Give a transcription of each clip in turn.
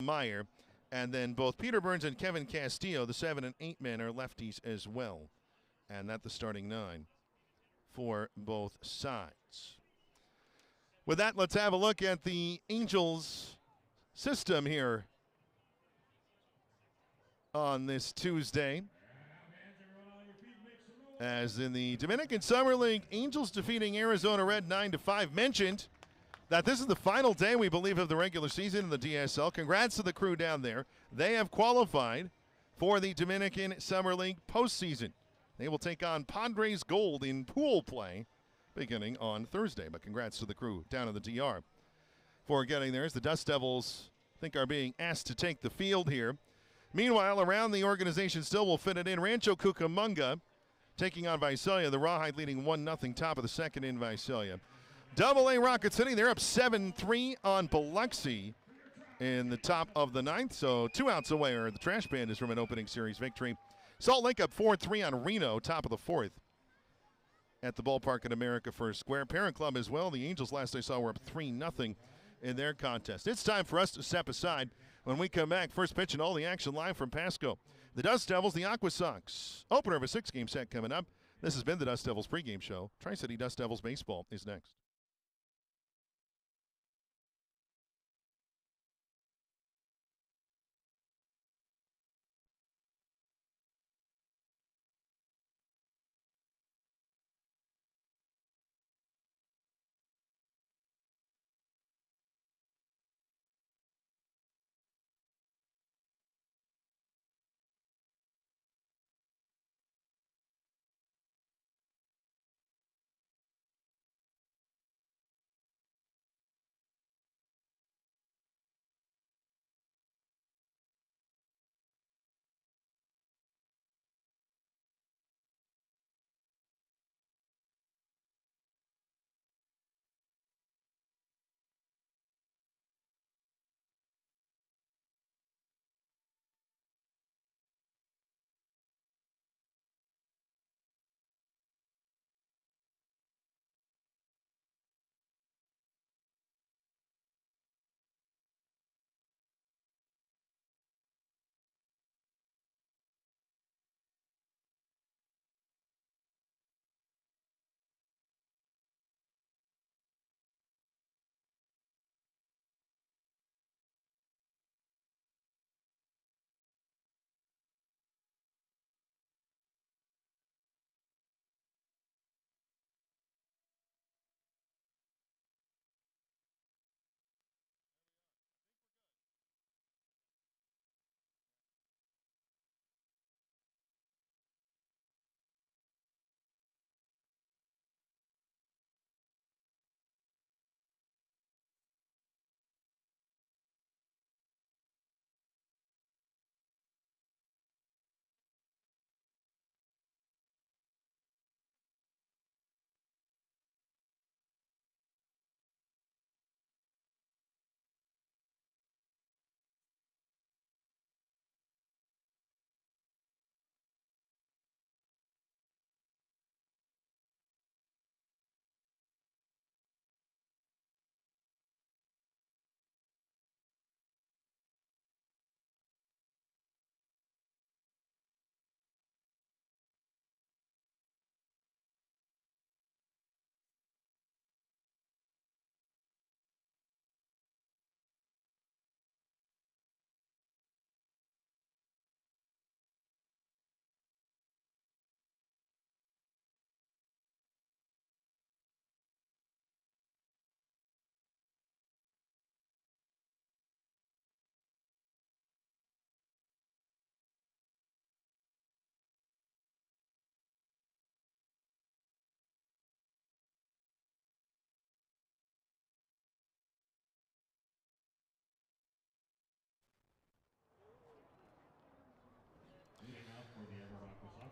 Meyer. And then both Peter Burns and Kevin Castillo, the 7 and 8 men, are lefties as well. And that's the starting 9 for both sides. With that, let's have a look at the Angels system here on this Tuesday. As in the Dominican Summer League, Angels defeating Arizona Red 9-5. Mentioned that this is the final day, we believe, of the regular season in the DSL. Congrats to the crew down there. They have qualified for the Dominican Summer League postseason. They will take on Padres Gold in pool play beginning on Thursday. But congrats to the crew down in the DR for getting there, as the Dust Devils, I think, are being asked to take the field here. Meanwhile, around the organization still will fit it in. Rancho Cucamonga taking on Visalia. The Rawhide leading 1-0 top of the second in Visalia. Double-A Rocket City, they're up 7-3 on Biloxi in the top of the 9th. So 2 outs away are the Trash Pandas from an opening series victory. Salt Lake up 4-3 on Reno, top of the 4th at the ballpark at America First Square. Parent Club as well. The Angels, last I saw, were up 3-0 in their contest. It's time for us to step aside. When we come back, first pitch and all the action live from Pasco. The Dust Devils, the AquaSox. Opener of a 6-game set coming up. This has been the Dust Devils pregame show. Tri-City Dust Devils baseball is next.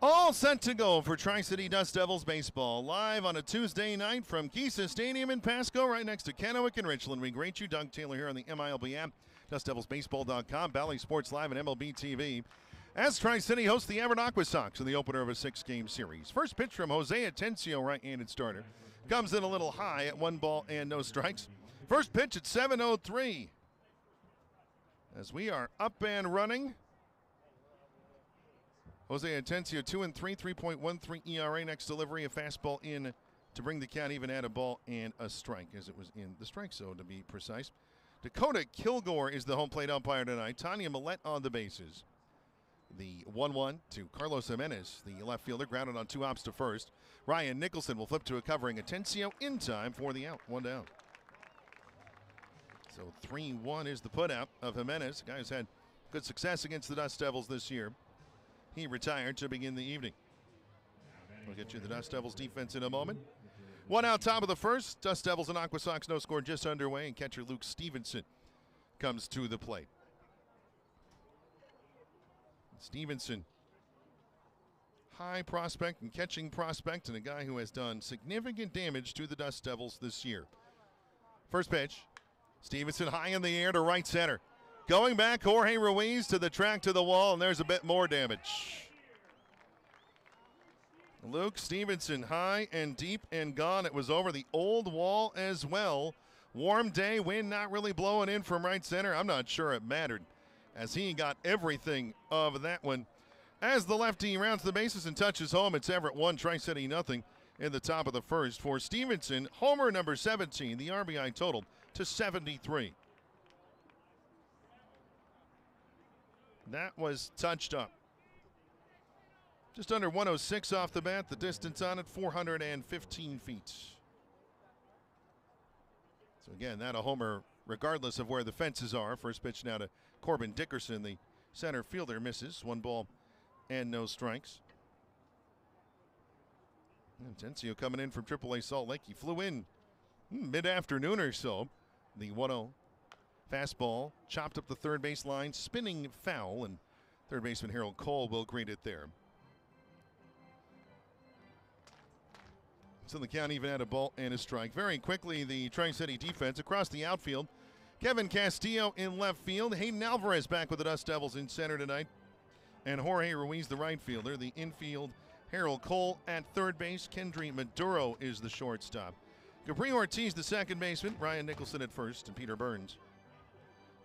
All set to go for Tri-City Dust Devils baseball. Live on a Tuesday night from Kisa Stadium in Pasco, right next to Kennewick and Richland. We greet you, Doug Taylor, here on the MILB app, DustDevilsBaseball.com, Bally Sports Live, and MLB TV. As Tri-City hosts the Everett AquaSox in the opener of a 6-game series. First pitch from Jose Atencio, right-handed starter. Comes in a little high at 1 ball and no strikes. First pitch at 7:03. As we are up and running. Jose Atencio 2-3, 3.13 ERA. Next delivery, a fastball in to bring the count even at a ball and a strike, as it was in the strike zone to be precise. Dakota Kilgore is the home plate umpire tonight. Tanya Millette on the bases. The 1-1 to Carlos Jimenez, the left fielder, grounded on 2 hops to first. Ryan Nicholson will flip to a covering Atencio in time for the out. 1 down. So 3-1 is the putout of Jimenez. The guy who's had good success against the Dust Devils this year. He retired to begin the evening. We'll get you the Dust Devils defense in a moment. 1 out, top of the first. Dust Devils and AquaSox no score just underway, and catcher Luke Stevenson comes to the plate. Stevenson, high prospect and catching prospect, and a guy who has done significant damage to the Dust Devils this year. First pitch, Stevenson high in the air to right center. Going back, Jorge Ruiz to the track to the wall, and there's a bit more damage. Luke Stevenson high and deep and gone. It was over the old wall as well. Warm day, wind not really blowing in from right center. I'm not sure it mattered, as he got everything of that one. As the lefty rounds the bases and touches home, it's Everett 1, Tri-City nothing in the top of the first for Stevenson. Homer number 17, the RBI total to 73. That was touched up. Just under 106 off the bat. The distance on it, 415 feet. So again, that a homer regardless of where the fences are. First pitch now to Corbin Dickerson, the center fielder, misses. 1 ball and no strikes. Atencio coming in from AAA Salt Lake. He flew in mid-afternoon or so. The 1-0 fastball chopped up the third base line, spinning foul, and third baseman Harold Cole will greet it there. So the count even at a ball and a strike. Very quickly, the Tri-City defense across the outfield. Kevin Castillo in left field. Hayden Alvarez back with the Dust Devils in center tonight. And Jorge Ruiz, the right fielder. The infield, Harold Cole at third base. Kendry Maduro is the shortstop. Capri Ortiz, the second baseman. Ryan Nicholson at first, and Peter Burns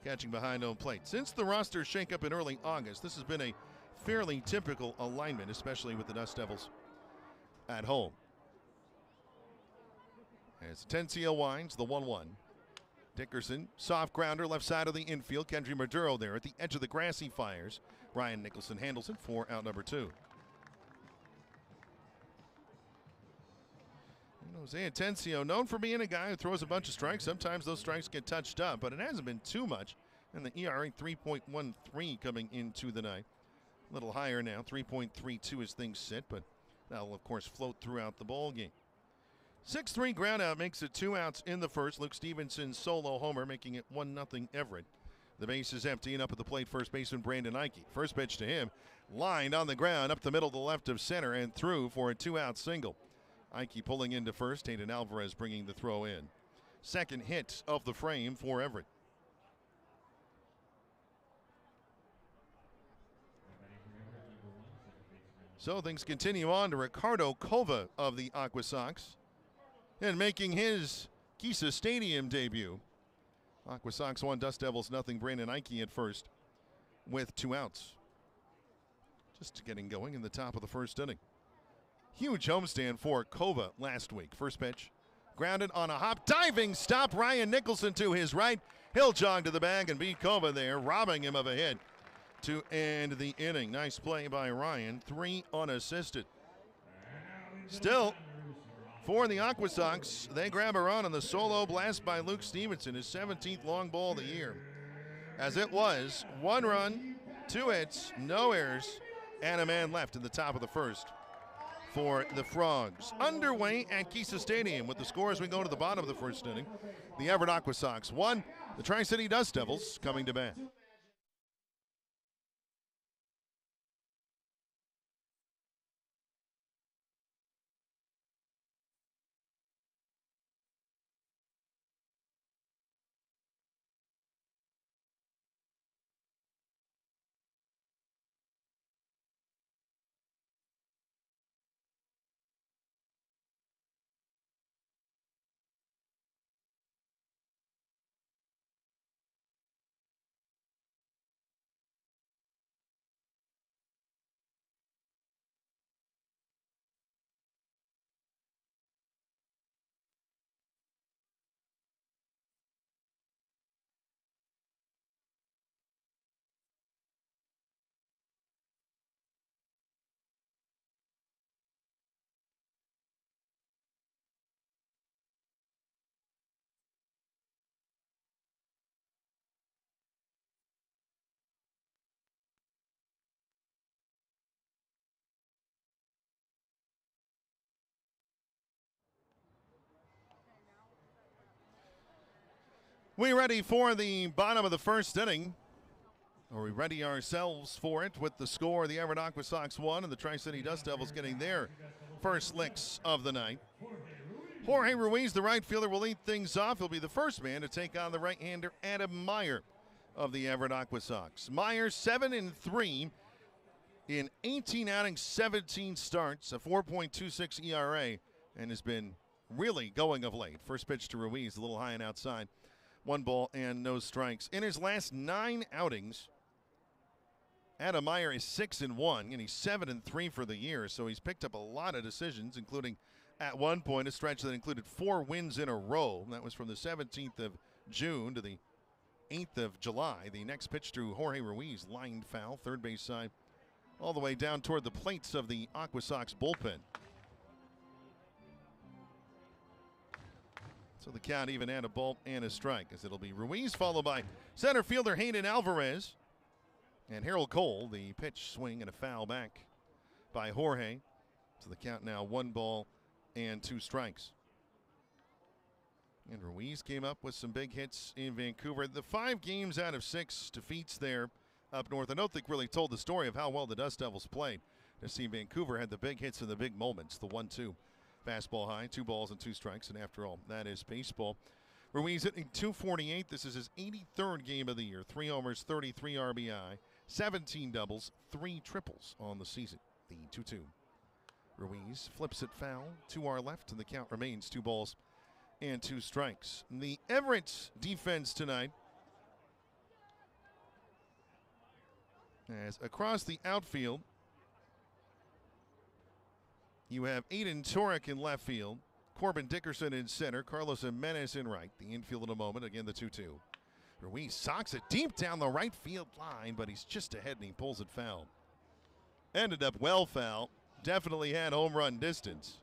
catching behind home plate. Since the roster shakeup in early August, this has been a fairly typical alignment, especially with the Dust Devils at home. As Atencio winds, the 1-1. Dickerson, soft grounder, left side of the infield. Kendry Maduro there at the edge of the grass. He fires. Ryan Nicholson handles it for out number 2. Jose Atencio, known for being a guy who throws a bunch of strikes. Sometimes those strikes get touched up, but it hasn't been too much. And the ERA 3.13 coming into the night. A little higher now, 3.32 as things sit, but that'll, of course, float throughout the ball game. 6-3 ground out makes it 2 outs in the first. Luke Stevenson solo homer, making it 1-0 Everett. The base is empty, and up at the plate, first baseman Brandon Ike. First pitch to him, lined on the ground, up the middle to the left of center, and through for a 2-out single. Ike pulling into first, Hayden Alvarez bringing the throw in. Second hit of the frame for Everett. So things continue on to Ricardo Cova of the AquaSox, and making his Kisa Stadium debut. AquaSox 1, Dust Devils nothing. Brandon Ike at first with 2 outs. Just getting going in the top of the first inning. Huge homestand for Cova last week. First pitch, grounded on a hop, diving stop. Ryan Nicholson to his right. He'll jog to the bag and beat Cova there, robbing him of a hit to end the inning. Nice play by Ryan. 3 unassisted. Still, for the AquaSox, they grab a run on the solo blast by Luke Stevenson, his 17th long ball of the year. As it was, 1 run, 2 hits, no errors, and a man left in the top of the first for the Frogs. Underway at Kisa Stadium with the score as we go to the bottom of the first inning. The Everett AquaSox 1, the Tri-City Dust Devils coming to bat. We ready for the bottom of the first inning. Or we ready ourselves for it with the score. The Everett AquaSox 1 and the Tri-City Dust Devils getting their first licks of the night. Jorge Ruiz, the right fielder, will lead things off. He'll be the first man to take on the right-hander Adam Meyer of the Everett AquaSox. Meyer 7-3 in 18 outings, 17 starts, a 4.26 ERA, and has been really going of late. First pitch to Ruiz, a little high and outside. 1 ball and no strikes. In his last 9 outings, Adam Meyer is 6-1, and he's 7-3 for the year, so he's picked up a lot of decisions, including at one point a stretch that included 4 wins in a row. That was from the 17th of June to the 8th of July. The next pitch to Jorge Ruiz, lined foul, third base side, all the way down toward the plates of the AquaSox bullpen. So the count even at a ball and a strike, as it'll be Ruiz followed by center fielder Hayden Alvarez. And Harold Cole, the pitch swing and a foul back by Jorge. So the count now 1 ball and 2 strikes. And Ruiz came up with some big hits in Vancouver. The 5 games out of 6 defeats there up north. I don't think really told the story of how well the Dust Devils played. To see Vancouver had the big hits and the big moments. The 1-2 fastball high, 2 balls and 2 strikes. And after all, that is baseball. Ruiz hitting .248. This is his 83rd game of the year. 3 homers, 33 RBI. 17 doubles, 3 triples on the season. The 2-2. Ruiz flips it foul to our left, and the count remains 2 balls and 2 strikes. The Everett defense tonight, as across the outfield, you have Aiden Torek in left field, Corbin Dickerson in center, Carlos Jimenez in right. The infield in a moment, again the 2-2. Ruiz socks it deep down the right field line, but he's just ahead and he pulls it foul. Ended up well foul. Definitely had home run distance.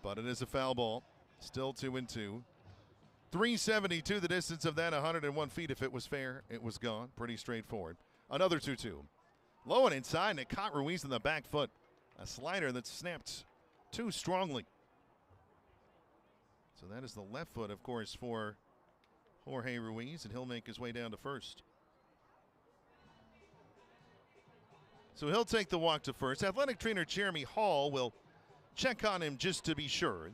But it is a foul ball. Still 2-2. 372 the distance of that, 101 feet. If it was fair, it was gone. Pretty straightforward. Another 2-2. Low and inside, and it caught Ruiz in the back foot. A slider that snapped too strongly. So that is the left foot, of course, for Jorge Ruiz, and he'll make his way down to first. So he'll take the walk to first. Athletic trainer Jeremy Hall will check on him just to be sure.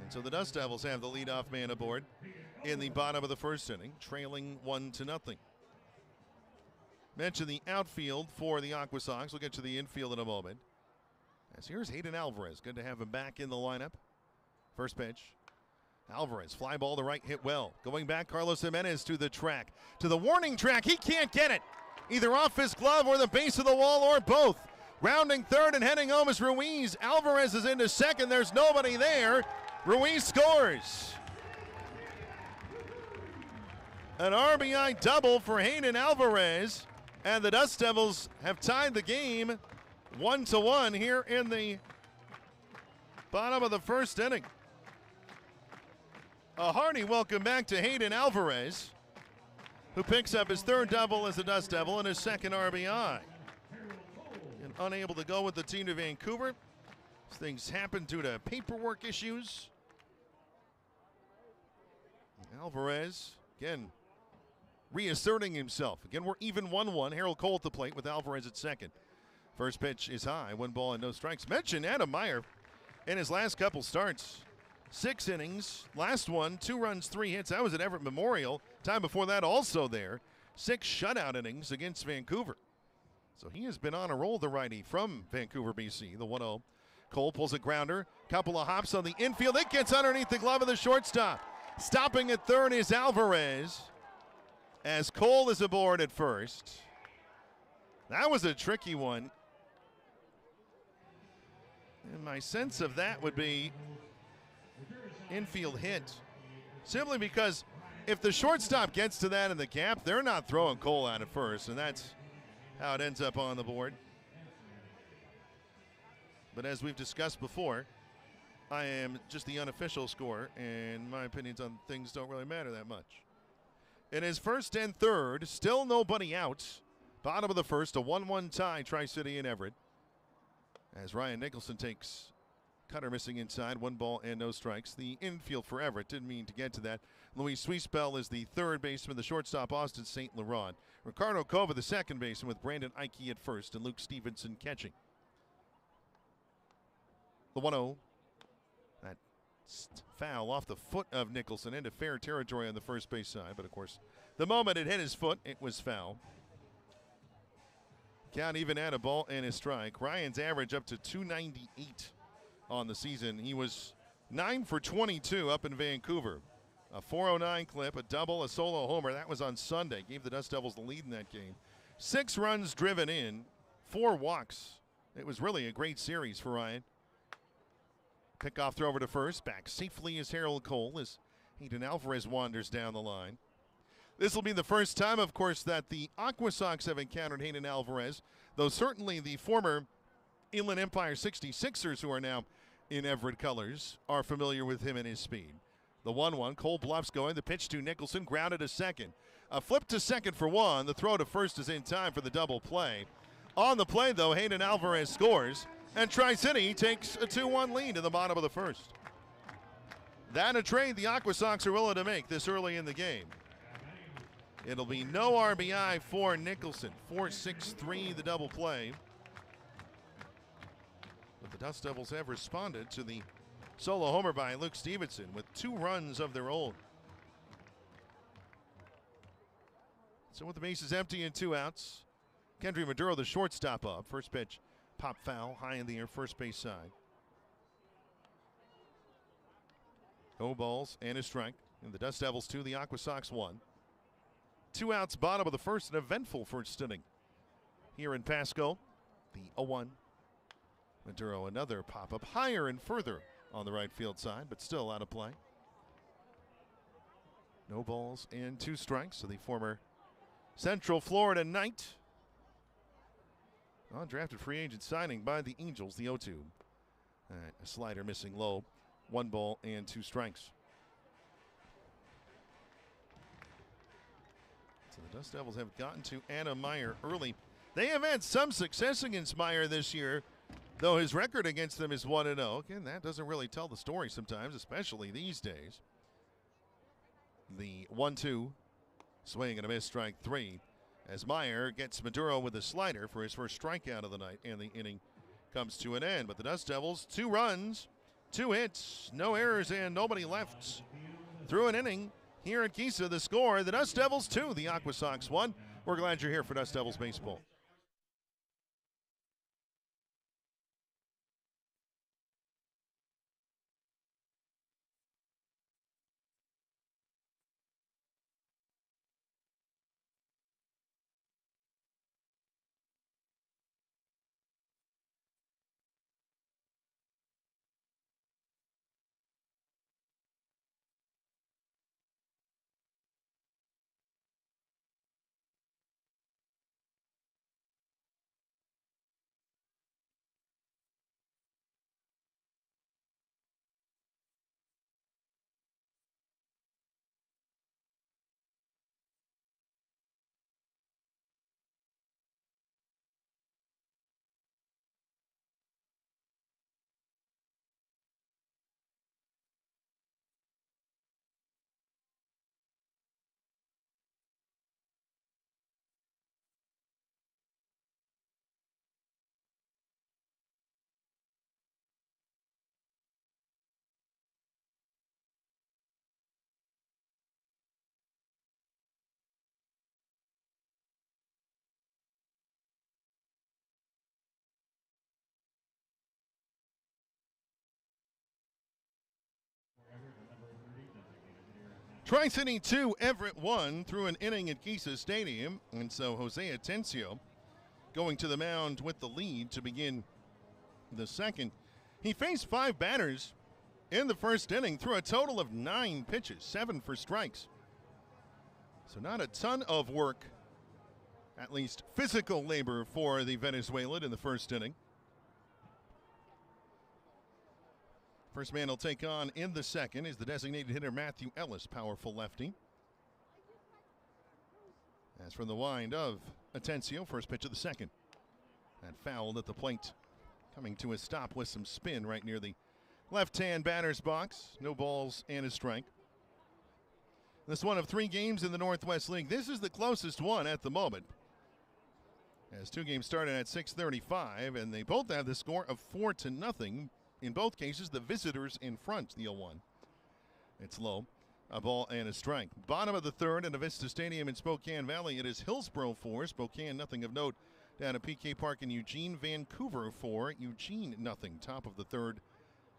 And so the Dust Devils have the leadoff man aboard in the bottom of the first inning, trailing 1-0. Mention the outfield for the AquaSox. We'll get to the infield in a moment. As here's Hayden Alvarez. Good to have him back in the lineup. First pitch. Alvarez, fly ball to right, hit well. Going back, Carlos Jimenez to the track. To the warning track, he can't get it. Either off his glove or the base of the wall or both. Rounding third and heading home is Ruiz. Alvarez is into second, there's nobody there. Ruiz scores. An RBI double for Hayden Alvarez. And the Dust Devils have tied the game 1-1 here in the bottom of the first inning. A hearty welcome back to Hayden Alvarez, who picks up his 3rd double as a Dust Devil and his 2nd RBI. And unable to go with the team to Vancouver. Things happen due to paperwork issues. Alvarez, again, reasserting himself. Again, we're even 1-1. Harold Cole at the plate with Alvarez at second. First pitch is high, 1 ball and no strikes. Mention Adam Meyer in his last couple starts. 6 innings, last one, 2 runs, 3 hits. That was at Everett Memorial. Time before that also there. 6 shutout innings against Vancouver. So he has been on a roll, the righty from Vancouver, BC, the 1-0. Cole pulls a grounder, couple of hops on the infield. It gets underneath the glove of the shortstop. Stopping at third is Alvarez, as Cole is aboard at first. That was a tricky one. And my sense of that would be infield hit. Simply because if the shortstop gets to that in the gap, they're not throwing Cole out at first, and that's how it ends up on the board. But as we've discussed before, I am just the unofficial scorer, and my opinions on things don't really matter that much. It is 1st and 3rd, still nobody out. Bottom of the first, a 1-1 tie, Tri-City and Everett. As Ryan Nicholson takes Cutter missing inside, 1 ball and no strikes. The infield for Everett, didn't mean to get to that. Luis Suispel is the third baseman, the shortstop Austin St. Laurent. Ricardo Cova, the second baseman, with Brandon Ike at first and Luke Stevenson catching. The 1-0. That foul off the foot of Nicholson into fair territory on the first base side, but of course, the moment it hit his foot, it was foul. Count even at a ball and a strike. Ryan's average up to 298 on the season. He was 9 for 22 up in Vancouver. A 409 clip, a double, a solo homer. That was on Sunday. Gave the Dust Devils the lead in that game. 6 runs driven in, 4 walks. It was really a great series for Ryan. Pickoff throw over to first. Back safely is Harold Cole as Hayden Alvarez wanders down the line. This will be the first time, of course, that the AquaSox have encountered Hayden Alvarez, though certainly the former Inland Empire 66ers, who are now in Everett colors, are familiar with him and his speed. The 1-1, Cole bluffs going. The pitch to Nicholson, grounded to second. A flip to second for 1. The throw to first is in time for the double play. On the play, though, Hayden Alvarez scores, and Tri-City takes a 2-1 lead in the bottom of the first. That a trade the AquaSox are willing to make this early in the game. It'll be no RBI for Nicholson. 4-6-3 the double play. But the Dust Devils have responded to the solo homer by Luke Stevenson with 2 runs of their own. So with the bases empty and 2 outs, Kendry Maduro, the shortstop, up. First pitch, pop foul, high in the air, first base side. No balls and a strike. And the Dust Devils 2, the AquaSox 1. 2 outs, bottom of the first, an eventful first inning here in Pasco. The 0-1. Maduro, another pop-up higher and further on the right field side, but still out of play. No balls and 2 strikes. So the former Central Florida Knight, undrafted free agent signing by the Angels, the 0-2. A slider missing low. 1 ball and 2 strikes. So the Dust Devils have gotten to Anna Meyer early. They have had some success against Meyer this year, though his record against them is 1-0. Again, that doesn't really tell the story sometimes, especially these days. The 1-2, swing and a miss, strike 3, as Meyer gets Maduro with a slider for his first strikeout of the night, and the inning comes to an end. But the Dust Devils, 2 runs, 2 hits, no errors, and nobody left through an inning. Here at Kisa, the score, the Dust Devils 2, the AquaSox 1. We're glad you're here for Dust Devils baseball. Tri-City 2, Everett 1 through an inning at Kisa Stadium. And so Jose Atencio going to the mound with the lead to begin the second. He faced 5 batters in the first inning through a total of 9 pitches, 7 for strikes. So not a ton of work, at least physical labor, for the Venezuelan in the first inning. First man he'll take on in the second is the designated hitter Matthew Ellis, powerful lefty. As from the wind of Atencio, first pitch of the second. That fouled at the plate, coming to a stop with some spin right near the Left-hand batter's box. No balls and a strike. This one of 3 games in the Northwest League. This is the closest one at the moment. As 2 games started at 6:35, and they both have the score of 4-0. In both cases, the visitors in front, the 0-1. It's low. A ball and a strike. Bottom of the 3rd at Avista Stadium in Spokane Valley. It is Hillsborough 4, Spokane nothing of note down at PK Park in Eugene. Vancouver 4, Eugene nothing. Top of the 3rd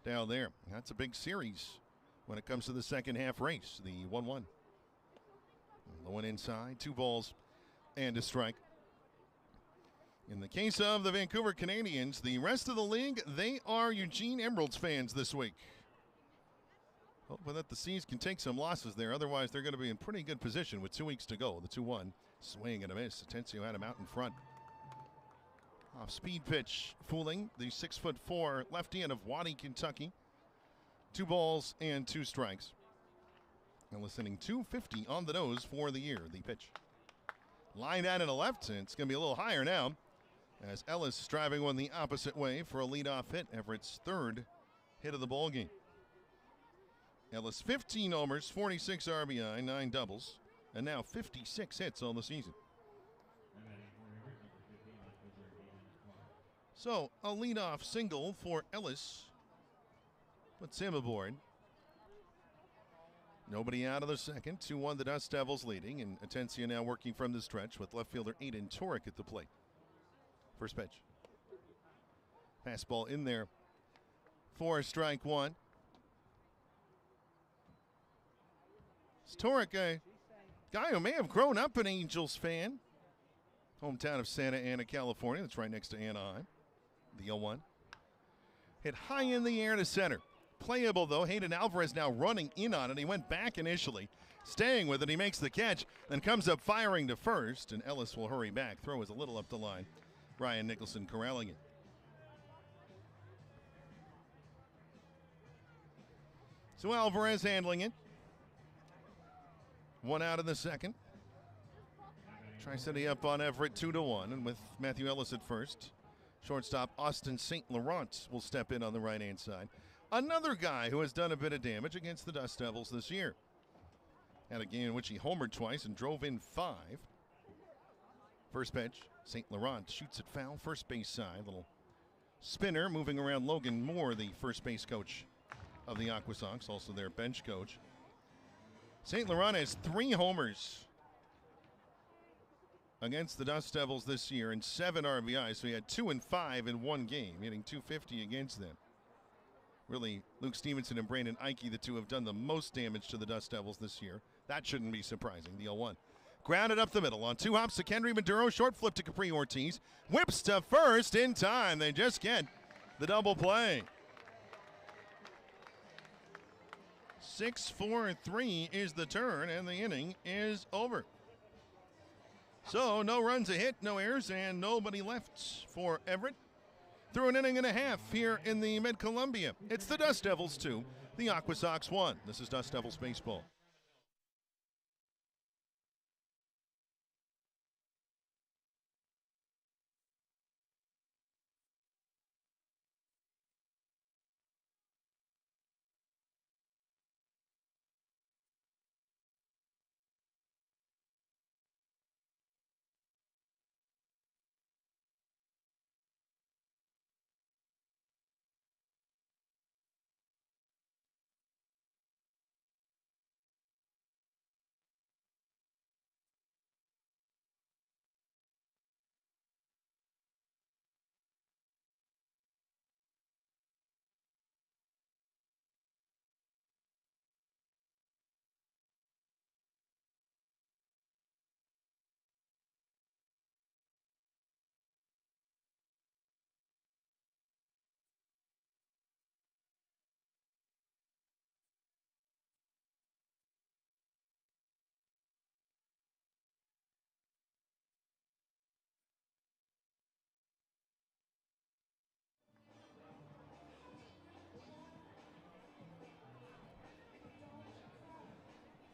down there. That's a big series when it comes to the second half race. The 1-1. The one inside, 2 balls and a strike. In the case of the Vancouver Canadians, the rest of the league, they are Eugene Emeralds fans this week. Hoping that the Seas can take some losses there. Otherwise, they're going to be in pretty good position with 2 weeks to go. The 2-1 swing and a miss. Atencio had him out in front. Off-speed pitch fooling the 6'4" lefty of Waddy, Kentucky. 2 balls and 2 strikes. And listening 250 on the nose for the year. The pitch. Line out in the left, and it's going to be a little higher now as Ellis driving one the opposite way for a leadoff hit. Everett's 3rd hit of the ball game. Ellis 15 homers, 46 RBI, 9 doubles, and now 56 hits on the season. So a leadoff single for Ellis puts him aboard. Nobody out of the second. 2-1 the Dust Devils leading, and Atencio now working from the stretch with left fielder Aiden Torek at the plate. First pitch. Fastball in there for strike 1. It's Torek, a guy who may have grown up an Angels fan. Hometown of Santa Ana, California. That's right next to Anaheim. The 0-1. Hit high in the air to center. Playable, though. Hayden Alvarez now running in on it. He went back initially, staying with it. He makes the catch, then comes up firing to first, and Ellis will hurry back. Throw is a little up the line. Ryan Nicholson corralling it. So Alvarez handling it. 1 out in the second. Tri-City up on Everett 2-1, and with Matthew Ellis at first. Shortstop Austin St. Laurent will step in on the right-hand side. Another guy who has done a bit of damage against the Dust Devils this year. Had a game in which he homered twice and drove in 5. First pitch, St. Laurent shoots it foul, first base side. Little spinner moving around Logan Moore, the first base coach of the AquaSox, also their bench coach. St. Laurent has 3 homers against the Dust Devils this year and 7 RBIs. So he had 2 and 5 in 1 game, hitting .250 against them. Really, Luke Stevenson and Brandon Eike, the 2 have done the most damage to the Dust Devils this year. That shouldn't be surprising. The 0-1. Grounded up the middle on 2 hops to Kendry Maduro. Short flip to Capri Ortiz. Whips to first in time. They just get the double play. 6-4-3 is the turn, and the inning is over. So no runs a hit, no errors, and nobody left for Everett. Through an inning and a half here in the Mid-Columbia. It's the Dust Devils 2, the AquaSox 1. This is Dust Devils baseball.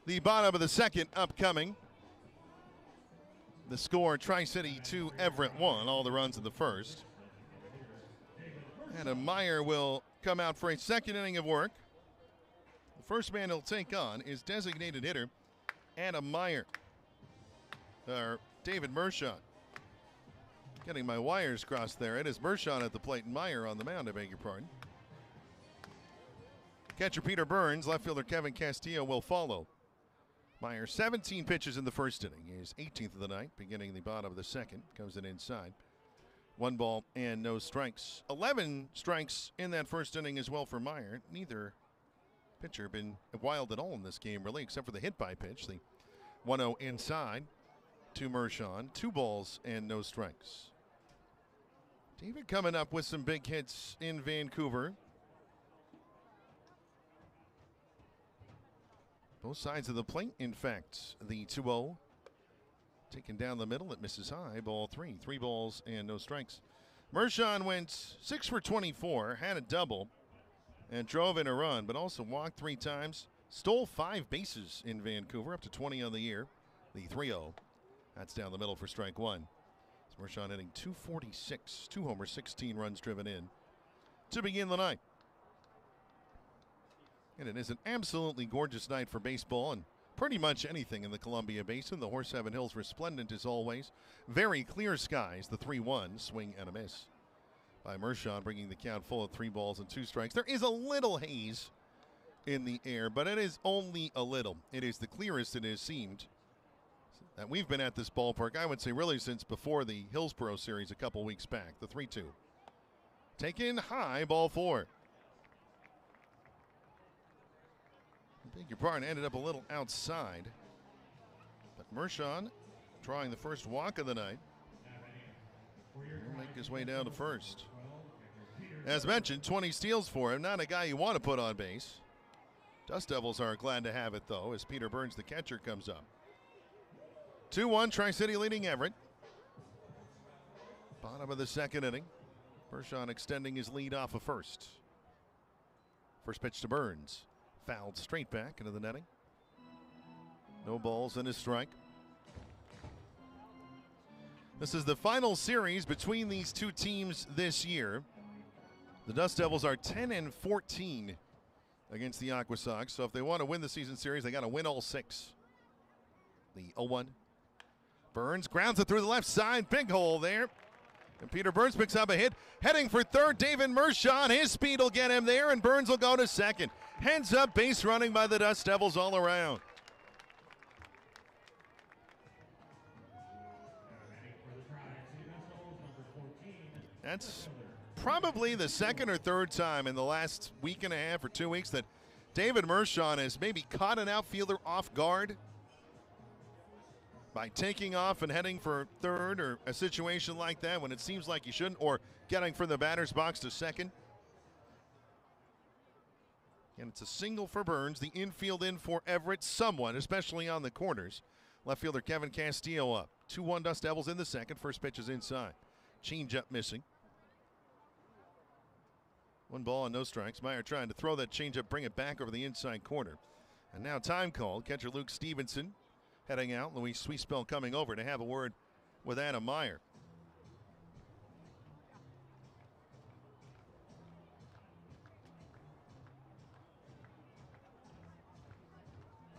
The bottom of the second upcoming. The score, Tri-City 2, Everett 1. All the runs in the first. Adam Meyer will come come out for a second inning of work. The first man he'll take on is designated hitter Adam Meyer. David Mershon. Getting my wires crossed there. It is Mershon at the plate and Meyer on the mound, I beg your pardon. Catcher Peter Burns, left fielder Kevin Castillo will follow. Meyer 17 pitches in the first inning. His 18th of the night, beginning the bottom of the second. Comes in inside. 1 ball and no strikes. 11 strikes in that first inning as well for Meyer. Neither pitcher been wild at all in this game, really, except for the hit by pitch. The 1-0 inside to Mershon. 2 balls and no strikes. David coming up with some big hits in Vancouver. Both sides of the plate, in fact. The 2-0 taken down the middle. It misses high. Ball 3. 3 balls and no strikes. Mershon went 6 for 24, had a double, and drove in a run, but also walked 3 times. Stole 5 bases in Vancouver, up to 20 on the year. The 3-0. That's down the middle for strike 1. Mershon hitting .246, 2 homers, 16 runs driven in to begin the night. And it is an absolutely gorgeous night for baseball and pretty much anything in the Columbia Basin. The Horse Heaven Hills resplendent as always. Very clear skies. The 3-1 swing and a miss by Mershon, bringing the count full of 3 balls and 2 strikes. There is a little haze in the air, but it is only a little. It is the clearest it has seemed that we've been at this ballpark, I would say, really since before the Hillsborough series a couple weeks back. The 3-2. Taken high, ball 4. I beg your pardon, ended up a little outside. But Mershon drawing the first walk of the night. He'll make his way down to first. As mentioned, 20 steals for him. Not a guy you want to put on base. Dust Devils are glad to have it, though, as Peter Burns, the catcher, comes up. 2-1, Tri-City leading Everett. Bottom of the second inning. Mershon extending his lead off of first. First pitch to Burns. Fouled straight back into the netting. No balls and a strike. This is the final series between these two teams this year. The Dust Devils are 10-14 against the AquaSox. So if they want to win the season series, they got to win all 6. The 0-1. Burns grounds it through the left side. Big hole there. And Peter Burns picks up a hit. Heading for third, David Mershon. His speed will get him there, and Burns will go to second. Heads up, base running by the Dust Devils all around. That's probably the second or third time in the last week and a half or 2 weeks that David Mershon has maybe caught an outfielder off guard by taking off and heading for third, or a situation like that when it seems like he shouldn't, or getting from the batter's box to second. And it's a single for Burns. The infield in for Everett somewhat, especially on the corners. Left fielder Kevin Castillo up. 2-1 Dust Devils in the second. First pitch is inside. Changeup missing. 1 ball and no strikes. Meyer trying to throw that changeup, bring it back over the inside corner. And now time called. Catcher Luke Stevenson heading out. Luis Sweespel coming over to have a word with Adam Meyer.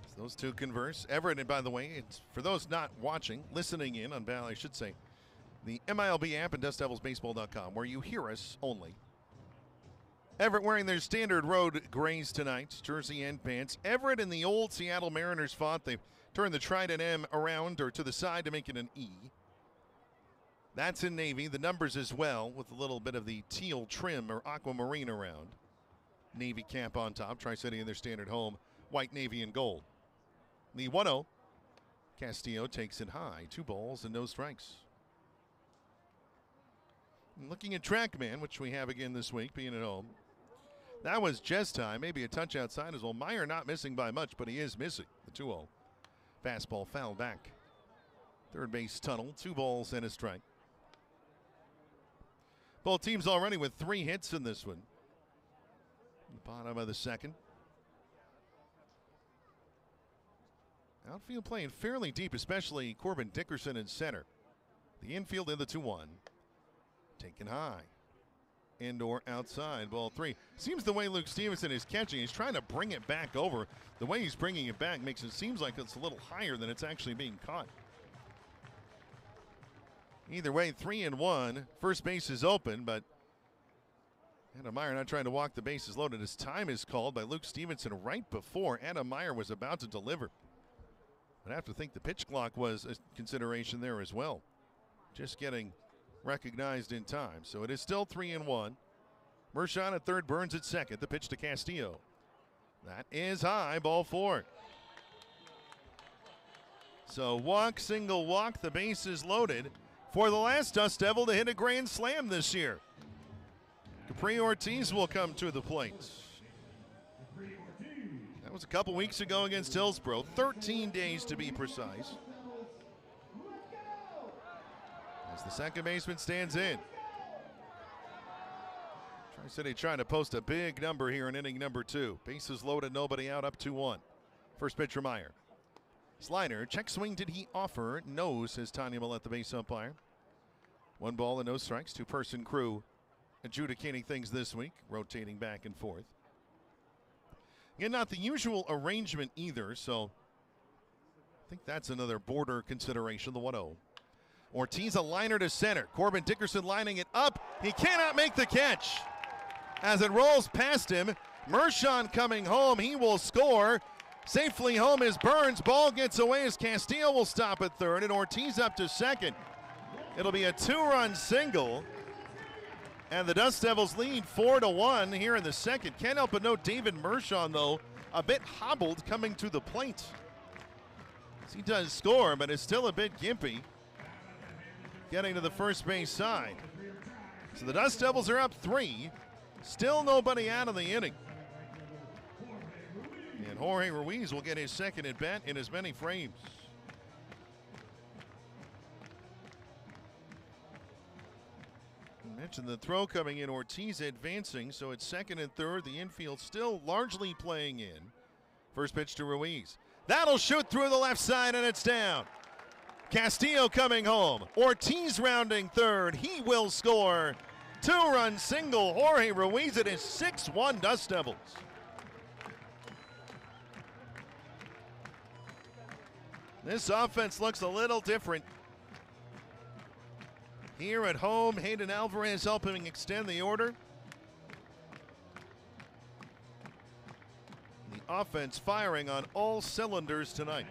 So those two converse. Everett, and by the way, it's for those not watching, listening in on I should say, the MILB app and DustDevilsBaseball.com, where you hear us only. Everett wearing their standard road grays tonight, jersey and pants. Everett and the old Seattle Mariners fought. They've turned the Trident M around or to the side to make it an E. That's in navy. The numbers as well, with a little bit of the teal trim or aquamarine around. Navy cap on top. Tri-City in their standard home, white, navy, and gold. The 1-0. Castillo takes it high. 2 balls and no strikes. And looking at TrackMan, which we have again this week, being at home. That was just time. Maybe a touch outside as well. Meyer not missing by much, but he is missing. The 2-0. Fastball foul back. Third base tunnel. 2 balls and a strike. Both teams already with 3 hits in this one. The bottom of the second. Outfield playing fairly deep, especially Corbin Dickerson in center. The infield in the 2-1. Taken high. Indoor outside, ball 3. Seems the way Luke Stevenson is catching, he's trying to bring it back over. The way he's bringing it back makes it seem like it's a little higher than it's actually being caught. Either way, 3-1. First base is open, but Adam Meyer not trying to walk the bases loaded. His time is called by Luke Stevenson right before Adam Meyer was about to deliver. But I have to think the pitch clock was a consideration there as well. Just getting recognized in time. So it is still 3-1. Mershon at third, Burns at second. The pitch to Castillo. That is high, ball 4. So walk, single walk, the base is loaded for the last Dust Devil to hit a grand slam this year. Capri Ortiz will come to the plate. That was a couple weeks ago against Hillsborough. 13 days to be precise. As the second baseman stands in. Tri-City trying to post a big number here in inning number 2. Bases loaded, nobody out, up 2-1. First pitch for Meyer. Slider, check swing, did he offer? No, says Tanya Millette, the base umpire. 1 ball and no strikes. 2-person crew adjudicating things this week, rotating back and forth. Again, not the usual arrangement either, so I think that's another border consideration, the 1-0. Ortiz a liner to center. Corbin Dickerson lining it up. He cannot make the catch. As it rolls past him, Mershon coming home. He will score. Safely home is Burns. Ball gets away as Castillo will stop at third, and Ortiz up to second. It'll be a 2-run single, and the Dust Devils lead 4-1 here in the second. Can't help but note David Mershon, though, a bit hobbled coming to the plate. He does score, but is still a bit gimpy getting to the first base side. So the Dust Devils are up 3. Still nobody out of the inning. And Jorge Ruiz will get his second at bat in as many frames. I mentioned the throw coming in, Ortiz advancing, so it's second and third. The infield still largely playing in. First pitch to Ruiz. That'll shoot through the left side, and it's down. Castillo coming home. Ortiz rounding third. He will score. 2-run single. Jorge Ruiz. It is 6-1 Dust Devils. This offense looks a little different. Here at home, Hayden Alvarez helping extend the order. The offense firing on all cylinders tonight.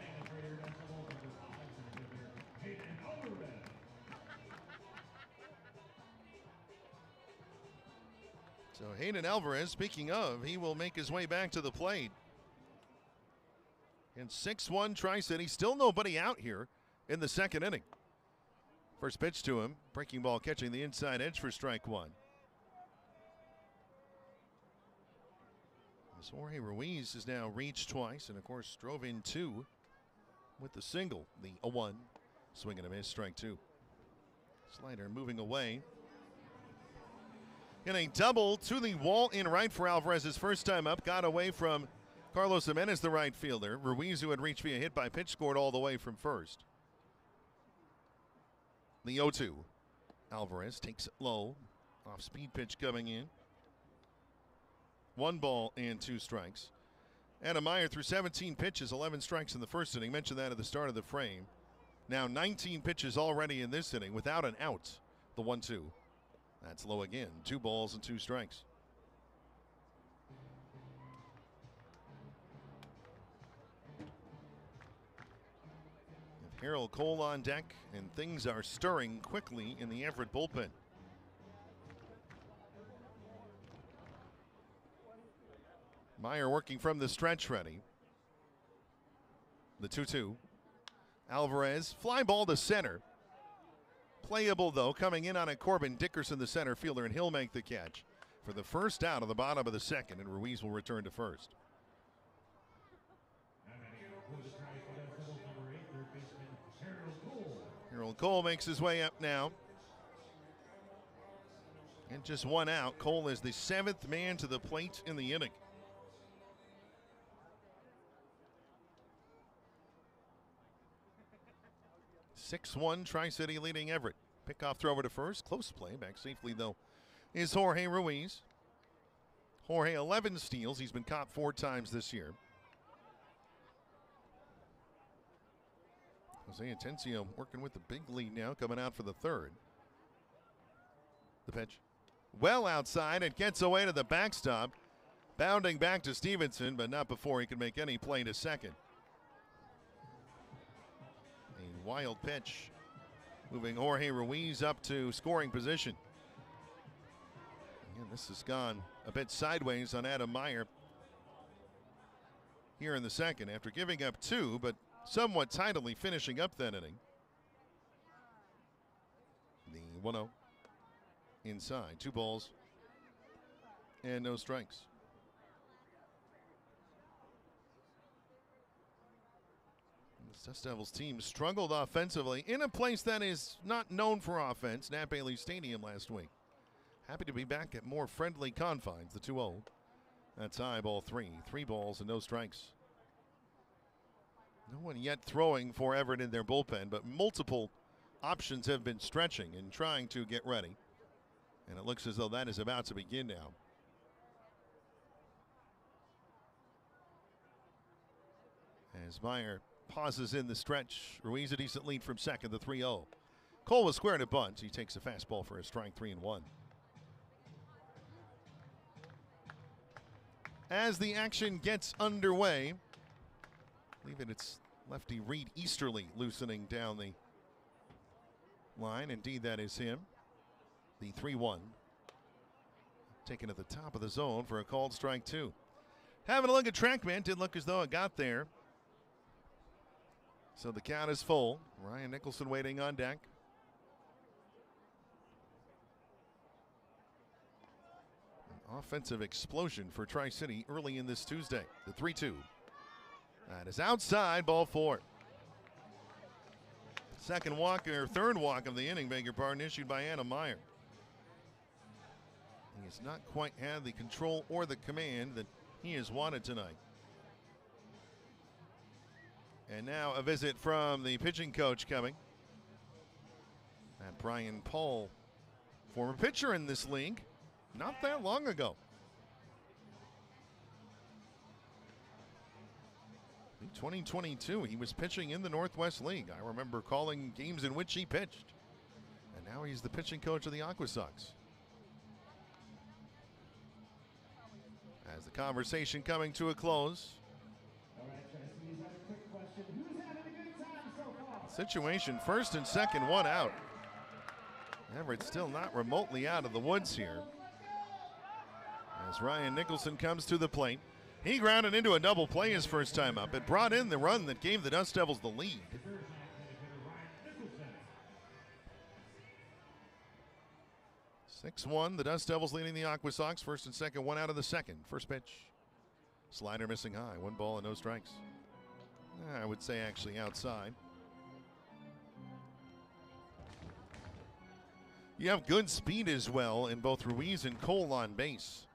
So Hayden Alvarez, speaking of, he will make his way back to the plate. And 6-1 Tri-City, still nobody out here in the second inning. First pitch to him, breaking ball catching the inside edge for strike 1. As Jorge Ruiz has now reached twice and of course drove in 2 with the single, the 0-1. Swing and a miss, strike 2. Slider moving away. In a double to the wall in right for Alvarez, his first time up, got away from Carlos Jimenez, the right fielder. Ruiz, who had reached via hit by pitch, scored all the way from first. The 0-2. Alvarez takes it low. Off speed pitch coming in. 1 ball and 2 strikes. Adam Meyer threw 17 pitches, 11 strikes in the first inning. Mentioned that at the start of the frame. Now 19 pitches already in this inning without an out. The 1-2. That's low again. 2 balls and 2 strikes. Harold Cole on deck, and things are stirring quickly in the Everett bullpen. Meyer working from the stretch ready. The 2-2. Alvarez, fly ball to center. Playable though, coming in on a Corbin Dickerson, the center fielder, and he'll make the catch for the first out of the bottom of the second, and Ruiz will return to first. Harold Cole makes his way up now. And just 1 out. Cole is the 7th man to the plate in the inning. (6-1) Tri-City leading Everett. Pickoff throw over to first. Close play. Back safely though is Jorge Ruiz. Jorge, 11 steals. He's been caught 4 times this year. Jose Atencio working with the big lead now, coming out for the third. The pitch. Well outside. It gets away to the backstop. Bounding back to Stevenson, but not before he could make any play to second. A wild pitch, moving Jorge Ruiz up to scoring position. Again, this has gone a bit sideways on Adam Meyer here in the second after giving up 2, but somewhat tidily finishing up that inning. The 1-0 inside, 2 balls and no strikes. This Dust Devils team struggled offensively in a place that is not known for offense, Nat Bailey Stadium last week. Happy to be back at more friendly confines, the 2-0. That's high, ball 3. 3 balls and no strikes. No one yet throwing for Everett in their bullpen, but multiple options have been stretching and trying to get ready. And it looks as though that is about to begin now. As Meyer pauses in the stretch, Ruiz a decent lead from second, the 3-0. Cole was squared at bunt. He takes a fastball for a strike, 3-1. As the action gets underway, I believe it's lefty Reed Easterly loosening down the line. Indeed, that is him. The 3-1. Taken at the top of the zone for a called strike 2. Having a look at TrackMan, did look as though it got there. So the count is full. Ryan Nicholson waiting on deck. An offensive explosion for Tri-City early in this Tuesday. The 3-2. That is outside, ball 4. Second walk, or third walk of the inning, beg your pardon, issued by Adam Meyer. He has not quite had the control or the command that he has wanted tonight. And now a visit from the pitching coach coming. And Brian Paul, former pitcher in this league, not that long ago. In 2022, he was pitching in the Northwest League. I remember calling games in which he pitched. And now he's the pitching coach of the AquaSox. As the conversation coming to a close. Situation first and second, 1 out. Everett still not remotely out of the woods here. As Ryan Nicholson comes to the plate. He grounded into a double play his first time up. It brought in the run that gave the Dust Devils the lead. (6-1), the Dust Devils leading the AquaSox. First and second, 1 out of the second. First pitch. Slider missing high. 1 ball and no strikes. I would say actually outside. You have good speed as well in both Ruiz and Cole on base.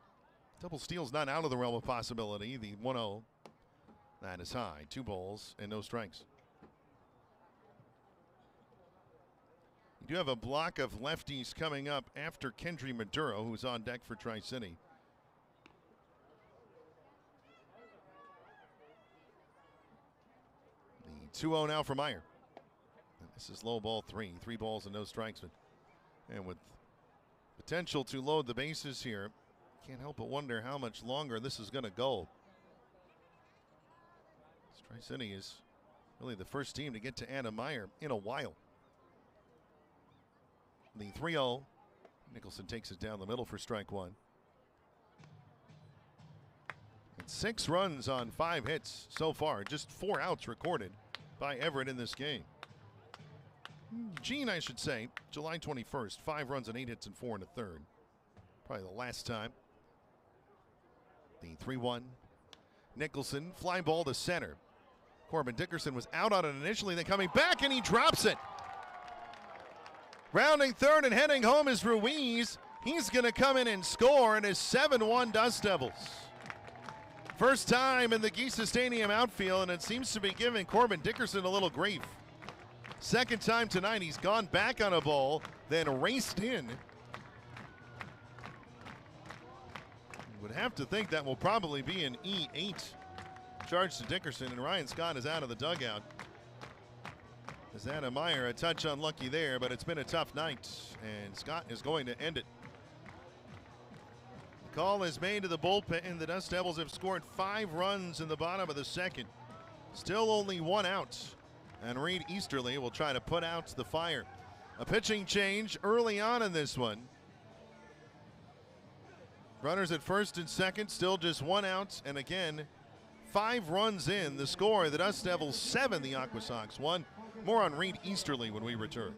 Double steal's not out of the realm of possibility. The 1-0. That is high. 2 balls and no strikes. You do have a block of lefties coming up after Kendry Maduro, who's on deck for Tri-City. The 2-0 now for Meyer. And this is low ball 3. 3 balls and no strikes. And with potential to load the bases here, can't help but wonder how much longer this is going to go. Tri-City is really the first team to get to Adam Meyer in a while. The 3-0. Nicholson takes it down the middle for strike 1. And 6 runs on 5 hits so far. Just 4 outs recorded by Everett in this game. Gene, I should say, July 21st, 5 runs and 8 hits and 4 1/3. Probably the last time. The 3-1. Nicholson, fly ball to center. Corbin Dickerson was out on it initially, then coming back, and he drops it. Rounding third and heading home is Ruiz. He's going to come in and score, and it's 7-1 Dust Devils. First time in the Giesa Stadium outfield, and it seems to be giving Corbin Dickerson a little grief. Second time tonight, he's gone back on a ball, then raced in have to think that will probably be an E8 charge to Dickerson, and Ryan Scott is out of the dugout. As Adam Meyer a touch unlucky there, but it's been a tough night, and Scott is going to end it. The call is made to the bullpen, and the Dust Devils have scored 5 runs in the bottom of the second. Still only 1 out, and Reed Easterly will try to put out the fire. A pitching change early on in this one. Runners at first and second, still just 1 out, and again, 5 runs in. The score, the Dust Devils 7, the AquaSox 1. More on Reed Easterly when we return.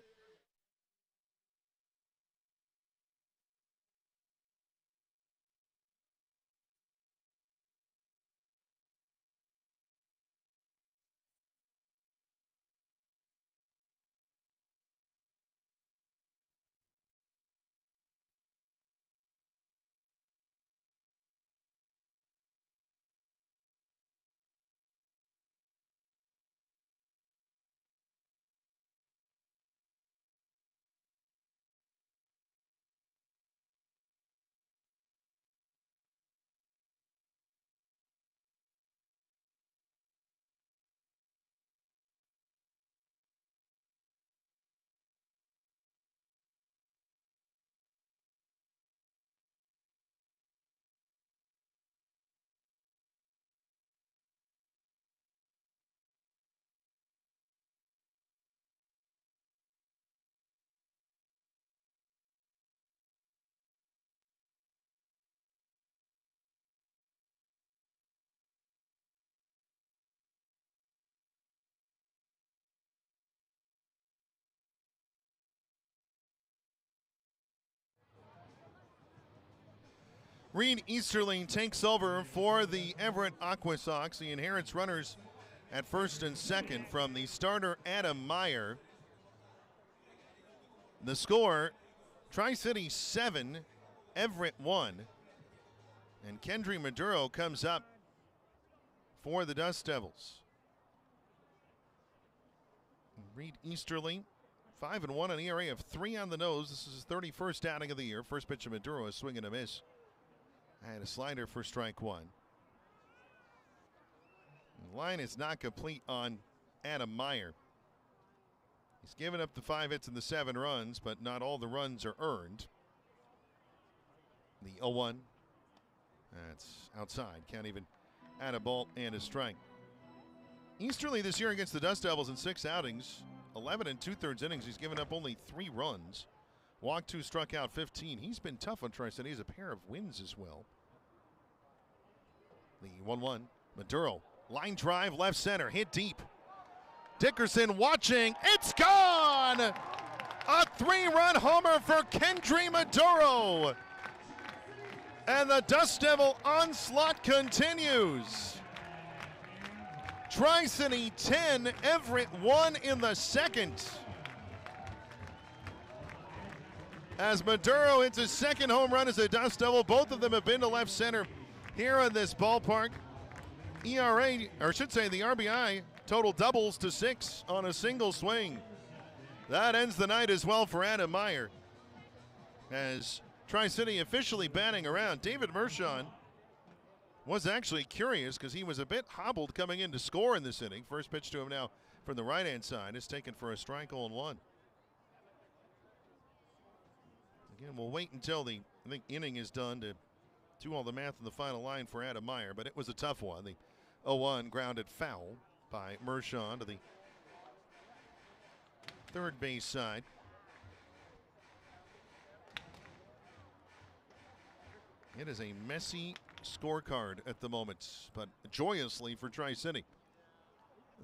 Reed Easterly takes over for the Everett AquaSox. He inherits runners at first and second from the starter Adam Meyer. The score, Tri-City 7, Everett 1. And Kendry Maduro comes up for the Dust Devils. Reed Easterly, 5-1, an ERA of 3 on the nose. This is his 31st outing of the year. First pitch of Maduro, a swing and a miss. And a slider for strike 1. The line is not complete on Adam Meyer. He's given up the 5 hits and the 7 runs, but not all the runs are earned. The 0-1. That's outside. Can't even add a ball and a strike. Easterly this year against the Dust Devils in 6 outings, 11 2/3 innings. He's given up only 3 runs. Walked 2, struck out 15. He's been tough on Tri-City. He has a pair of wins as well. The 1-1. Maduro. Line drive, left center. Hit deep. Dickerson watching. It's gone! A 3-run homer for Kendry Maduro. And the Dust Devil onslaught continues. Tri-City 10, Everett 1 in the second. As Maduro hits his second home run as a Dust Devil. Both of them have been to left center here in this ballpark. ERA, or I should say the RBI, total doubles to 6 on a single swing. That ends the night as well for Adam Meyer. As Tri-City officially batting around. David Mershon was actually curious because he was a bit hobbled coming in to score in this inning. First pitch to him now from the right-hand side is taken for a strike 0-1. Again, we'll wait until the inning is done to do all the math in the final line for Adam Meyer, but it was a tough one. The 0-1 grounded foul by Mershon to the third base side. It is a messy scorecard at the moment, but joyously for Tri-City.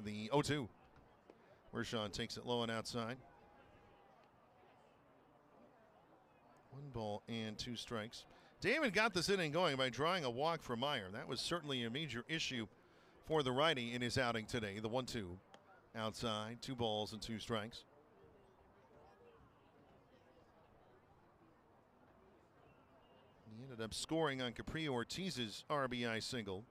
The 0-2. Mershon takes it low and outside. 1 ball and 2 strikes. David got this inning going by drawing a walk for Meyer. That was certainly a major issue for the righty in his outing today. The 1-2 outside, 2 balls and 2 strikes. He ended up scoring on Capri Ortiz's RBI single.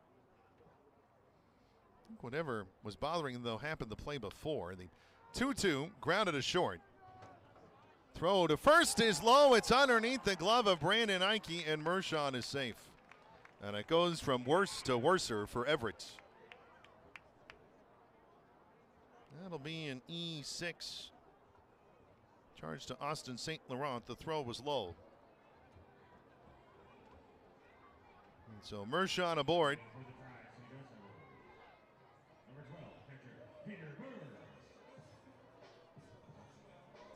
I think whatever was bothering him, though, happened the play before. The 2-2 grounded to short. Throw to first is low. It's underneath the glove of Brandon Ike, and Mershon is safe. And it goes from worse to worser for Everett. That'll be an E6. Charge to Austin St. Laurent. The throw was low. And so Mershon aboard.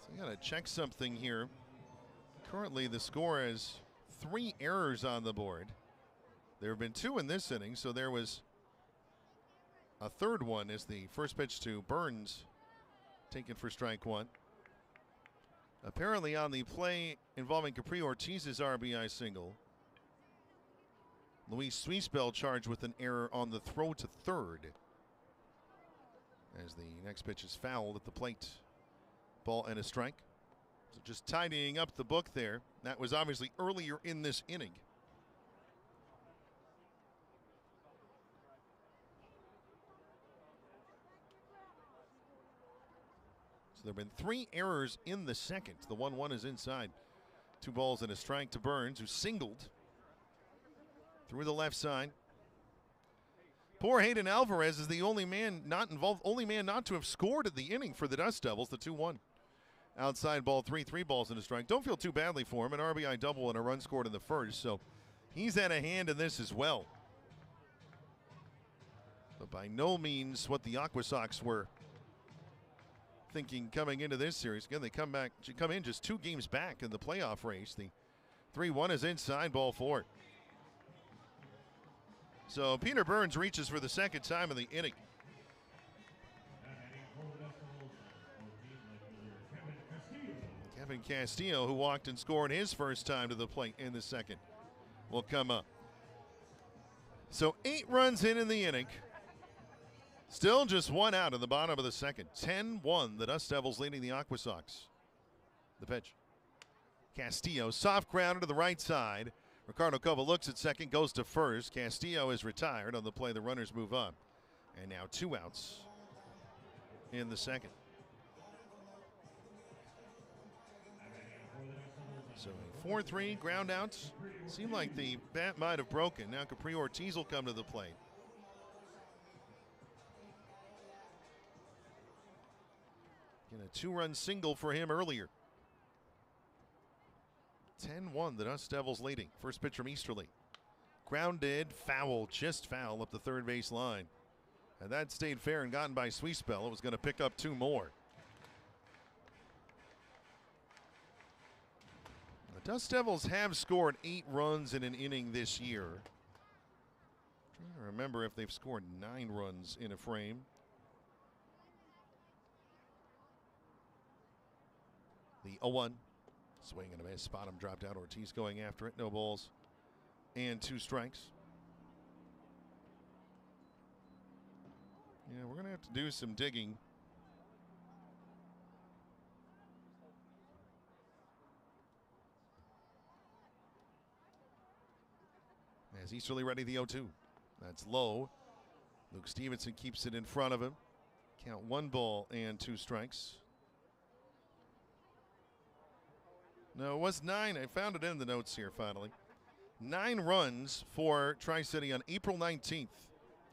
So you got to check something here. Currently the score is 3 errors on the board. There have been 2 in this inning, so there was a third one as the first pitch to Burns taken for strike 1. Apparently on the play involving Capri Ortiz's RBI single, Luis Swiespel charged with an error on the throw to third as the next pitch is fouled at the plate. Ball and a strike. So just tidying up the book there. That was obviously earlier in this inning. There have been 3 errors in the second. The 1-1 is inside. 2 balls and a strike to Burns, who singled through the left side. Poor Hayden Alvarez is the only man not involved, only man not to have scored at the inning for the Dust Devils, the 2-1. Outside ball 3, 3 balls and a strike. Don't feel too badly for him. An RBI double and a run scored in the first, so he's had a hand in this as well. But by no means what the AquaSox were thinking coming into this series. Again, they come in just 2 games back in the playoff race. The 3-1 is inside, ball 4. So Peter Burns reaches for the second time in the inning. Kevin Castillo, who walked and scored his first time to the plate in the second, will come up. So 8 runs in the inning. Still just 1 out in the bottom of the second. 10-1, the Dust Devils leading the AquaSox. The pitch. Castillo, soft grounded to the right side. Ricardo Cova looks at second, goes to first. Castillo is retired on the play. The runners move on. And now 2 outs in the second. So a 4-3 ground outs. Seemed like the bat might have broken. Now Capri Ortiz will come to the plate. A 2-run single for him earlier. 10-1, the Dust Devils leading. First pitch from Easterly. Grounded, foul, just foul up the third base line. And that stayed fair and gotten by Swiespel. It was going to pick up 2 more. The Dust Devils have scored 8 runs in an inning this year. I'm trying to remember if they've scored 9 runs in a frame. The 0-1, swing and a miss. Spot him, dropped out. Ortiz going after it. No balls and 2 strikes. Yeah, we're going to have to do some digging. As Easterly ready, the 0-2. That's low. Luke Stevenson keeps it in front of him. Count 1 ball and 2 strikes. No, it was 9. I found it in the notes here finally. 9 runs for Tri-City on April 19th.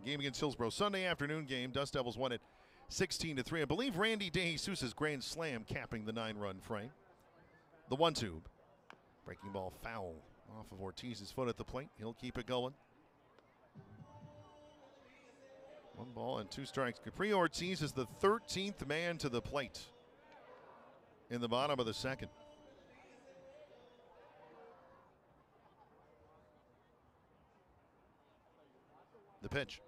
Game against Hillsborough. Sunday afternoon game. Dust Devils won it 16-3. I believe Randy DeJesus's grand slam capping the 9-run frame. The 1-2. Breaking ball foul off of Ortiz's foot at the plate. He'll keep it going. 1 ball and 2 strikes. Capri Ortiz is the 13th man to the plate in the bottom of the second. The pitch.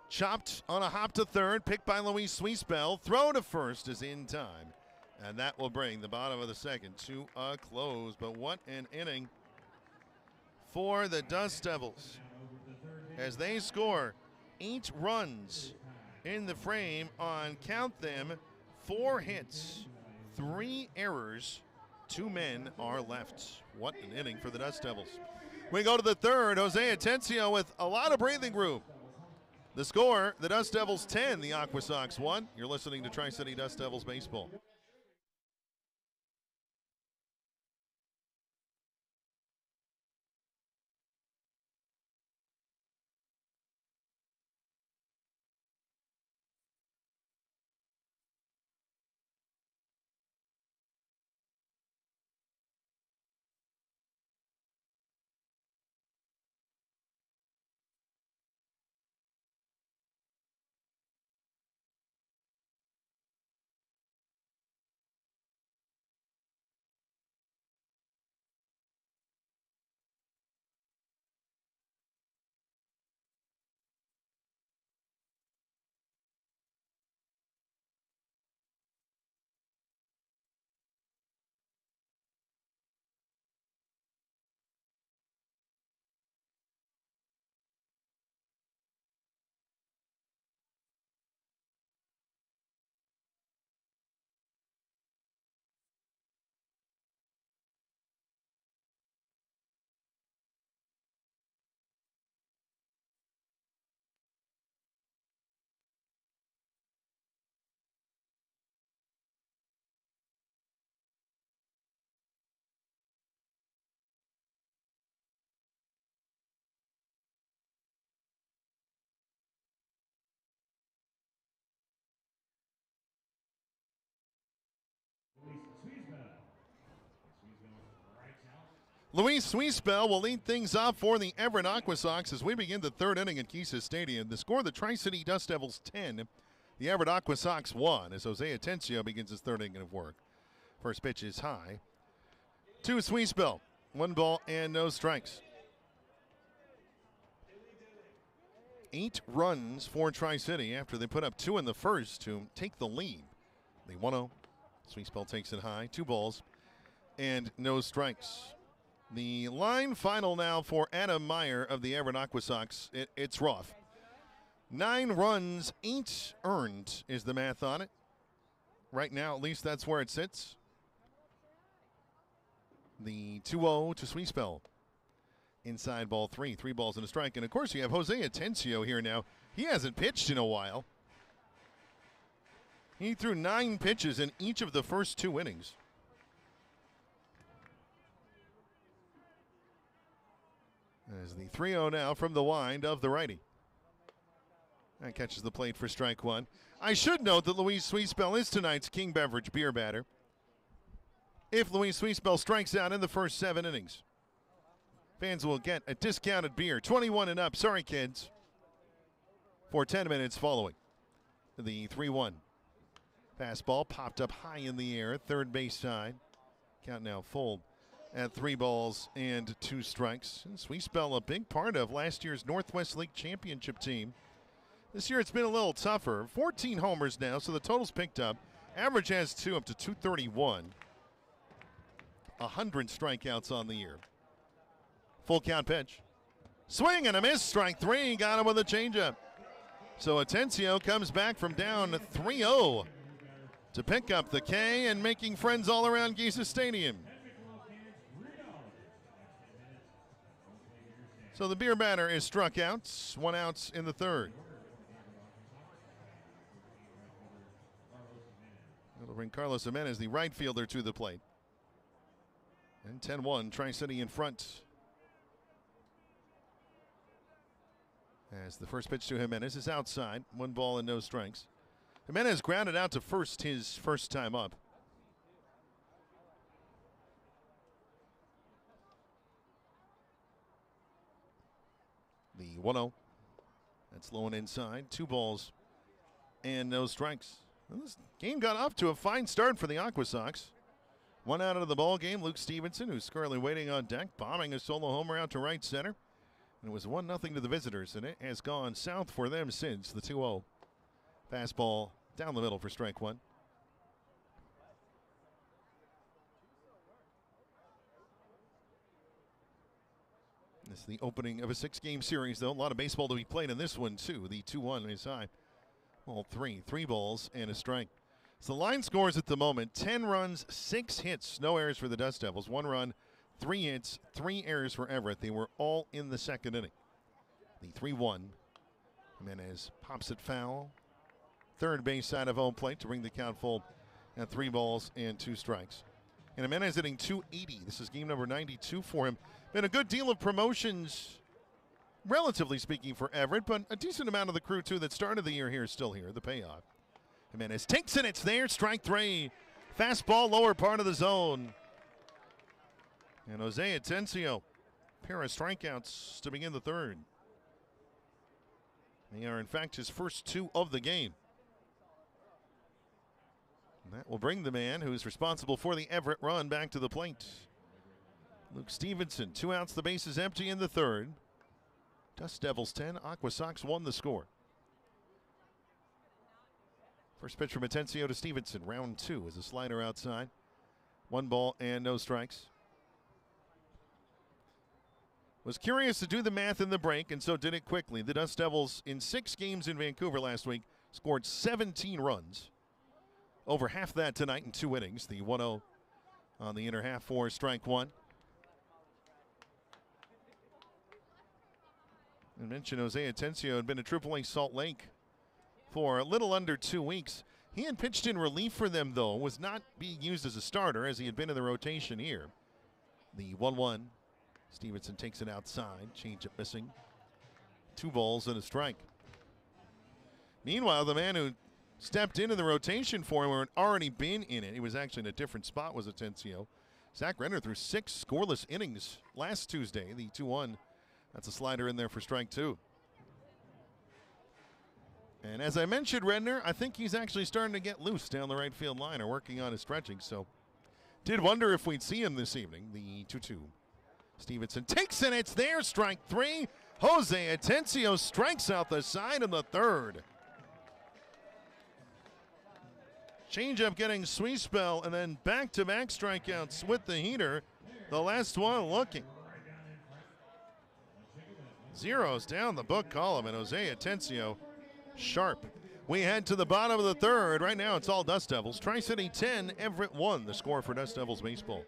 Chopped on a hop to third, picked by Luis Swiespel. Throw to first is in time. And that will bring the bottom of the second to a close. But what an inning for the Dust Devils as they score 8 runs in the frame on, count them, 4 hits, 3 errors, 2 men are left. What an inning for the Dust Devils. We go to the third. Jose Atencio with a lot of breathing room. The score, the Dust Devils 10, the AquaSox 1. You're listening to Tri-City Dust Devils Baseball. Luis Sweespel will lead things off for the Everett AquaSox as we begin the third inning at Kisa Stadium. The score, the Tri-City Dust Devils 10, the Everett AquaSox 1, as Jose Atencio begins his third inning of work. First pitch is high to Sweespel. 1 ball and no strikes. 8 runs for Tri-City after they put up 2 in the first to take the lead. The 1-0. Sweespel takes it high. 2 balls and no strikes. The line final now for Adam Meyer of the Everett AquaSox. It's rough. 9 runs, 8 earned is the math on it. Right now, at least that's where it sits. The 2-0 to Sweespel. Inside ball 3. 3 balls and a strike. And, of course, you have Jose Atencio here now. He hasn't pitched in a while. He threw 9 pitches in each of the first 2 innings. As the 3-0 now from the wind of the righty. That catches the plate for strike 1. I should note that Luis Sweespel is tonight's King Beverage beer batter. If Luis Sweespel strikes out in the first 7 innings, fans will get a discounted beer, 21 and up, sorry kids, for 10 minutes following. The 3-1. Fastball popped up high in the air, third base side. Count now full at 3 balls and 2 strikes. And Sweespel, a big part of last year's Northwest League Championship team. This year it's been a little tougher. 14 homers now, so the total's picked up. Average has 2 up to 231. 100 strikeouts on the year. Full count pitch. Swing and a miss, strike 3. Got him with a changeup. So Atencio comes back from down 3-0 to pick up the K and making friends all around Kisa Stadium. So the beer batter is struck out. 1 out in the third. That'll bring Carlos Jimenez, the right fielder, to the plate. And 10-1, Tri-City in front. As the first pitch to Jimenez is outside. 1 ball and no strikes. Jimenez grounded out to first his first time up. The 1-0. That's low and inside. 2 balls and no strikes. Well, this game got off to a fine start for the AquaSox. 1 out of the ball game, Luke Stevenson, who's currently waiting on deck, bombing a solo homer out to right center. And it was 1-0 to the visitors, and it has gone south for them since the 2-0. Fastball down the middle for strike 1. This is the opening of a 6-game series, though. A lot of baseball to be played in this one, too. The 2-1 is high. Ball 3. 3 balls and a strike. So the line scores at the moment, 10 runs, 6 hits, no errors for the Dust Devils. 1 run, 3 hits, 3 errors for Everett. They were all in the second inning. The 3-1. Jimenez pops it foul. Third base side of home plate to bring the count full at 3 balls and 2 strikes. And Jimenez hitting .280. This is game number 92 for him. Been a good deal of promotions, relatively speaking, for Everett, but a decent amount of the crew, too, that started the year here is still here, the payoff. Jimenez takes it, it's there, strike 3. Fastball, lower part of the zone. And Jose Atencio, pair of strikeouts to begin the third. They are, in fact, his first 2 of the game. And that will bring the man who's responsible for the Everett run back to the plate. Luke Stevenson, 2 outs, the base is empty in the third. Dust Devils 10, AquaSox 1 the score. First pitch from Atencio to Stevenson. Round 2 is a slider outside. 1 ball and no strikes. Was curious to do the math in the break, and so did it quickly. The Dust Devils, in 6 games in Vancouver last week, scored 17 runs. Over half that tonight in 2 innings. The 1-0 on the inner half for strike 1. I mentioned Jose Atencio had been at AAA Salt Lake for a little under 2 weeks. He had pitched in relief for them, though, was not being used as a starter as he had been in the rotation here. The 1-1. Stevenson takes it outside. Change up missing. 2 balls and a strike. Meanwhile, the man who stepped into the rotation for him or had already been in it, he was actually in a different spot, was Atencio. Zach Renner threw 6 scoreless innings last Tuesday, the 2-1. That's a slider in there for strike 2. And as I mentioned, Redner, I think he's actually starting to get loose down the right field line or working on his stretching. So did wonder if we'd see him this evening. The 2-2. Stevenson takes it. It's there. Strike 3. Jose Atencio strikes out the side in the 3rd. Changeup getting sweet spell, and then back-to-back strikeouts with the heater. The last one looking. Zeros down the book column, and Jose Atencio sharp. We head to the bottom of the 3rd. Right now it's all Dust Devils. Tri-City 10, Everett 1, the score for Dust Devils baseball.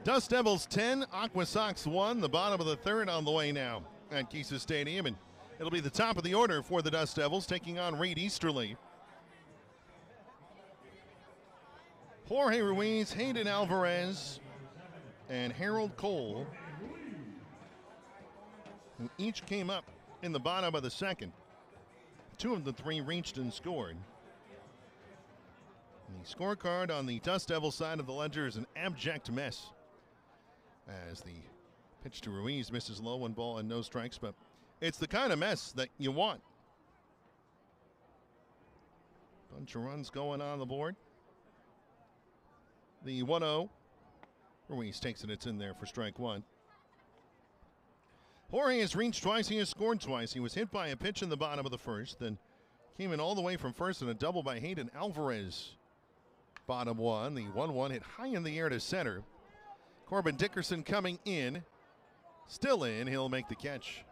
Dust Devils 10, AquaSox 1, the bottom of the 3rd on the way now at Kisa Stadium. And it'll be the top of the order for the Dust Devils, taking on Reed Easterly. Jorge Ruiz, Hayden Alvarez, and Harold Cole, who each came up in the bottom of the 2nd. 2 of the 3 reached and scored. The scorecard on the Dust Devil side of the ledger is an abject mess, as the pitch to Ruiz misses low, 1 ball and no strikes, but it's the kind of mess that you want. Bunch of runs going on the board. The 1-0. Ruiz takes it. It's in there for strike 1. Jorge has reached twice. He has scored twice. He was hit by a pitch in the bottom of the 1st, then came in all the way from first in a double by Hayden Alvarez. Bottom 1. The 1-1 hit high in the air to center. Corbin Dickerson coming in. Still in. He'll make the catch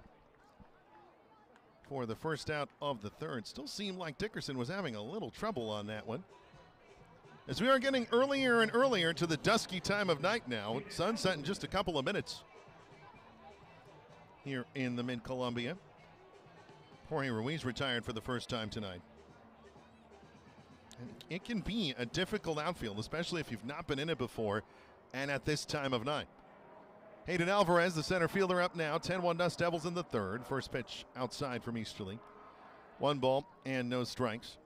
for the first out of the 3rd. Still seemed like Dickerson was having a little trouble on that one. As we are getting earlier and earlier to the dusky time of night now. Sunset in just a couple of minutes here in the Mid-Columbia. Jorge Ruiz retired for the first time tonight. And it can be a difficult outfield, especially if you've not been in it before and at this time of night. Hayden Alvarez, the center fielder, up now. 10-1 Dust Devils in the 3rd. First pitch outside from Easterly. 1 ball and no strikes.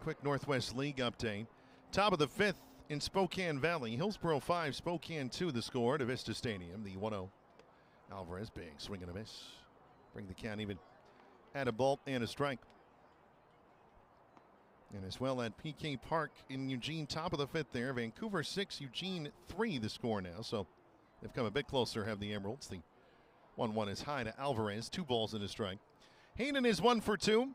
Quick Northwest League update. Top of the 5th in Spokane Valley. Hillsboro 5, Spokane 2 the score to Vista Stadium. The 1-0. Alvarez, big swing and a miss. Bring the count even at a ball and a strike. And as well at PK Park in Eugene, top of the 5th there. Vancouver 6, Eugene 3 the score now. So they've come a bit closer, have the Emeralds. The 1-1 is high to Alvarez. 2 balls and a strike. Hayden is 1 for 2.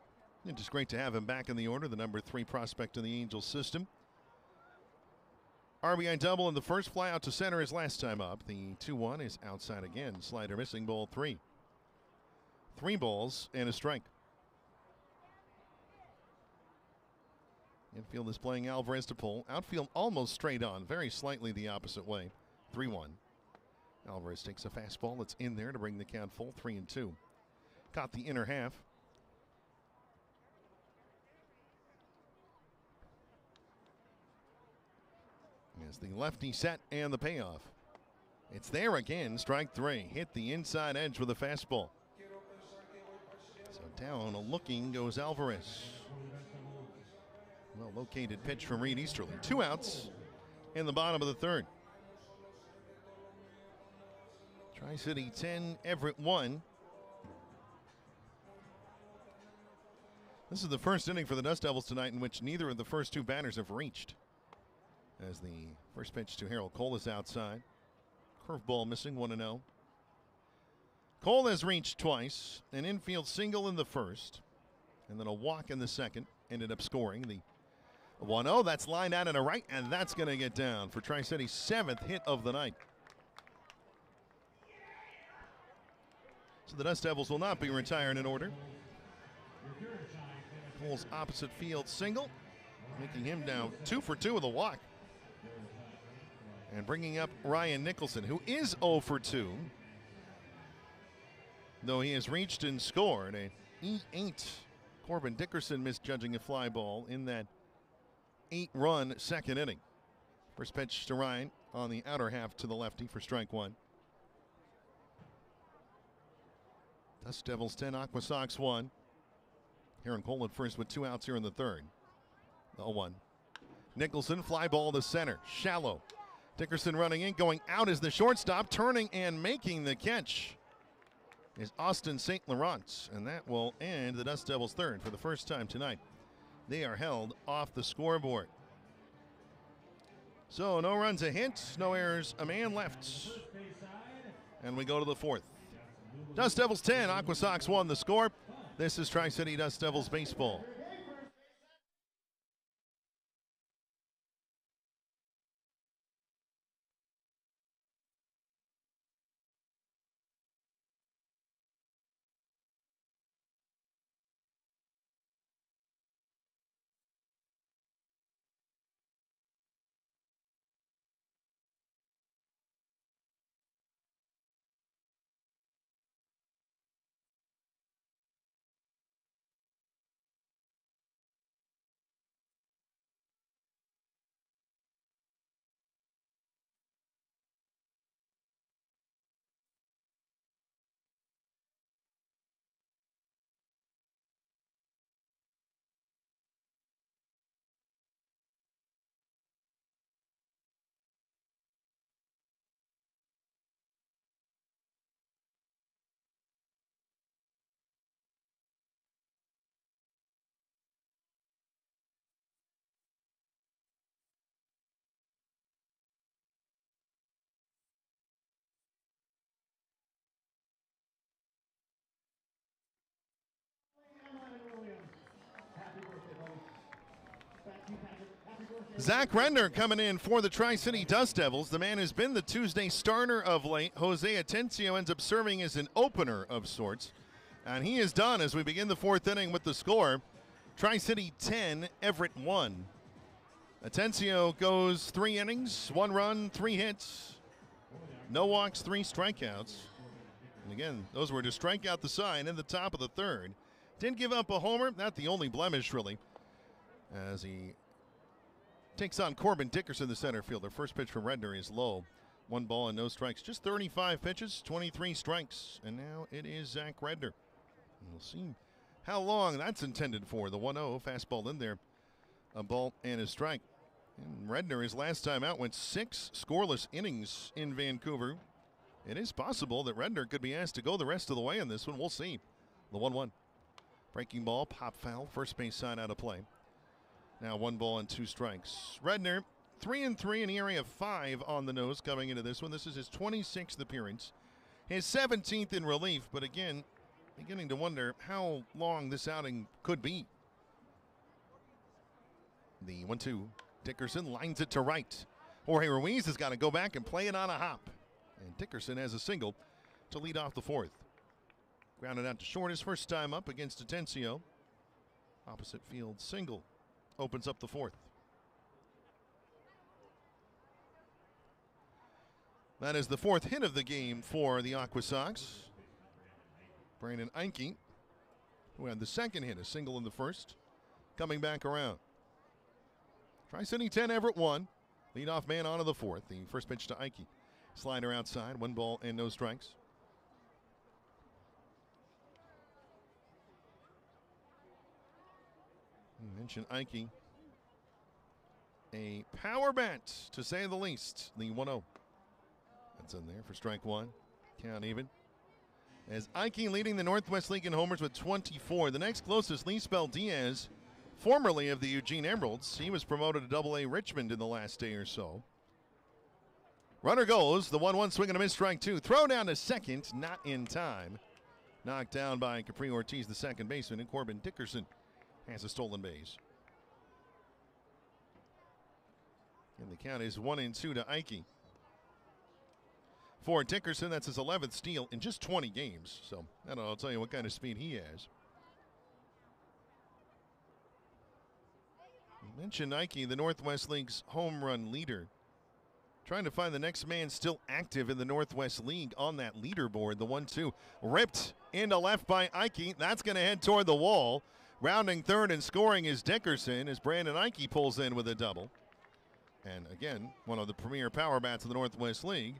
And just great to have him back in the order, the number 3 prospect in the Angels system. RBI double in the first, fly out to center his last time up. The 2-1 is outside again. Slider missing, ball 3. 3 balls and a strike. Infield is playing Alvarez to pull. Outfield almost straight on, very slightly the opposite way. 3-1. Alvarez takes a fastball. It's in there to bring the count full. 3-2. Caught the inner half. As the lefty set and the payoff. It's there again. Strike 3. Hit the inside edge with a fastball. So down looking goes Alvarez. Well located pitch from Reed Easterly. 2 outs. in the bottom of the third. Tri-City 10, Everett 1. This is the first inning for the Dust Devils tonight in which neither of the first two batters have reached. As the first pitch to Harold Cole is outside. Curveball missing, 1-0. Cole has reached twice, an infield single in the first, and then a walk in the second. Ended up scoring the 1-0. That's lined out in a right, and that's going to get down for Tri-City's 7th hit of the night. So the Dust Devils will not be retired in order. Cole's opposite field single, making him down 2 for 2 with a walk. And bringing up Ryan Nicholson, who is 0 for 2. Though he has reached and scored a E8. Corbin Dickerson misjudging a fly ball in that 8-run second inning. First pitch to Ryan on the outer half to the lefty for strike 1. Dust Devils 10, AquaSox 1. Aaron Cole at first with 2 outs here in the third. 0-1. Nicholson, fly ball to center, shallow. Dickerson running in, going out as the shortstop, turning and making the catch is Austin St. Laurent, and that will end the Dust Devils' third for the first time tonight. They are held off the scoreboard. So no runs, a hit, no errors, a man left. And we go to the fourth. Dust Devils 10, AquaSox 1 the score. This is Tri-City Dust Devils baseball. Zach Render coming in for the Tri-City Dust Devils. The man who's been the Tuesday starter of late. Jose Atencio ends up serving as an opener of sorts. And he is done as we begin the fourth inning with the score. Tri-City 10, Everett 1. Atencio goes 3 innings, 1 run, 3 hits, no walks, 3 strikeouts. And again, those were to strike out the sign in the top of the third. Didn't give up a homer, not the only blemish really, as he takes on Corbin Dickerson, the center fielder. First pitch from Redner is low. 1 ball and no strikes. Just 35 pitches, 23 strikes. And now it is Zach Redner. We'll see how long that's intended for. The 1-0 fastball in there. A ball and a strike. And Redner, his last time out, went 6 scoreless innings in Vancouver. It is possible that Redner could be asked to go the rest of the way in this one. We'll see. The 1-1. Breaking ball, pop foul, first base side out of play. Now 1 ball and 2 strikes. Redner, 3-3 in the area of 5 on the nose coming into this one. This is his 26th appearance. His 17th in relief, but again, beginning to wonder how long this outing could be. The 1-2. Dickerson lines it to right. Jorge Ruiz has got to go back and play it on a hop. And Dickerson has a single to lead off the fourth. Grounded out to short his first time up against Atencio. Opposite field single opens up the fourth. That is the 4th hit of the game for the AquaSox. Brandon Einke, who had the 2nd hit, a single in the first, coming back around. Tri-City 10, Everett 1. Leadoff man onto the 4th. The first pitch to Einke. Slider outside, 1 ball and no strikes. You mentioned Einke. A power bat, to say the least. The 1-0. That's in there for strike one. Count even. As Ike leading the Northwest League in homers with 24. The next closest, Lisbel Diaz, formerly of the Eugene Emeralds. He was promoted to AA Richmond in the last day or so. Runner goes. The 1-1 swing and a miss, strike two. Throw down to second, not in time. Knocked down by Capri Ortiz, the second baseman, and Corbin Dickerson has a stolen base. And the count is 1-2 to Ike. For Dickerson, that's his 11th steal in just 20 games. So, I don't know, I'll tell you what kind of speed he has. I mentioned Ike, the Northwest League's home run leader. Trying to find the next man still active in the Northwest League on that leaderboard. The 1-2 ripped into left by Ike. That's going to head toward the wall. Rounding third and scoring is Dickerson as Brandon Ike pulls in with a double. And again, one of the premier power bats of the Northwest League,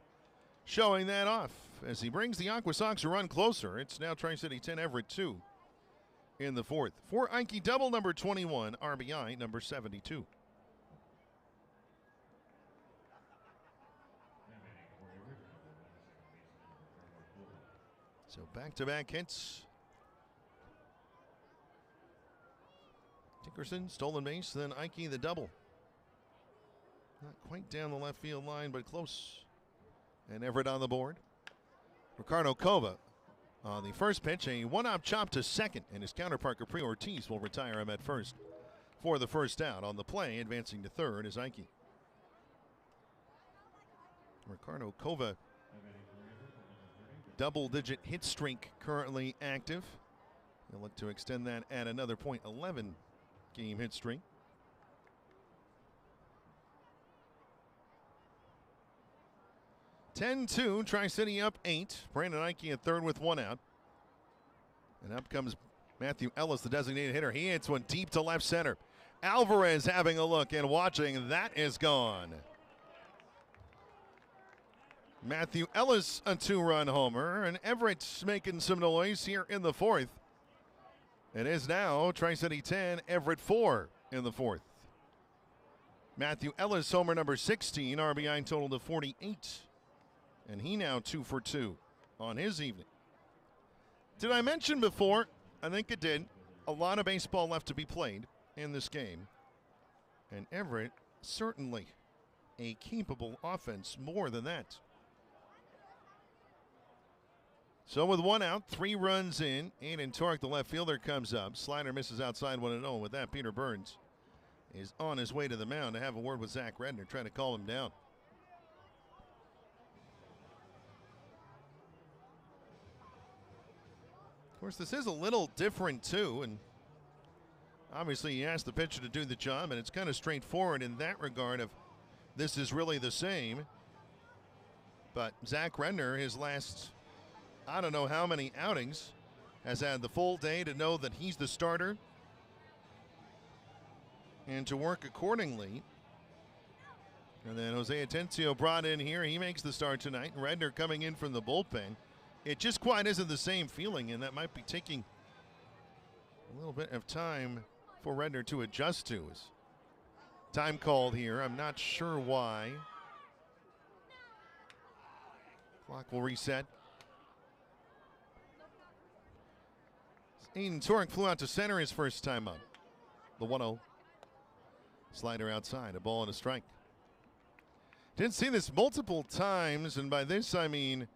showing that off as he brings the AquaSox a run closer. It's now Tri-City 10, Everett 2 in the fourth. For Ike, double number 21, RBI number 72. So back-to-back hits. Dickerson, stolen base, then Ike the double. Not quite down the left field line, but close. And Everett on the board. Ricardo Cova on the first pitch, a one-out chop to second, and his counterpart Capri Ortiz will retire him at first for the first out. On the play, advancing to third is Ike. Ricardo Cova, double-digit hit streak currently active. He'll look to extend that at another .11 game hit streak. 10-2, Tri-City up 8. Brandon Ike at third with one out. And up comes Matthew Ellis, the designated hitter. He hits one deep to left center. Alvarez having a look and watching. That is gone. Matthew Ellis, a two-run homer, and Everett making some noise here in the fourth. It is now Tri-City 10, Everett 4 in the fourth. Matthew Ellis, homer number 16, RBI total to 48. And he now 2 for 2 on his evening. Did I mention before? I think it did. A lot of baseball left to be played in this game. And Everett, certainly a capable offense, more than that. So with one out, 3 runs in, Aiden Torque, the left fielder, comes up. Slider misses outside 1-0. With that, Peter Burns is on his way to the mound to have a word with Zach Redner, trying to calm him down. Of course, this is a little different, too, and obviously he asked the pitcher to do the job, and it's kind of straightforward in that regard of this is really the same. But Zach Redner, his last, I don't know how many outings, has had the full day to know that he's the starter and to work accordingly. And then Jose Atencio brought in here. He makes the start tonight. Redner coming in from the bullpen. It just quite isn't the same feeling, and that might be taking a little bit of time for Redner to adjust to. Time called here. I'm not sure why. Clock will reset. Aiden Torque flew out to center his first time up. The 1-0. Slider outside, a ball and a strike. Did see this multiple times, and by this I mean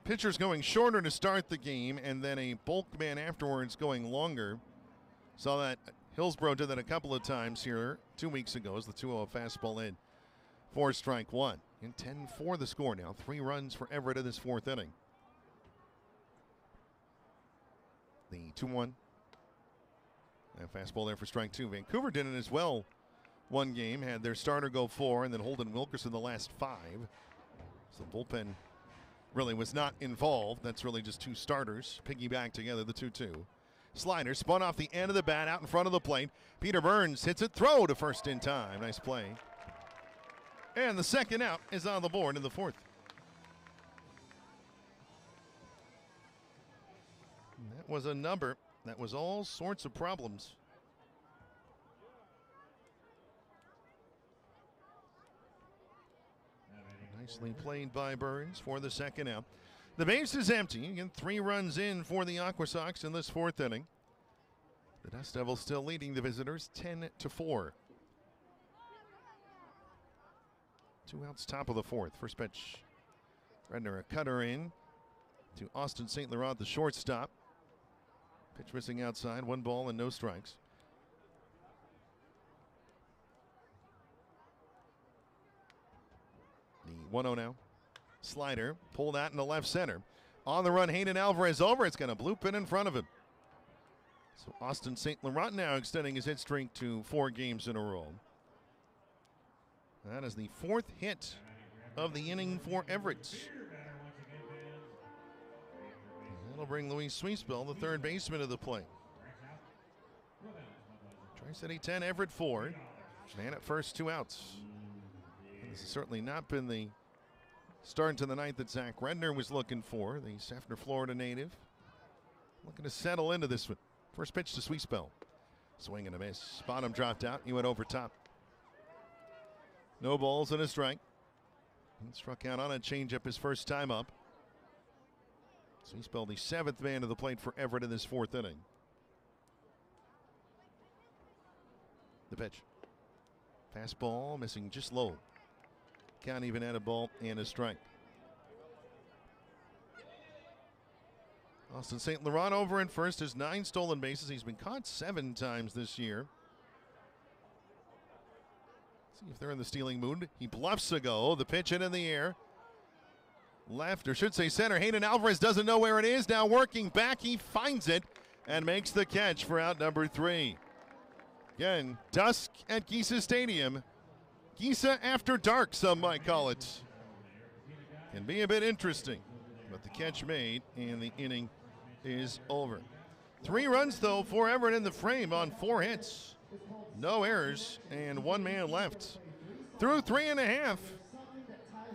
pitchers going shorter to start the game and then a bulk man afterwards going longer. Saw that Hillsborough did that a couple of times here 2 weeks ago as the 2-0 fastball in for strike one. And 10-4 the score now. 3 runs for Everett in this fourth inning. The 2-1. And fastball there for strike two. Vancouver did it as well. One game, had their starter go 4, and then Holden Wilkerson the last 5. So the bullpen really was not involved. That's really just 2 starters piggyback together, the 2-2. Slider spun off the end of the bat out in front of the plate. Peter Burns hits it, throw to first in time. Nice play. And the second out is on the board in the fourth. And that was a number that was all sorts of problems. Nicely played by Burns for the second out. The base is empty. Again, 3 runs in for the AquaSox in this 4th inning. The Dust Devils still leading the visitors 10-4. 2 outs, top of the 4th. First pitch. Redner a cutter in to Austin St. Laurent, the shortstop. Pitch missing outside. 1 ball and no strikes. The 1-0 now. Slider, pull that in the left center. On the run, Hayden Alvarez over. It's going to bloop in front of him. So Austin St. Laurent now extending his hit streak to 4 games in a row. That is the 4th hit of the inning for Everett. That'll bring Luis Suispel, the 3rd baseman, to the plate. Tri-City 10, Everett 4. Man at first, 2 outs. This has certainly not been the start to the ninth that Zach Redner was looking for, the Seffner, Florida native. Looking to settle into this one. First pitch to Suispel. Swing and a miss. Bottom dropped out. He went over top. No balls and a strike. He struck out on a changeup his first time up. Suispel, the 7th man to the plate for Everett in this 4th inning. The pitch. Fastball missing just low. Count even at a ball and a strike. Austin St. Laurent over in first has 9 stolen bases. He's been caught 7 times this year. See if they're in the stealing mood. He bluffs a go. The pitch in the air. Left, or should say center. Hayden Alvarez doesn't know where it is. Now working back. He finds it and makes the catch for out number 3. Again, dusk at Giza Stadium. Giza after dark, some might call it. Can be a bit interesting, but the catch made and the inning is over. 3 runs, though, for Everett in the frame on 4 hits. No errors and 1 man left. Through 3.5.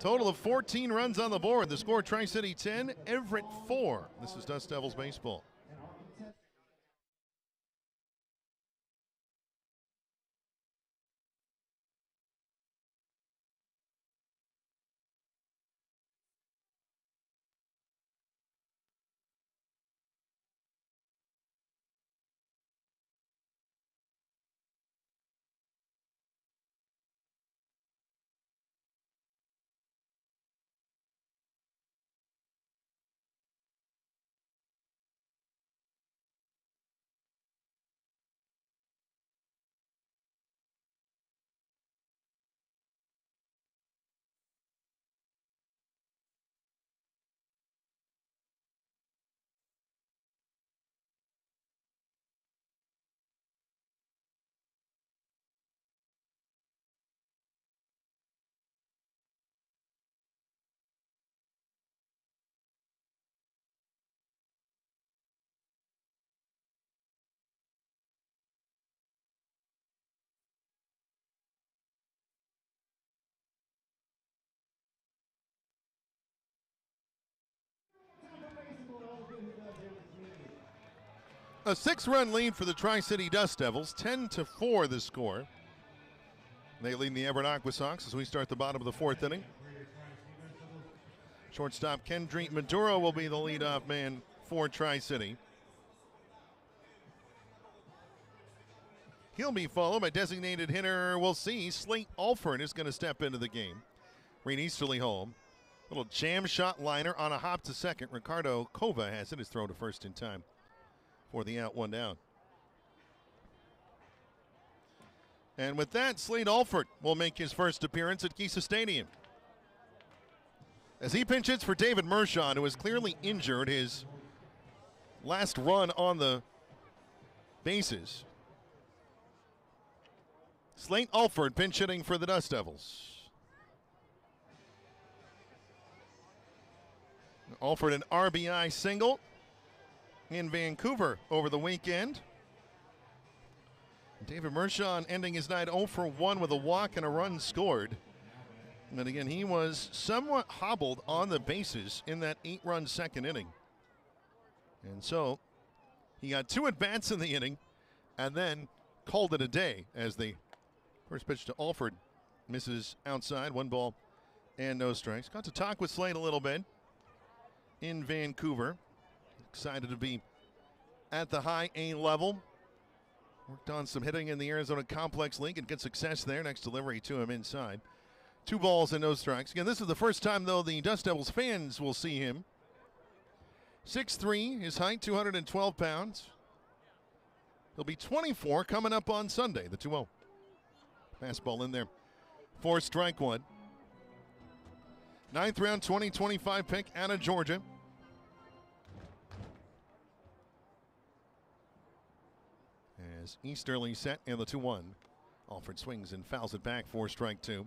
Total of 14 runs on the board. The score, Tri-City 10, Everett 4. This is Dust Devils baseball. A 6-run lead for the Tri-City Dust Devils, 10-4 the score. They lead the Everett AquaSox as we start the bottom of the 4th inning. Shortstop Kendry Maduro will be the leadoff man for Tri-City. He'll be followed by designated hitter, we'll see, Slate Alford is going to step into the game. Reed Easterly home. Little jam shot liner on a hop to second. Ricardo Cova has it. His throw to first in time for the out, 1 down. And with that, Slate Alford will make his first appearance at Giza Stadium, as he pinch hits for David Mershon, who is clearly injured his last run on the bases. Slate Alford pinch hitting for the Dust Devils. Alford an RBI single in Vancouver over the weekend. David Mershon ending his night 0 for 1 with a walk and a run scored. And again, he was somewhat hobbled on the bases in that 8-run second inning. And so he got 2 at-bats in the inning and then called it a day as the first pitch to Alford misses outside, 1 ball and no strikes. Got to talk with Slade a little bit in Vancouver. Excited to be at the high A level. Worked on some hitting in the Arizona Complex League and good success there. Next delivery to him inside. 2 balls and no strikes. Again, this is the first time, though, the Dust Devils fans will see him. 6'3", his height, 212 pounds. He'll be 24 coming up on Sunday, the 2-0. Fastball in there for strike one. 9th round, 2025 pick out of Georgia. As Easterly set in the 2-1. Alford swings and fouls it back for strike two.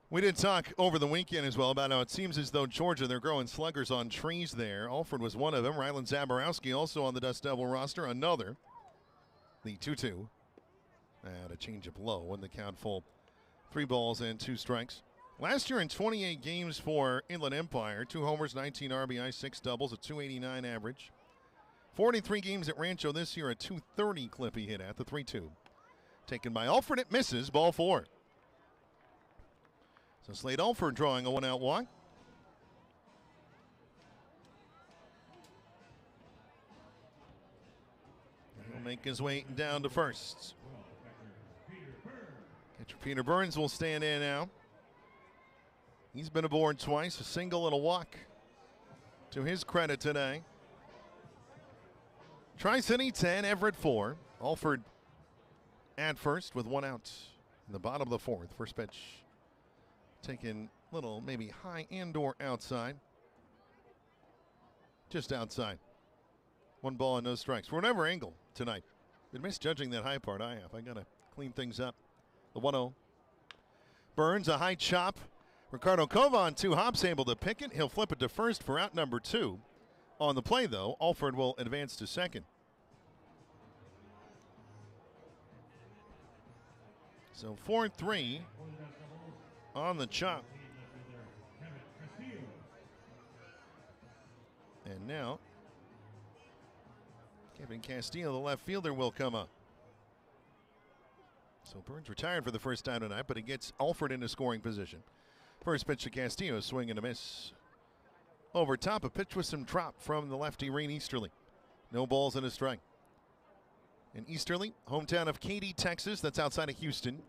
We did talk over the weekend as well about how it seems as though Georgia, they're growing sluggers on trees there. Alford was one of them. Rylan Zaborowski also on the Dust Devil roster. Another. The 2-2. And a changeup low when the count full. 3 balls and 2 strikes. Last year in 28 games for Inland Empire, 2 homers, 19 RBI, 6 doubles, a 289 average. 43 games at Rancho this year, a 230 clip he hit at, the 3-2. Taken by Alford, it misses, ball 4. So Slade Alford drawing a 1-out walk. He'll make his way down to first. Catcher Peter Burns will stand in now. He's been aboard twice, a single and a walk to his credit today. Tri-City 10, Everett 4. Alford at first with 1 out in the bottom of the 4th. First pitch taken little, maybe high and or outside. Just outside. 1 ball and no strikes. We're never angle tonight. Been misjudging that high part I have. I got to clean things up. The 1-0. Burns, a high chop. Ricardo Kovan, 2 hops, able to pick it. He'll flip it to first for out number 2. On the play, though, Alford will advance to second. So 4-3 on the chop. And now Kevin Castillo, the left fielder, will come up. So Burns retired for the first time tonight, but he gets Alford into scoring position. First pitch to Castillo, swing and a miss. Over top, a pitch with some drop from the lefty, Rain Easterly. No balls and a strike. And Easterly, hometown of Katy, Texas. That's outside of Houston.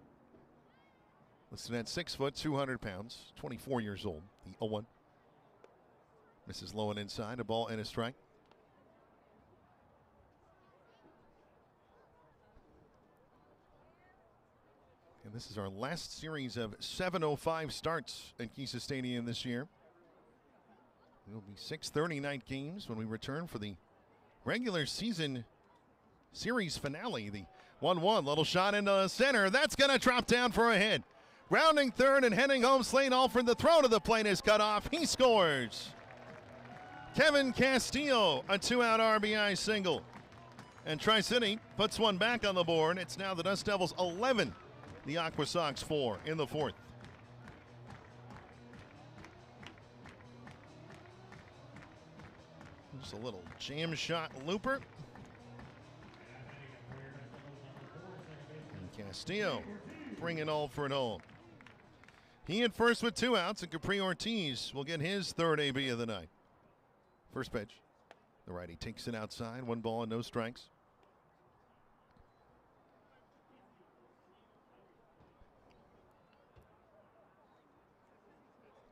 Listed at 6 foot, 200 pounds, 24 years old. The 0-1. Misses low and inside, a ball and a strike. And this is our last series of 7:05 starts at Kisa Stadium this year. It will be 6:30 night games when we return for the regular season series finale. The 1-1, little shot into center. That's going to drop down for a hit. Rounding third and heading home, Slade Alford. The throw to the plate is cut off. He scores. Kevin Castillo, a 2-out RBI single. And Tri-City puts one back on the board. It's now the Dust Devils 11, the AquaSox 4 in the 4th. Just a little jam shot looper. And Castillo bringing Alford home. He at first with 2 outs, and Capri Ortiz will get his 3rd AB of the night. First pitch. The righty takes it outside. 1 ball and no strikes.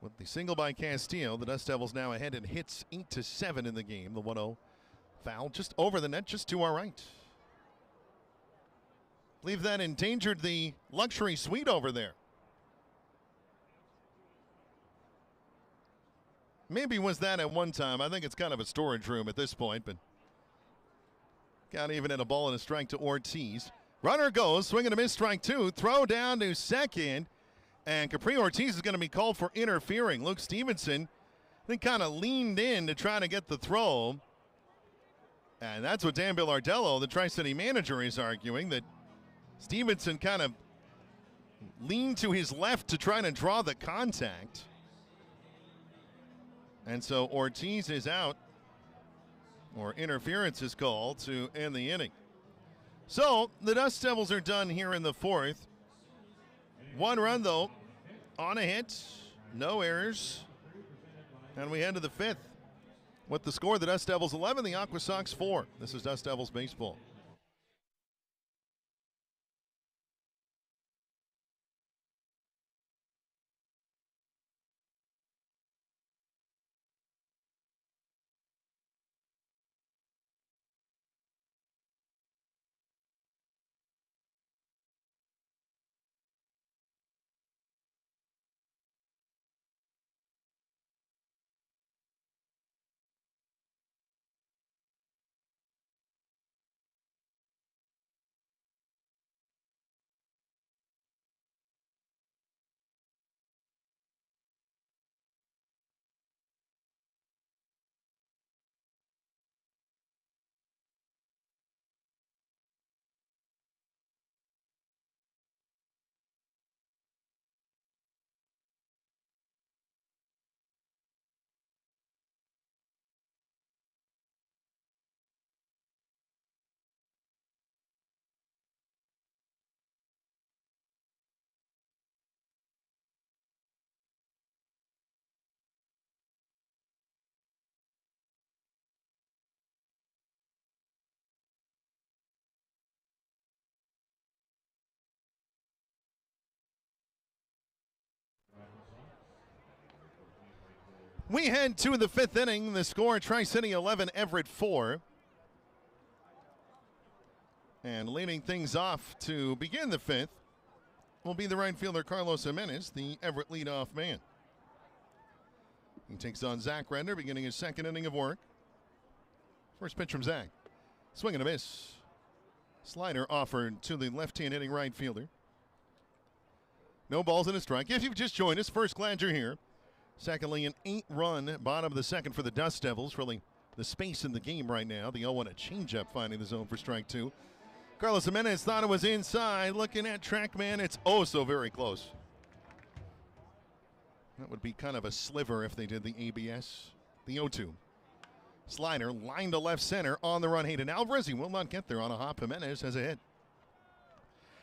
With the single by Castillo, the Dust Devils now ahead in hits 8-7 in the game. The 1-0 foul just over the net, just to our right. Believe that endangered the luxury suite over there. Maybe was that at one time. I think it's kind of a storage room at this point, but got even at a ball and a strike to Ortiz. Runner goes, swing and a miss, strike 2. Throw down to second. And Capri Ortiz is going to be called for interfering. Luke Stevenson, I think, kind of leaned in to try to get the throw. And that's what Dan Billardello, the Tri-City manager, is arguing, that Stevenson kind of leaned to his left to try to draw the contact. And so Ortiz is out, or interference is called to end the inning. So the Dust Devils are done here in the 4th. 1 run, though, on a hit, no errors. And we head to the fifth with the score, the Dust Devils 11, the AquaSox 4. This is Dust Devils baseball. We head to the fifth inning. The score, Tri-City 11, Everett 4. And leading things off to begin the fifth will be the right fielder, Carlos Jimenez, the Everett leadoff man. He takes on Zach Render, beginning his second inning of work. First pitch from Zach. Swing and a miss. Slider offered to the left-hand hitting right fielder. No balls and a strike. If you've just joined us, first, glad you're here. Secondly, an 8-run bottom of the second for the Dust Devils. Really the space in the game right now. The 0-1 a changeup finding the zone for strike two. Carlos Jimenez thought it was inside. Looking at TrackMan, it's oh so very close. That would be kind of a sliver if they did the ABS. The 0-2. Slider line to left center on the run. Hayden Alvarez, he will not get there on a hop. Jimenez has a hit.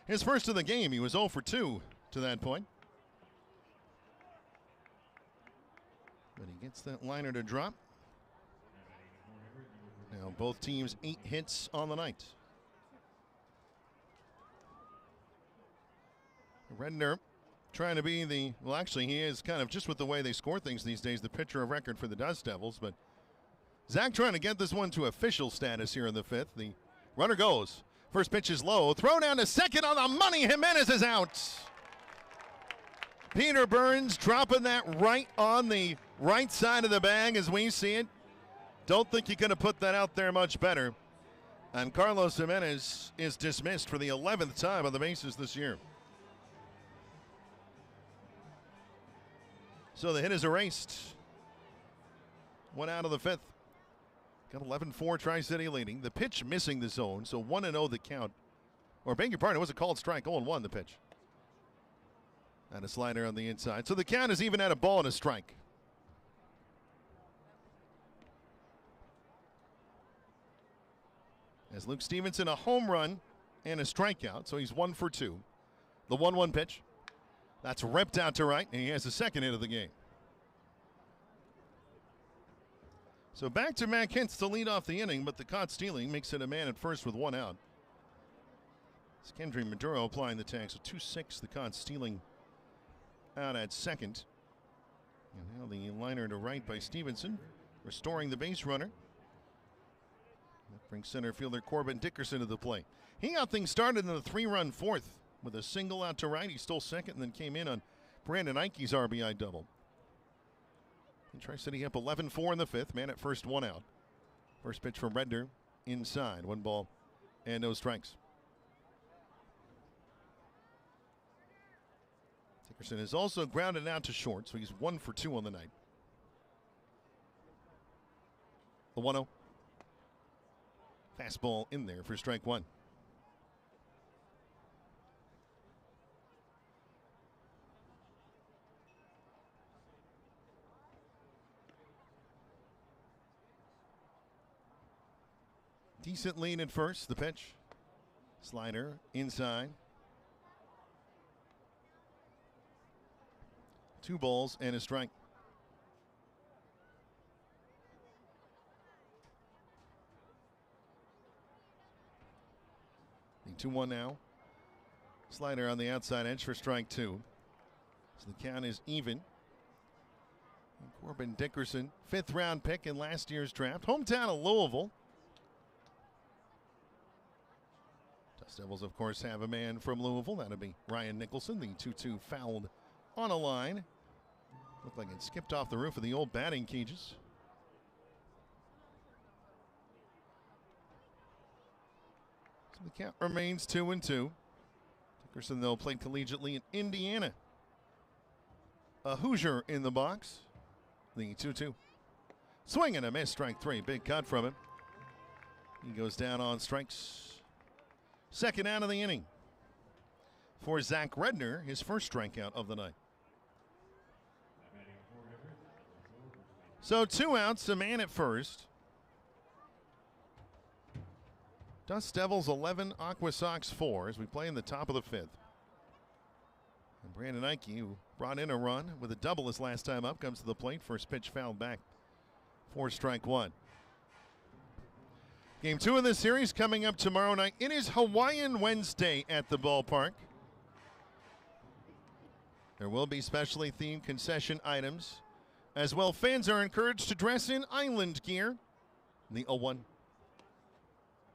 His first of the game, he was 0 for 2 to that point. But he gets that liner to drop. Now both teams 8 hits on the night. Redner trying to be the, well actually he is kind of, just with the way they score things these days, the pitcher of record for the Dust Devils. But Zach trying to get this one to official status here in the fifth. The runner goes. First pitch is low. Throw down to second on the money. Jimenez is out. Peter Burns dropping that right on the right side of the bag as we see it. Don't think you could have put that out there much better. And Carlos Jimenez is dismissed for the 11th time on the bases this year. So the hit is erased. One out of the fifth. Got 11-4 Tri-City leading. The pitch missing the zone, so 1-0 the count. Or beg your pardon, it was a called strike, 0-1 the pitch. And a slider on the inside. So the count is even at a ball and a strike. As Luke Stevenson, a home run and a strikeout, so he's 1 for 2. The 1-1 pitch. That's ripped out to right, and he has the second hit of the game. So back to Matt Kentz to lead off the inning, but the caught stealing makes it a man at first with 1 out. It's Kendry Maduro applying the tag, so 2-6 the caught stealing out at second. And now the liner to right by Stevenson, restoring the base runner. That brings center fielder Corbin Dickerson to the plate. He got things started in the 3-run fourth with a single out to right. He stole second and then came in on Brandon Eike's RBI double. And Tri-City up 11-4 in the fifth. Man at first, 1 out. First pitch from Redner inside. 1 ball and no strikes. Dickerson is also grounded out to short, so he's 1 for 2 on the night. The 1-0. Fastball in there for strike 1. Decent lead at first. The pitch. Slider inside. 2 balls and a strike. The 2-1 now. Slider on the outside edge for strike 2. So the count is even. And Corbin Dickerson, 5th round pick in last year's draft. Hometown of Louisville. Dust Devils, of course, have a man from Louisville. That'll be Ryan Nicholson. The 2-2 fouled on a line. Looked like it skipped off the roof of the old batting cages. So the count remains 2-2. Dickerson, though, played collegiately in Indiana. A Hoosier in the box. The 2-2. Swing and a miss, strike 3. Big cut from him. He goes down on strikes. Second out of the inning for Zach Redner, his first strikeout of the night. So 2 outs, a man at first. Dust Devils 11, AquaSox 4 as we play in the top of the 5th. And Brandon Ike, who brought in a run with a double his last time up, comes to the plate. First pitch fouled back for strike 1. Game 2 of this series coming up tomorrow night. It is Hawaiian Wednesday at the ballpark. There will be specially themed concession items. As well, fans are encouraged to dress in island gear. The 0-1.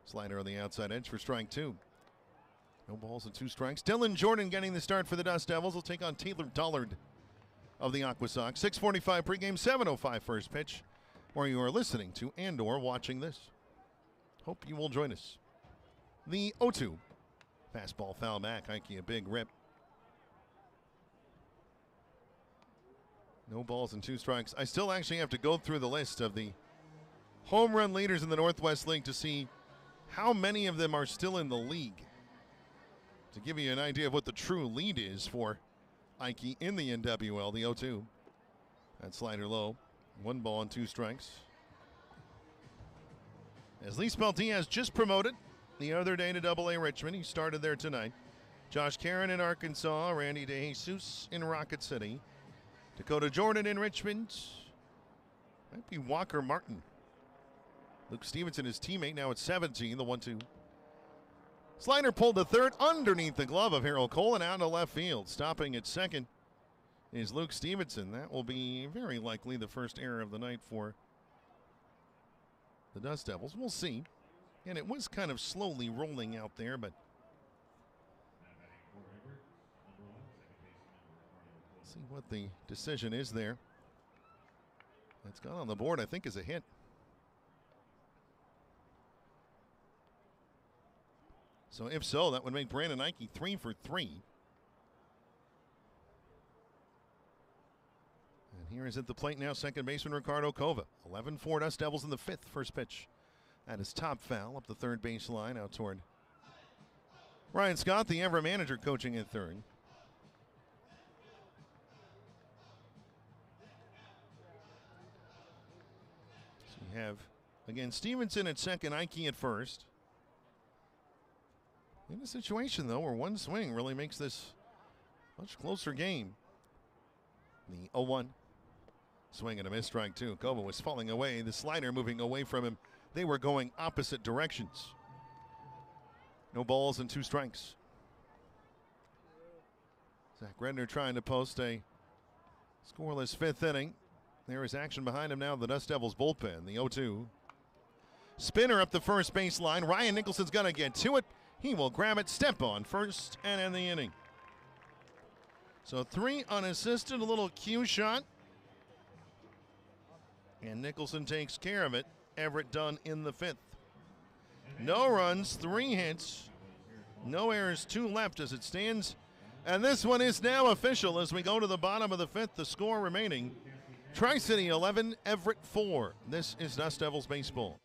Slider on the outside edge for strike 2. No balls and 2 strikes. Dylan Jordan getting the start for the Dust Devils. Will take on Taylor Dollard of the AquaSox. 6:45 pregame, 7:05 first pitch, where you are listening to and/or watching this. Hope you will join us. The 0-2. Fastball foul back. Ike, a big rip. No balls and 2 strikes. I still actually have to go through the list of the home run leaders in the Northwest League to see how many of them are still in the league. To give you an idea of what the true lead is for Ike in the NWL, the 0-2. That slider low. 1 ball and 2 strikes. As Lee Diaz just promoted the other day to Double-A Richmond. He started there tonight. Josh Caron in Arkansas. Randy DeJesus in Rocket City. Dakota Jordan in Richmond. Might be Walker Martin. Luke Stevenson, his teammate, now at 17, the 1-2. Slider pulled to third underneath the glove of Harold Cole and out to left field. Stopping at second is Luke Stevenson. That will be very likely the first error of the night for the Dust Devils. We'll see. And it was kind of slowly rolling out there, but see what the decision is there. That's gone on the board, I think, is a hit. So if so, that would make Brandon Ike 3 for 3. And here is at the plate now, second baseman Ricardo Cova. 11-4 Dust Devils in the 5th. First pitch. That is top foul up the third base line out toward Ryan Scott, the Everett manager, coaching at third. So you have, again, Stevenson at second, Ike at first. In a situation, though, where one swing really makes this much closer game. The 0-1. Swing and a miss, strike 2. Cova was falling away. The slider moving away from him. They were going opposite directions. No balls and 2 strikes. Zach Redner trying to post a scoreless 5th inning. There is action behind him now. The Dust Devils bullpen. The 0-2. Spinner up the first base line. Ryan Nicholson's going to get to it. He will grab it, step on first, and end the inning. So 3 unassisted, a little cue shot. And Nicholson takes care of it. Everett done in the 5th. No runs, 3 hits, no errors, 2 left as it stands. And this one is now official as we go to the bottom of the 5th. The score remaining, Tri-City 11, Everett 4. This is Dust Devils baseball.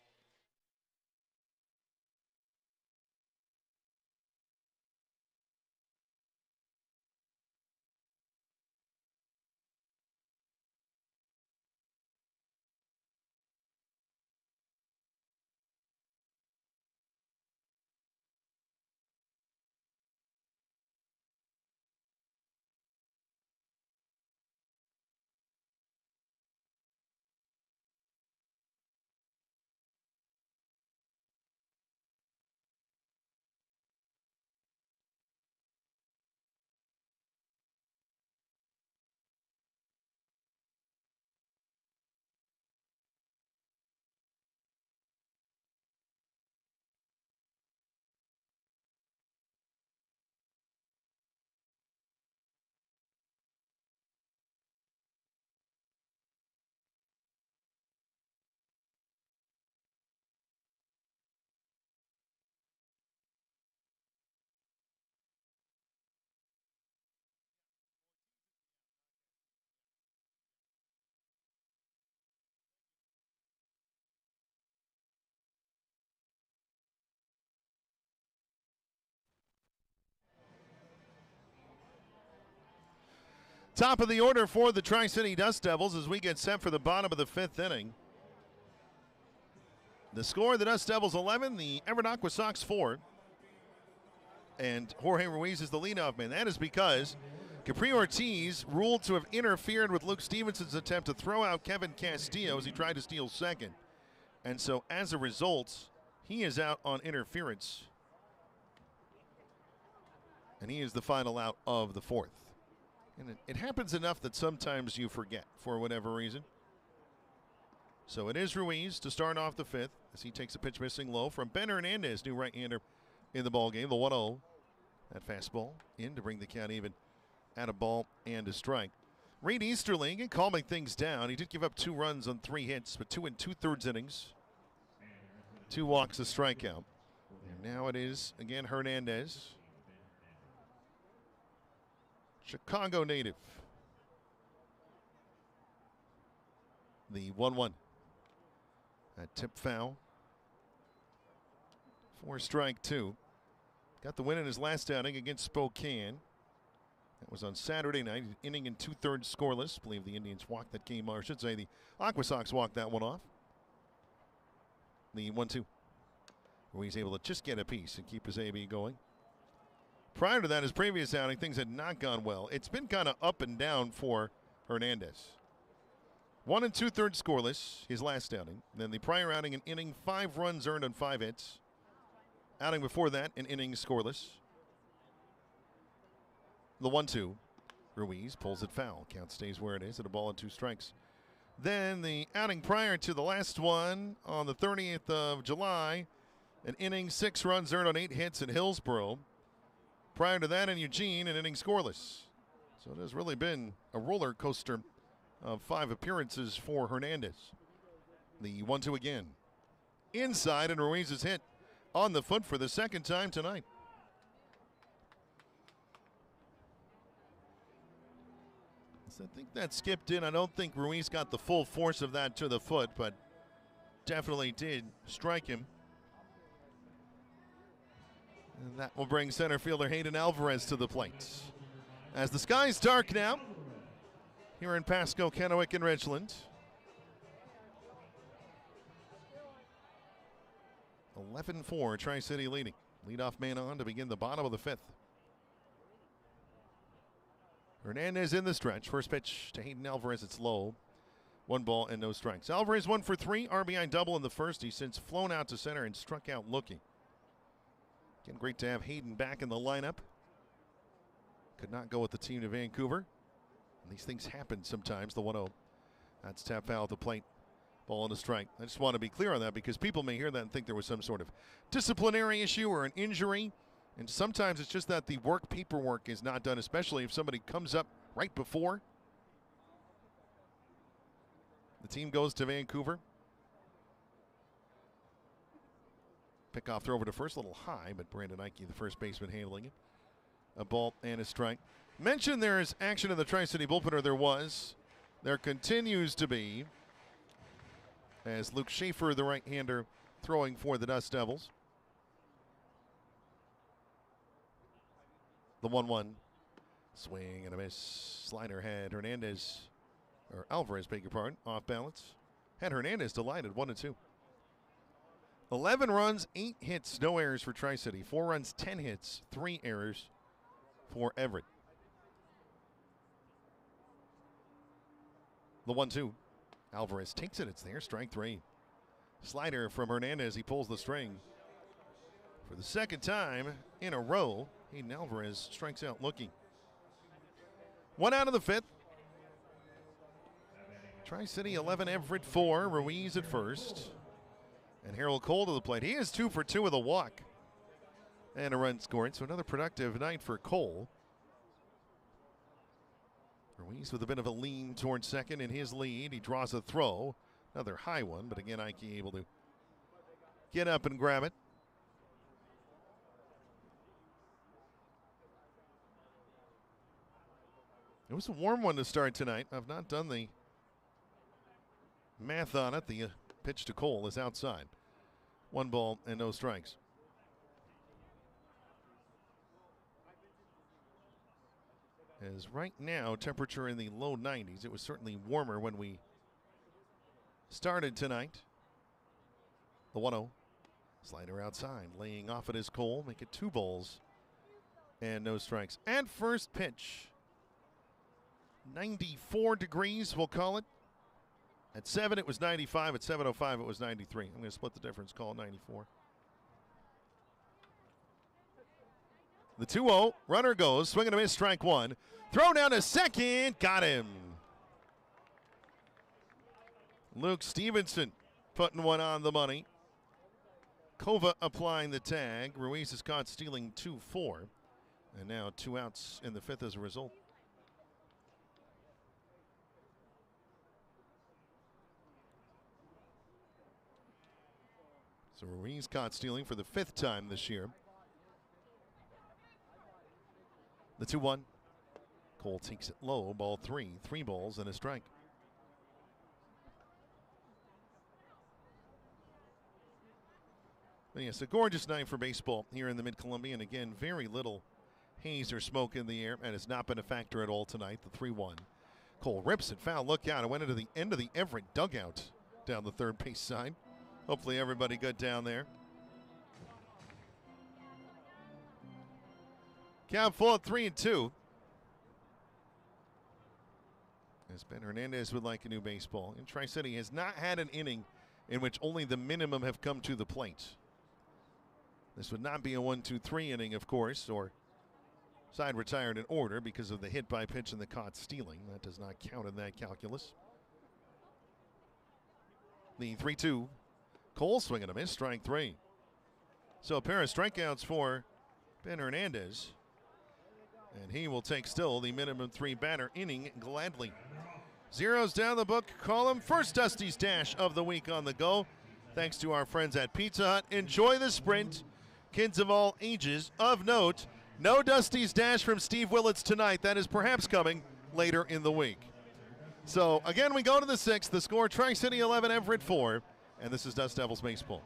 Top of the order for the Tri-City Dust Devils as we get set for the bottom of the 5th inning. The score, the Dust Devils 11, the Everett AquaSox 4. And Jorge Ruiz is the leadoff man. That is because Capri Ortiz ruled to have interfered with Luke Stevenson's attempt to throw out Kevin Castillo as he tried to steal second. And so as a result, he is out on interference. And he is the final out of the 4th. And it happens enough that sometimes you forget for whatever reason. So it is Ruiz to start off the 5th as he takes a pitch missing low from Ben Hernandez, new right-hander in the ballgame. The 1-0. That fastball in to bring the count even at a ball and a strike. Reed Easterling calming things down. He did give up 2 runs on 3 hits, but 2 2/3 innings. 2 walks, a strikeout. And now it is again Hernandez. Chicago native. The 1-1. That tip foul. 4 strike 2. Got the win in his last outing against Spokane. That was on Saturday night. Inning in 2/3 scoreless. I believe the Indians walked that game, or I should say the AquaSox walked that one off. The 1-2. Ruiz able to just get a piece and keep his AB going. Prior to that, his previous outing, things had not gone well. It's been kind of up and down for Hernandez. 1 2/3 scoreless, his last outing. Then the prior outing, an inning, 5 runs earned on 5 hits. Outing before that, an inning scoreless. The 1-2. Ruiz pulls it foul. Count stays where it is at a ball and 2 strikes. Then the outing prior to the last one on the 30th of July, an inning, 6 runs earned on 8 hits in Hillsboro. Prior to that in Eugene, an inning scoreless. So it has really been a roller coaster of 5 appearances for Hernandez. The 1-2 again. Inside, and Ruiz is hit on the foot for the 2nd time tonight. So I think that skipped in. I don't think Ruiz got the full force of that to the foot, but definitely did strike him. And that will bring center fielder Hayden Alvarez to the plate. As the sky's dark now here in Pasco, Kennewick, and Richland. 11-4, Tri-City leading. Leadoff man on to begin the bottom of the 5th. Hernandez in the stretch. First pitch to Hayden Alvarez. It's low. 1 ball and no strikes. Alvarez 1 for 3. RBI double in the first. He's since flown out to center and struck out looking. Again, great to have Hayden back in the lineup. Could not go with the team to Vancouver. And these things happen sometimes. The 1-0. That's tap foul at the plate. Ball and a strike. I just want to be clear on that because people may hear that and think there was some sort of disciplinary issue or an injury. And sometimes it's just that the work paperwork is not done, especially if somebody comes up right before the team goes to Vancouver. Pickoff throw over to first, a little high, but Brandon Ike, the first baseman, handling it. A ball and a strike. Mentioned there is action in the Tri-City bullpen, or there was. There continues to be, as Luke Schaefer, the right-hander, throwing for the Dust Devils. The 1-1. Swing and a miss. Slider had Hernandez, or Alvarez, beg your pardon, off balance. Had Hernandez delighted, 1-2. 11 runs, 8 hits, no errors for Tri-City. 4 runs, 10 hits, 3 errors for Everett. The 1-2. Alvarez takes it. It's there. Strike 3. Slider from Hernandez. He pulls the string. For the 2nd time in a row, Hayden Alvarez strikes out looking. 1 out of the 5th. Tri-City 11, Everett 4. Ruiz at first. And Harold Cole to the plate. He is 2 for 2 with a walk and a run scored. So another productive night for Cole. Ruiz with a bit of a lean towards second in his lead. He draws a throw. Another high one, but again, Ike able to get up and grab it. It was a warm one to start tonight. I've not done the math on it. The pitch to Cole is outside. 1 ball and no strikes. As right now, temperature in the low 90s. It was certainly warmer when we started tonight. The 1-0. Slider outside, laying off it is Cole. Make it 2 balls and no strikes. And first pitch. 94 degrees, we'll call it. At 7, it was 95. At 7:05, it was 93. I'm going to split the difference, call it 94. The 2-0, runner goes, swing and a miss, strike 1. Throw down to second, got him. Luke Stevenson putting one on the money. Kova applying the tag. Ruiz is caught stealing 2-4. And now 2 outs in the 5th as a result. So Ruiz caught stealing for the 5th time this year. The 2-1. Cole takes it low, ball 3. 3 balls and a strike. But yes, a gorgeous night for baseball here in the Mid-Columbia. And again, very little haze or smoke in the air. And has not been a factor at all tonight. The 3-1. Cole rips it foul. Look out. It went into the end of the Everett dugout down the third base side. Hopefully everybody good down there. Count full at 3-2. As Ben Hernandez would like a new baseball. And Tri-City has not had an inning in which only the minimum have come to the plate. This would not be a 1-2-3 inning, of course, or side retired in order because of the hit by pitch and the caught stealing. That does not count in that calculus. The 3-2. Cole swinging a miss, strike 3. So a pair of strikeouts for Ben Hernandez. And he will take still the minimum 3 batter inning gladly. Zeros down the book column. First Dusty's Dash of the week on the go. Thanks to our friends at Pizza Hut. Enjoy the sprint. Kids of all ages. Of note, no Dusty's Dash from Steve Willits tonight. That is perhaps coming later in the week. So again, we go to the 6th. The score, Tri-City 11, Everett 4. And this is Dust Devils Baseball.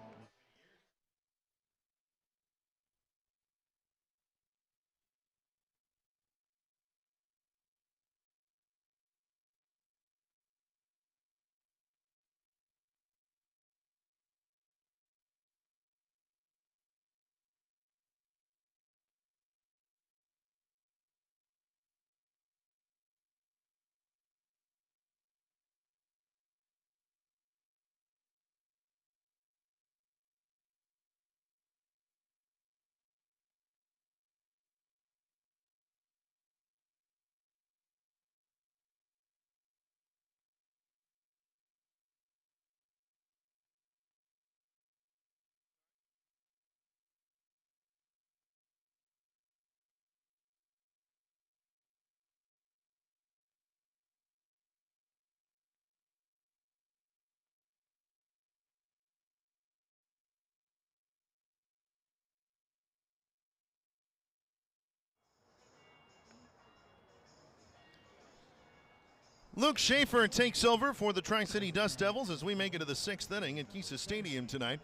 Luke Schaefer takes over for the Tri-City Dust Devils as we make it to the 6th inning at Kisa Stadium tonight.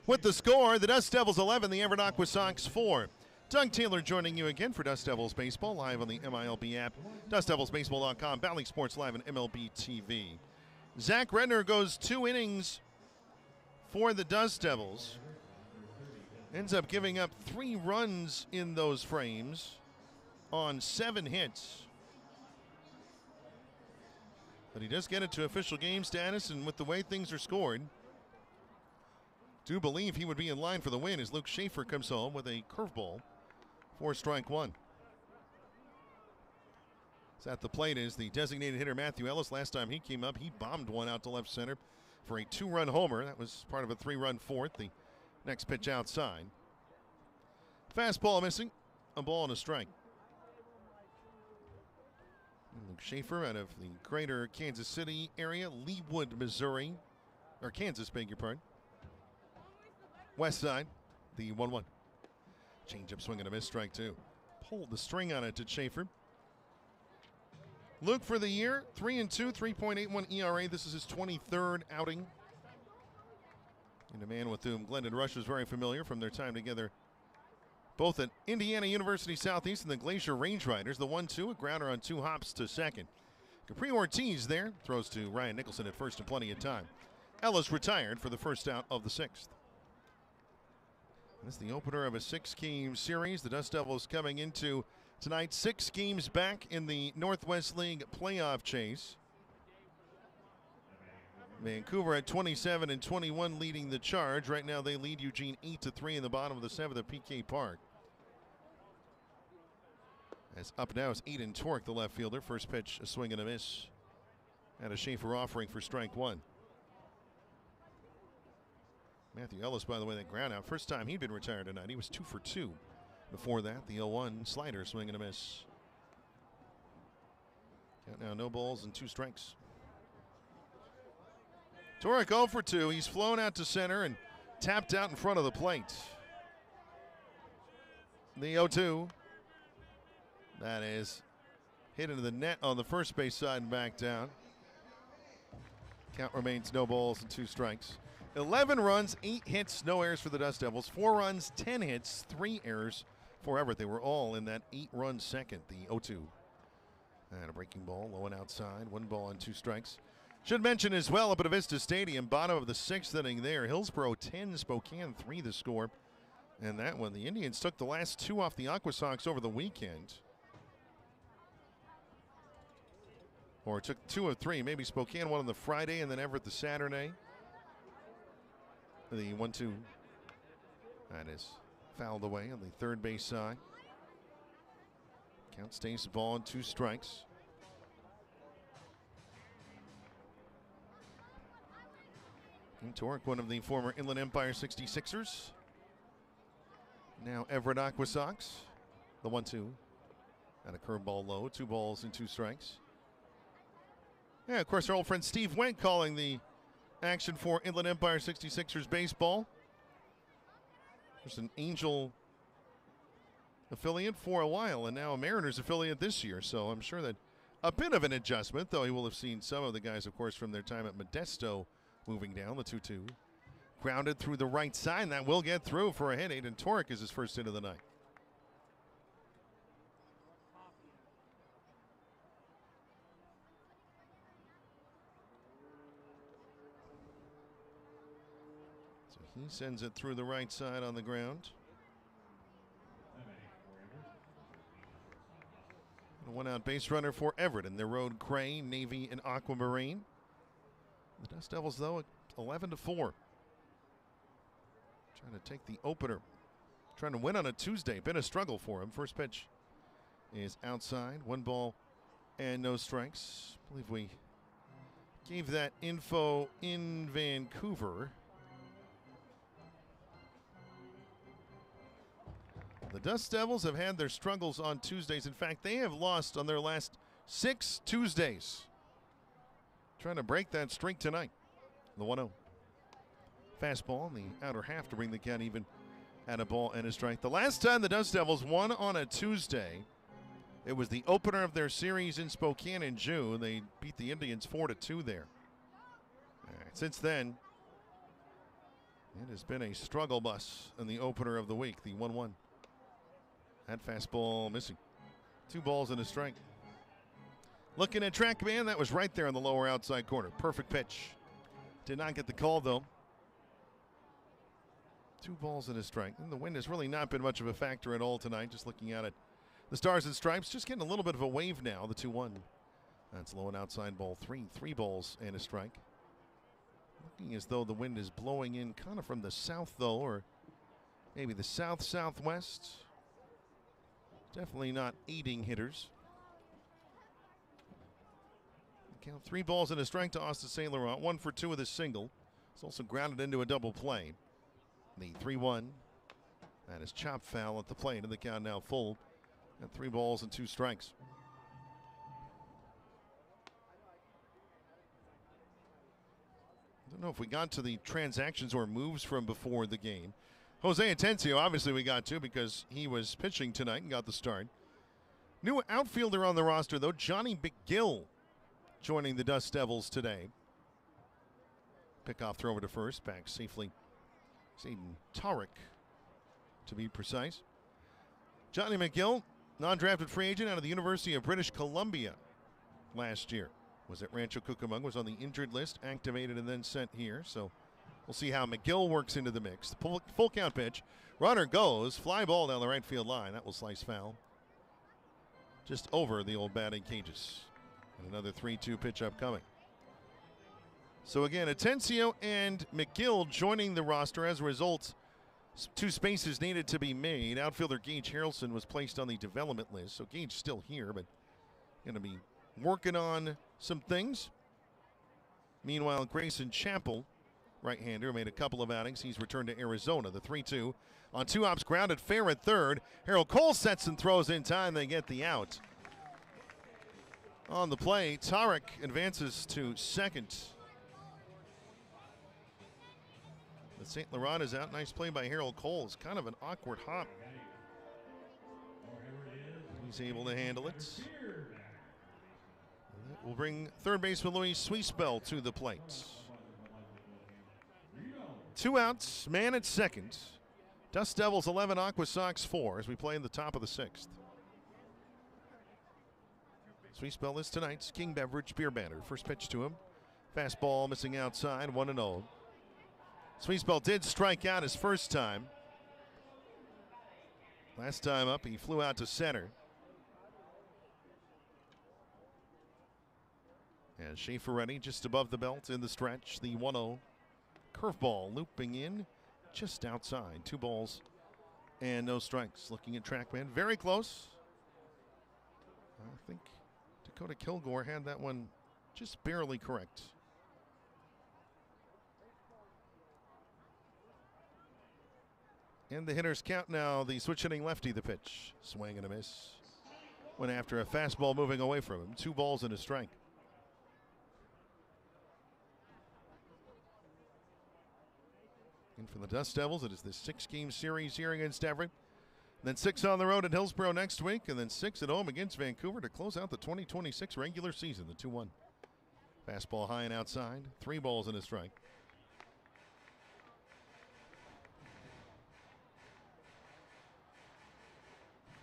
With the score, the Dust Devils 11, the Everett AquaSox 4. Doug Taylor joining you again for Dust Devils Baseball, live on the MILB app, DustDevilsBaseball.com, Bally Sports Live, and MLB TV. Zach Redner goes 2 innings for the Dust Devils. Ends up giving up 3 runs in those frames on 7 hits. But he does get it to official game status, and with the way things are scored, do believe he would be in line for the win as Luke Schaefer comes home with a curveball for strike 1. So at the plate is the designated hitter Matthew Ellis. Last time he came up, he bombed one out to left center for a 2-run homer. That was part of a 3-run 4th. The next pitch outside. Fastball missing, a ball and a strike. Luke Schaefer out of the greater Kansas City area, Leawood, Missouri, or Kansas, beg your pardon. West side, the 1-1. Change-up swing and a miss, strike 2. Pulled the string on it to Schaefer. Luke for the year, 3-2, 3.81 ERA. This is his 23rd outing. And a man with whom Glendon Rush is very familiar from their time together both at Indiana University Southeast and the Glacier Range Riders. The 1-2, a grounder on 2 hops to second. Capri Ortiz there, throws to Ryan Nicholson at first and plenty of time. Ellis retired for the first out of the 6th. This is the opener of a 6-game series. The Dust Devils coming into tonight 6 games back in the Northwest League playoff chase. Vancouver at 27 and 21 leading the charge. Right now they lead Eugene 8-3 in the bottom of the 7th at PK Park. As up now is Aiden Torque, the left fielder. First pitch, a swing and a miss. And a Schaefer offering for strike 1. Matthew Ellis, by the way, that ground out. First time he'd been retired tonight. He was 2 for 2. Before that, the 0-1 slider, swing and a miss. Count now, no balls and 2 strikes. Torek 0 for 2. He's flown out to center and tapped out in front of the plate. The 0-2. That is hit into the net on the first base side and back down. Count remains no balls and 2 strikes. 11 runs, 8 hits, no errors for the Dust Devils. 4 runs, 10 hits, 3 errors for Everett. They were all in that 8-run second, the 0-2. And a breaking ball, low and outside. 1 ball and 2 strikes. Should mention as well up at Avista Stadium, bottom of the 6th inning there. Hillsborough 10, Spokane 3 the score. And that one, the Indians took the last 2 off the AquaSox over the weekend. Or took 2 of 3. Maybe Spokane won on the Friday and then Everett the Saturday. The 1-2. That is fouled away on the third base side. Count stays the ball and 2 strikes. And Torque, one of the former Inland Empire 66ers. Now Everett AquaSox. The 1-2. And a curveball low. 2 balls and 2 strikes. Yeah, of course, our old friend Steve Wendt calling the action for Inland Empire 66ers baseball. There's an Angel affiliate for a while and now a Mariners affiliate this year. So I'm sure that a bit of an adjustment, though he will have seen some of the guys, of course, from their time at Modesto moving down. The 2-2. Grounded through the right side, and that will get through for a hit. Aiden Torque is his first hit of the night. He sends it through the right side on the ground. A 1-out base runner for Everett in their road gray, navy, and aquamarine. The Dust Devils, though, 11-4. Trying to take the opener. Trying to win on a Tuesday. Been a struggle for him. First pitch is outside. 1 ball and no strikes. I believe we gave that info in Vancouver. The Dust Devils have had their struggles on Tuesdays. In fact, they have lost on their last 6 Tuesdays. Trying to break that streak tonight. The 1-0. Fastball in the outer half to bring the count even at a ball and a strike. The last time the Dust Devils won on a Tuesday, it was the opener of their series in Spokane in June. They beat the Indians 4-2 there. All right, since then, it has been a struggle bus in the opener of the week, the 1-1. That fastball missing. 2 balls and a strike. Looking at TrackMan, that was right there in the lower outside corner. Perfect pitch. Did not get the call, though. 2 balls and a strike. And the wind has really not been much of a factor at all tonight. Just looking at it. The Stars and Stripes just getting a little bit of a wave now. The 2-1. That's low and outside ball 3. 3 balls and a strike. Looking as though the wind is blowing in kind of from the south, though, or maybe the south-southwest. Definitely not aiding hitters. Count 3 balls and a strike to Austin St. Laurent. 1 for 2 with a single. It's also grounded into a double play. The 3-1. That is chopped foul at the plate, and the count now full. And 3 balls and 2 strikes. I don't know if we got to the transactions or moves from before the game. Jose Atencio, obviously we got to because he was pitching tonight and got the start. New outfielder on the roster, though, Johnny McGill, joining the Dust Devils today. Pickoff throw over to first, back safely. Aiden Tarek, to be precise. Johnny McGill, non-drafted free agent out of the University of British Columbia last year. Was at Rancho Cucamonga, was on the injured list, activated and then sent here. So we'll see how McGill works into the mix. The full count pitch. Runner goes. Fly ball down the right field line. That will slice foul. Just over the old batting cages. And another 3-2 pitch upcoming. So again, Atencio and McGill joining the roster. As a result, 2 spaces needed to be made. Outfielder Gage Harrelson was placed on the development list. So Gage still here, but going to be working on some things. Meanwhile, Grayson Chappell, right-hander, made a couple of outings. He's returned to Arizona. The 3-2 on 2 hops, grounded fair at third. Harold Cole sets and throws in time. They get the out. On the play, Tarek advances to second. The St. Laurent is out. Nice play by Harold Cole. It's kind of an awkward hop. He's able to handle it. We'll bring third baseman Louis Sweespel to the plate. 2 outs, man at second. Dust Devils 11, AquaSox 4 as we play in the top of the 6th. Sweespel is tonight's King Beverage beer banner. First pitch to him. Fastball missing outside, 1-0. Sweespel did strike out his first time. Last time up, he flew out to center. And Schaefer ready just above the belt in the stretch. The 1-0 curveball looping in just outside. 2 balls and no strikes. Looking at TrackMan, very close. I think Dakota Kilgore had that one just barely correct. And the hitters count now. The switch hitting lefty, the pitch. Swing and a miss. Went after a fastball moving away from him. 2 balls and a strike. And for the Dust Devils, it is the 6-game series here against Everett. Then 6 on the road at Hillsborough next week, and then 6 at home against Vancouver to close out the 2026 regular season, the 2-1. Fastball high and outside, 3 balls and a strike.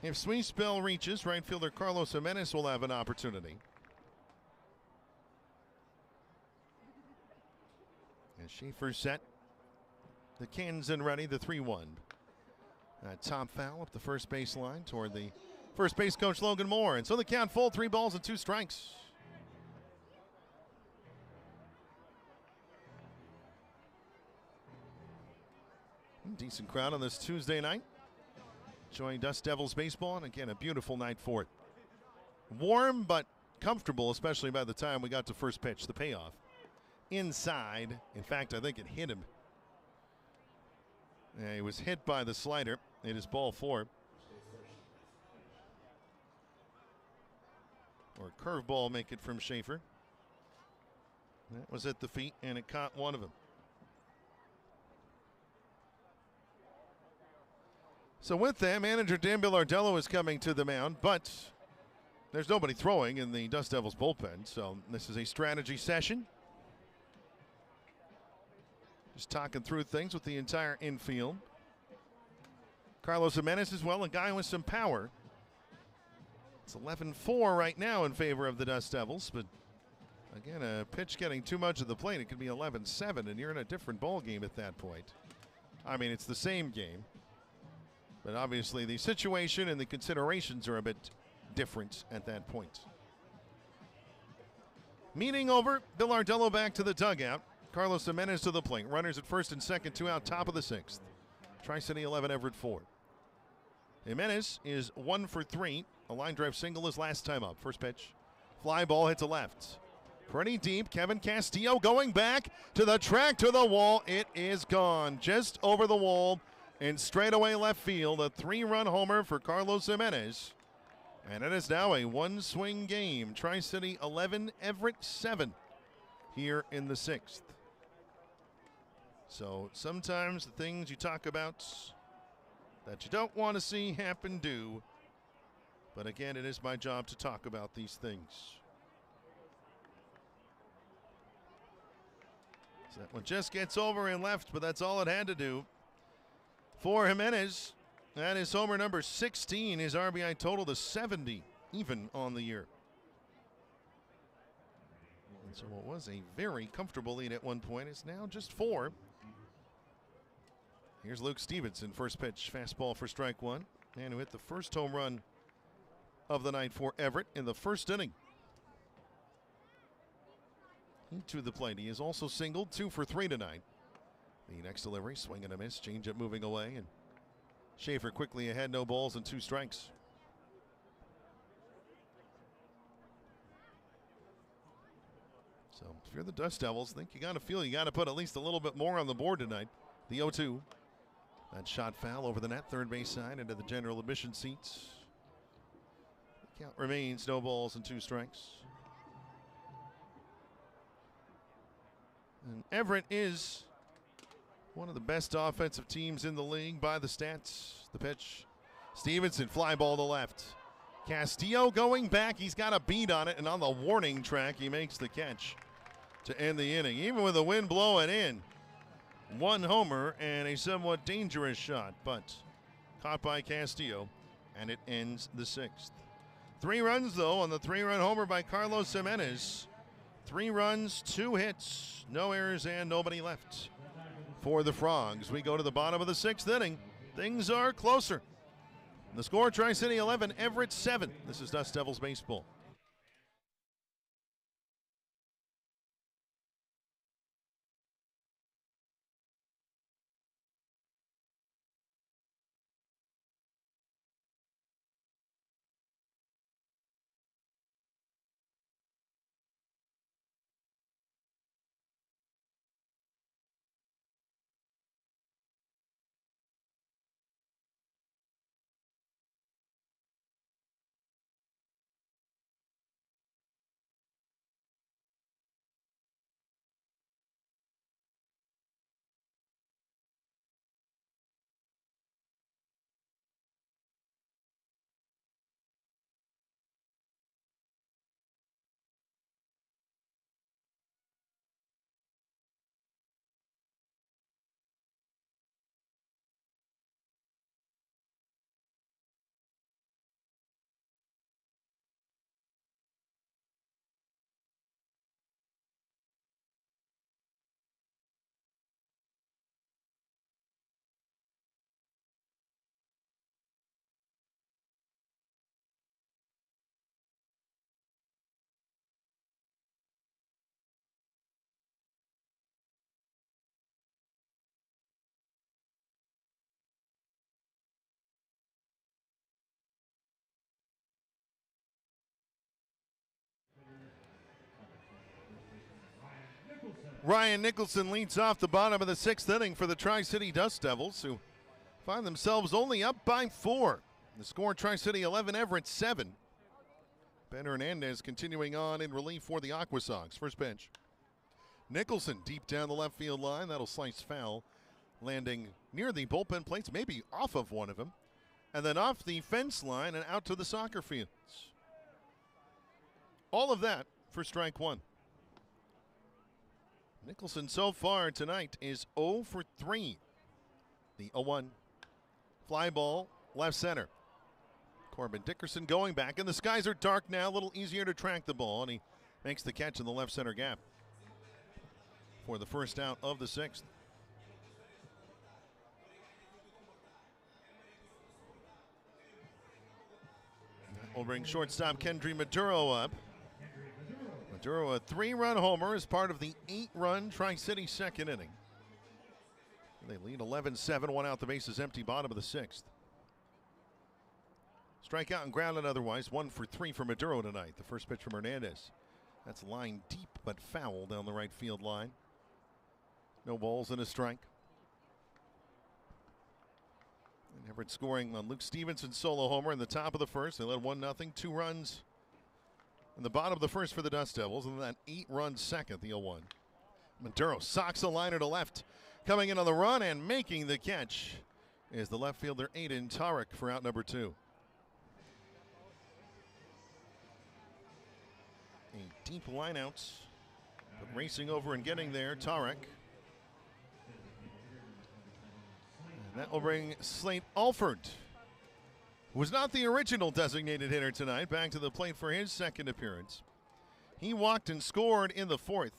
If Sweespel reaches, right fielder Carlos Jimenez will have an opportunity. And Schaefer set. The cans in ready, the 3-1. Top foul up the first base line toward the first base coach Logan Moore. And so the count full, 3 balls and 2 strikes. Decent crowd on this Tuesday night. Enjoying Dust Devils baseball, and again, a beautiful night for it. Warm but comfortable, especially by the time we got to first pitch, the payoff. Inside, in fact, I think it hit him. Yeah, he was hit by the slider. It is ball 4. Or curveball make it from Schaefer. That was at the feet, and it caught one of them. So with that, manager Dan Bilardello is coming to the mound, but there's nobody throwing in the Dust Devils bullpen, so this is a strategy session. Just talking through things with the entire infield. Carlos Jimenez as well, a guy with some power. It's 11-4 right now in favor of the Dust Devils, but again, a pitch getting too much of the plate. It could be 11-7, and you're in a different ball game at that point. I mean, it's the same game. But obviously the situation and the considerations are a bit different at that point. Meeting over, Bilardello back to the dugout. Carlos Jimenez to the plate. Runners at first and second, 2 out, top of the 6th. Tri-City 11, Everett 4. Jimenez is 1 for 3. A line drive single his last time up. First pitch. Fly ball hit to left. Pretty deep. Kevin Castillo going back to the track, to the wall. It is gone. Just over the wall. And straightaway left field, a 3-run homer for Carlos Jimenez. And it is now a 1-swing game. Tri-City 11, Everett 7 here in the 6th. So sometimes the things you talk about that you don't want to see happen do. But again, it is my job to talk about these things. So that one just gets over and left, but that's all it had to do. For Jimenez, That is homer number 16. His RBI total to 70, even on the year. And so it was a very comfortable lead at one point. It's now just 4. Here's Luke Stevenson, first pitch, fastball for strike one, and who hit the first home run of the night for Everett in the first inning. Into the plate. He is also singled, 2 for 3 tonight. The next delivery, swing and a miss, changeup moving away, and Schaefer quickly ahead, no balls and 2 strikes. So if you're the Dust Devils, I think you got to feel you got to put at least a little bit more on the board tonight. The 0-2. That shot foul over the net, third base side into the general admission seats. The count remains no balls and 2 strikes. And Everett is one of the best offensive teams in the league by the stats. The pitch, Stevenson, fly ball to left. Castillo going back. He's got a beat on it, and on the warning track, he makes the catch to end the inning. Even with the wind blowing in, 1 homer and a somewhat dangerous shot, but caught by Castillo, and it ends the 6th. 3 runs, though, on the 3-run homer by Carlos Jimenez. 3 runs, 2 hits, no errors, and nobody left for the Frogs. We go to the bottom of the 6th inning. Things are closer. The score, Tri-City 11, Everett 7. This is Dust Devils baseball. Ryan Nicholson leads off the bottom of the 6th inning for the Tri-City Dust Devils, who find themselves only up by 4. The score, Tri-City 11, Everett 7. Ben Hernandez continuing on in relief for the AquaSox. First pitch. Nicholson deep down the left field line. That'll slice foul, landing near the bullpen plates, maybe off of one of them, and then off the fence line and out to the soccer fields. All of that for strike one. Nicholson so far tonight is 0 for 3. The 0-1 fly ball left center. Corbin Dickerson going back, and the skies are dark now, a little easier to track the ball, and he makes the catch in the left center gap for the first out of the 6th. That will bring shortstop Kendry Maduro up. Maduro, a 3-run homer as part of the 8-run Tri-City second inning. They lead 11-7, 1 out, the base is empty, bottom of the 6th. Strikeout and grounded otherwise, 1 for 3 for Maduro tonight. The first pitch from Hernandez. That's lined deep but foul down the right field line. No balls and a strike. And Everett scoring on Luke Stevenson's solo homer in the top of the first. They led 1-0, 2 runs in the bottom of the first for the Dust Devils, and that 8-run second, the 0-1. Maduro socks a liner to left. Coming in on the run and making the catch is the left fielder Aiden Tarek for out number 2. A deep line out, but racing over and getting there, Tarek. And that will bring Slate Alford was not the original designated hitter tonight. Back to the plate for his second appearance. He walked and scored in the fourth.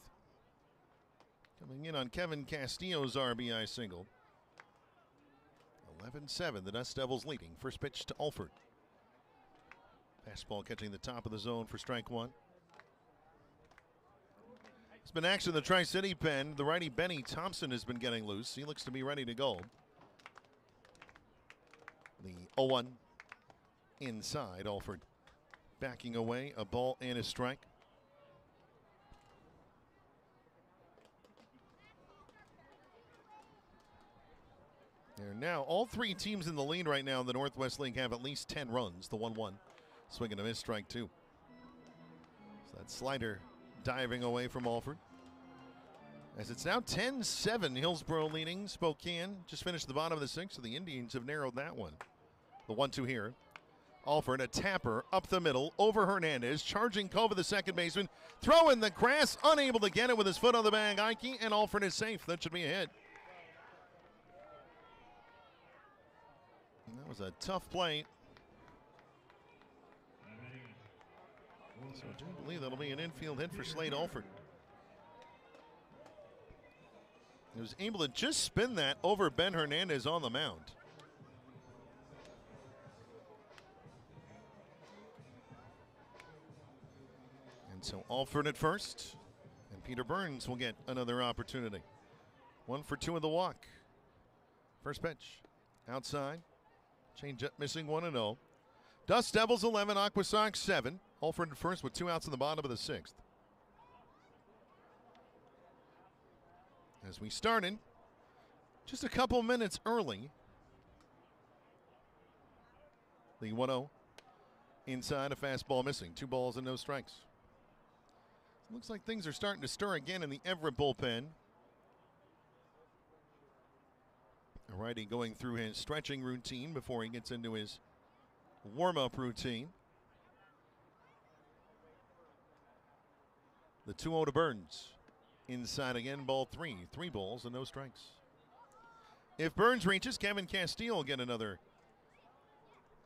Coming in on Kevin Castillo's RBI single. 11-7, the Dust Devils leading. First pitch to Alford. Fastball catching the top of the zone for strike one. It's been action in the Tri-City pen. The righty Benny Thompson has been getting loose. He looks to be ready to go. The 0-1 inside. Alford backing away. A ball and a strike. There now, all three teams in the lead right now in the Northwest League have at least 10 runs. The 1-1 swinging a miss, strike two. So that slider diving away from Alford. As it's now 10-7, Hillsborough leading. Spokane just finished the bottom of the sixth, so the Indians have narrowed that one. The 1-2 here. Alford, a tapper up the middle over Hernandez, charging Cova, the second baseman, throwing the grass, unable to get it with his foot on the bag. Ike, and Alford is safe. That should be a hit. That was a tough play. So I do believe that'll be an infield hit for Slade Alford. He was able to just spin that over Ben Hernandez on the mound. And so Alford at first, and Peter Burns will get another opportunity. 1 for 2 in the walk. First pitch, outside. Change up missing 1-0. Dust Devils 11, AquaSox 7. Alford at first with 2 outs in the bottom of the sixth. As we started, just a couple minutes early. The 1-0 inside, a fastball missing. 2 balls and no strikes. Looks like things are starting to stir again in the Everett bullpen. A righty going through his stretching routine before he gets into his warm-up routine. The 2-0 to Burns. Inside again, ball 3. 3 balls and no strikes. If Burns reaches, Kevin Castillo will get another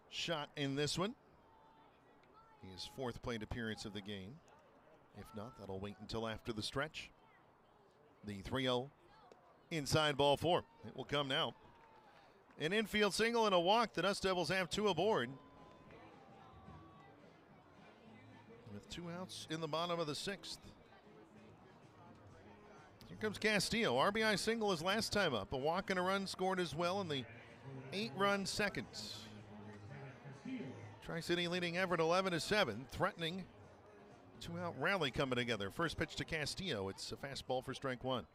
shot in this one. His 4th plate appearance of the game. If not, that'll wait until after the stretch. The 3-0 inside, ball 4. It will come now. An infield single and a walk. The Dust Devils have 2 aboard. With 2 outs in the bottom of the 6th. Here comes Castillo. RBI single his last time up. A walk and a run scored as well in the 8-run second. Tri-City leading Everett 11-7. Threatening 2-out rally coming together. First pitch to Castillo. It's a fastball for strike 1.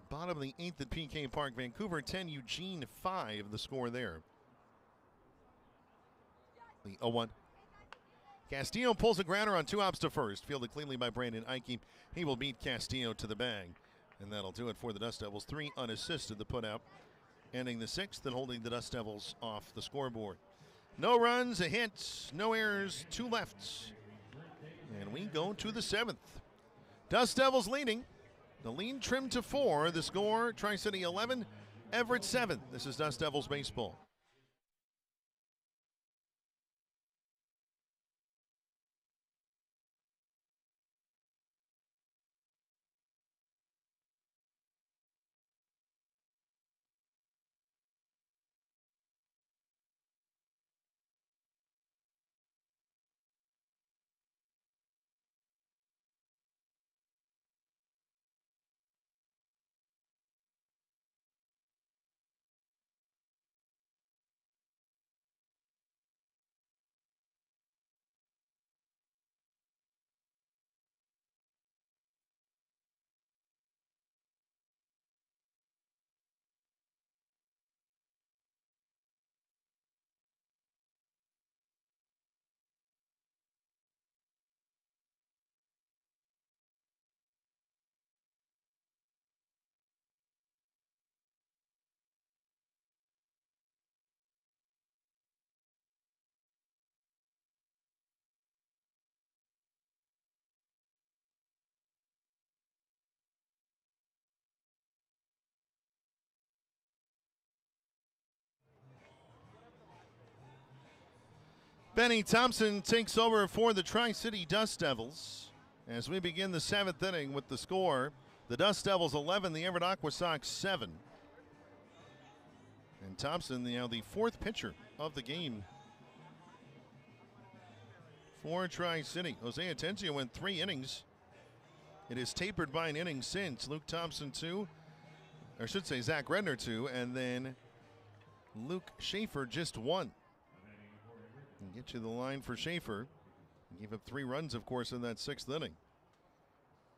Bottom of the 8th at PK Park. Vancouver 10, Eugene 5, the score there. The 0-1. Castillo pulls a grounder on 2 outs to first. Fielded cleanly by Brandon Ike. He will beat Castillo to the bag. And that'll do it for the Dust Devils. 3 unassisted, the put out. Ending the 6th and holding the Dust Devils off the scoreboard. No runs, a hit, no errors, 2 lefts. And we go to the 7th. Dust Devils leading. The lead trimmed to 4. The score, Tri-City 11, Everett 7. This is Dust Devils baseball. Benny Thompson takes over for the Tri-City Dust Devils as we begin the 7th inning with the score. The Dust Devils 11, the Everett AquaSox 7. And Thompson, now the 4th pitcher of the game for Tri-City. Jose Atencio went 3 innings. It is tapered by an inning since. Luke Thompson 2, or I should say Zach Redner 2, and then Luke Schaefer just 1. And get you the line for Schaefer. He gave up 3 runs, of course, in that 6th inning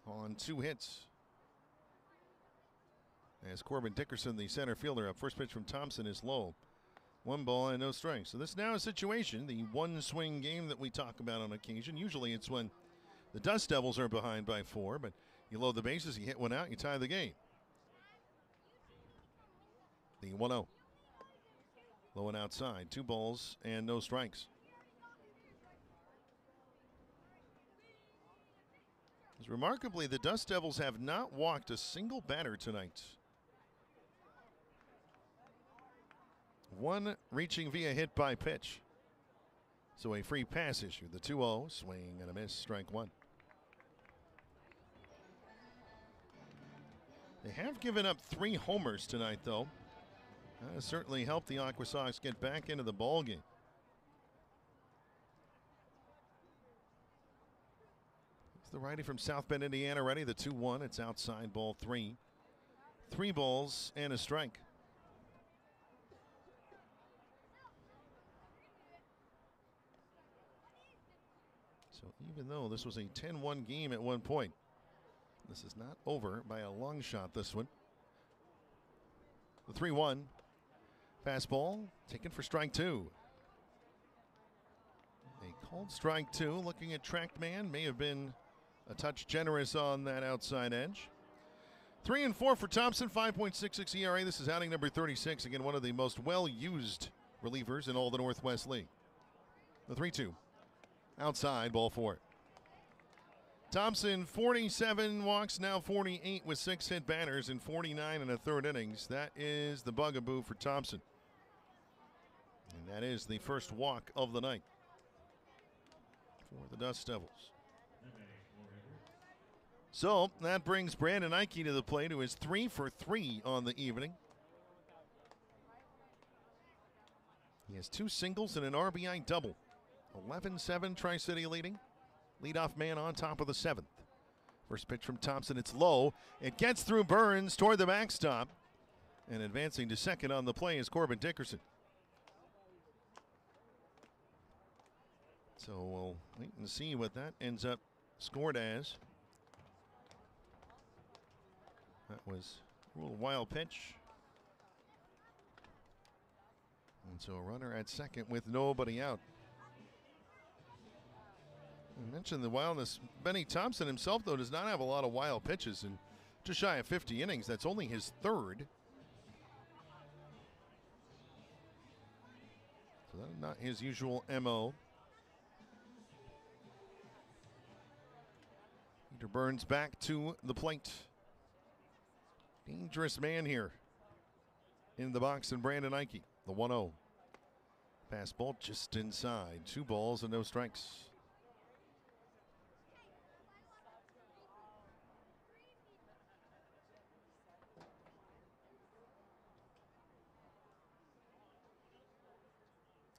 on 2 hits. As Corbin Dickerson, the center fielder, up. First pitch from Thompson is low. 1 ball and no strikes. So this now a situation, the one swing game that we talk about on occasion. Usually it's when the Dust Devils are behind by 4, but you load the bases, you hit one out, you tie the game. The 1-0. Low and outside. 2 balls and no strikes. Remarkably, the Dust Devils have not walked a single batter tonight. 1 reaching via hit by pitch. So a free pass issue. The 2-0, swing and a miss, strike 1. They have given up 3 homers tonight, though. That has certainly helped the AquaSox get back into the ballgame. It's the righty from South Bend, Indiana, ready. The 2-1. It's outside, ball 3. 3 balls and a strike. So even though this was a 10-1 game at one point, this is not over by a long shot, this one. The 3-1. Fastball taken for strike 2. A called strike 2. Looking at tracked man. May have been a touch generous on that outside edge. 3 and 4 for Thompson. 5.66 ERA. This is outing number 36. Again, one of the most well-used relievers in all the Northwest League. The 3-2. Outside, ball 4. Thompson, 47 walks, now 48 with 6 hit batters in 49 and a third innings. That is the bugaboo for Thompson. And that is the first walk of the night for the Dust Devils. So that brings Brandon Ike to the plate, who is 3 for 3 on the evening. He has 2 singles and an RBI double. 11-7, Tri-City leading. Leadoff man on top of the 7th. First pitch from Thompson, it's low. It gets through Burns toward the backstop. And advancing to second on the play is Corbin Dickerson. So we'll wait and see what that ends up scored as. That was a little wild pitch. And so a runner at second with nobody out. I mentioned the wildness. Benny Thompson himself, though, does not have a lot of wild pitches, and just shy of 50 innings. That's only his 3rd. So that's not his usual MO. Peter Burns back to the plate. Dangerous man here in the box, and Brandon Ike. The 1-0. Fastball just inside. 2 balls and no strikes.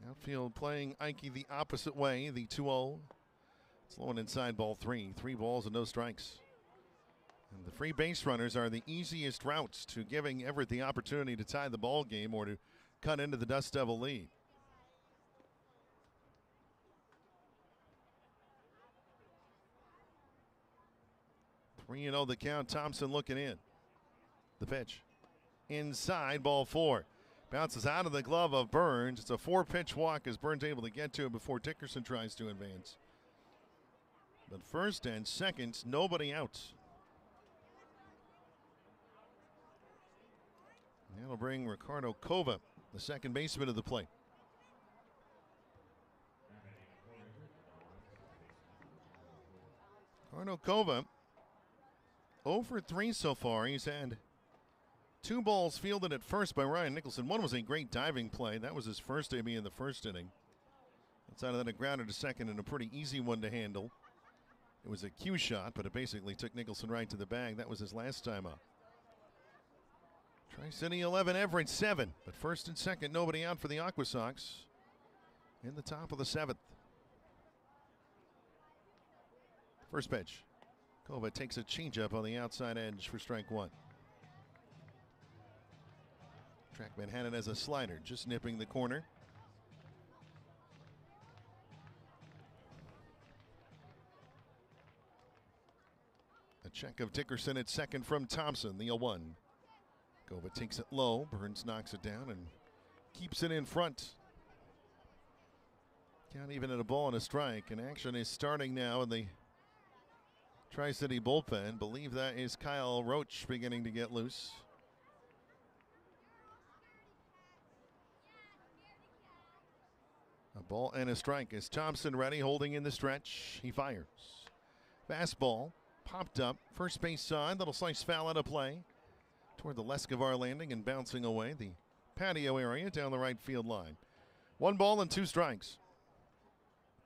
Outfield playing Ike the opposite way. The 2-0. It's low and inside, ball 3. 3 balls and no strikes. And the free base runners are the easiest routes to giving Everett the opportunity to tie the ball game or to cut into the Dust Devil lead. Three 3-0 the count. Thompson looking in. The pitch. Inside, ball 4. Bounces out of the glove of Burns. It's a 4-pitch walk as Burns able to get to it before Dickerson tries to advance. But first and second, nobody out. That'll bring Ricardo Cova, the second baseman, of the plate. Ricardo Cova, 0 for 3 so far. He's had 2 balls fielded at first by Ryan Nicholson. One was a great diving play. That was his first AB in the first inning. Outside of that, a grounder to second and a pretty easy one to handle. It was a cue shot, but it basically took Nicholson right to the bag. That was his last time up. Tri-City 11, Everett 7. But first and second, nobody out for the AquaSox in the top of the 7th. First pitch. Kova takes a changeup on the outside edge for strike one. Trackman had it as a slider, just nipping the corner. A check of Dickerson at second from Thompson, the 0-1. Kova takes it low. Burns knocks it down and keeps it in front. Count even at a ball and a strike. And action is starting now in the Tri-City bullpen. Believe that is Kyle Roach beginning to get loose. A ball and a strike as Thompson ready, holding in the stretch. He fires. Fastball popped up. First base side. Little slice foul out of play toward the Lescavar landing and bouncing away the patio area down the right field line. 1 ball and 2 strikes.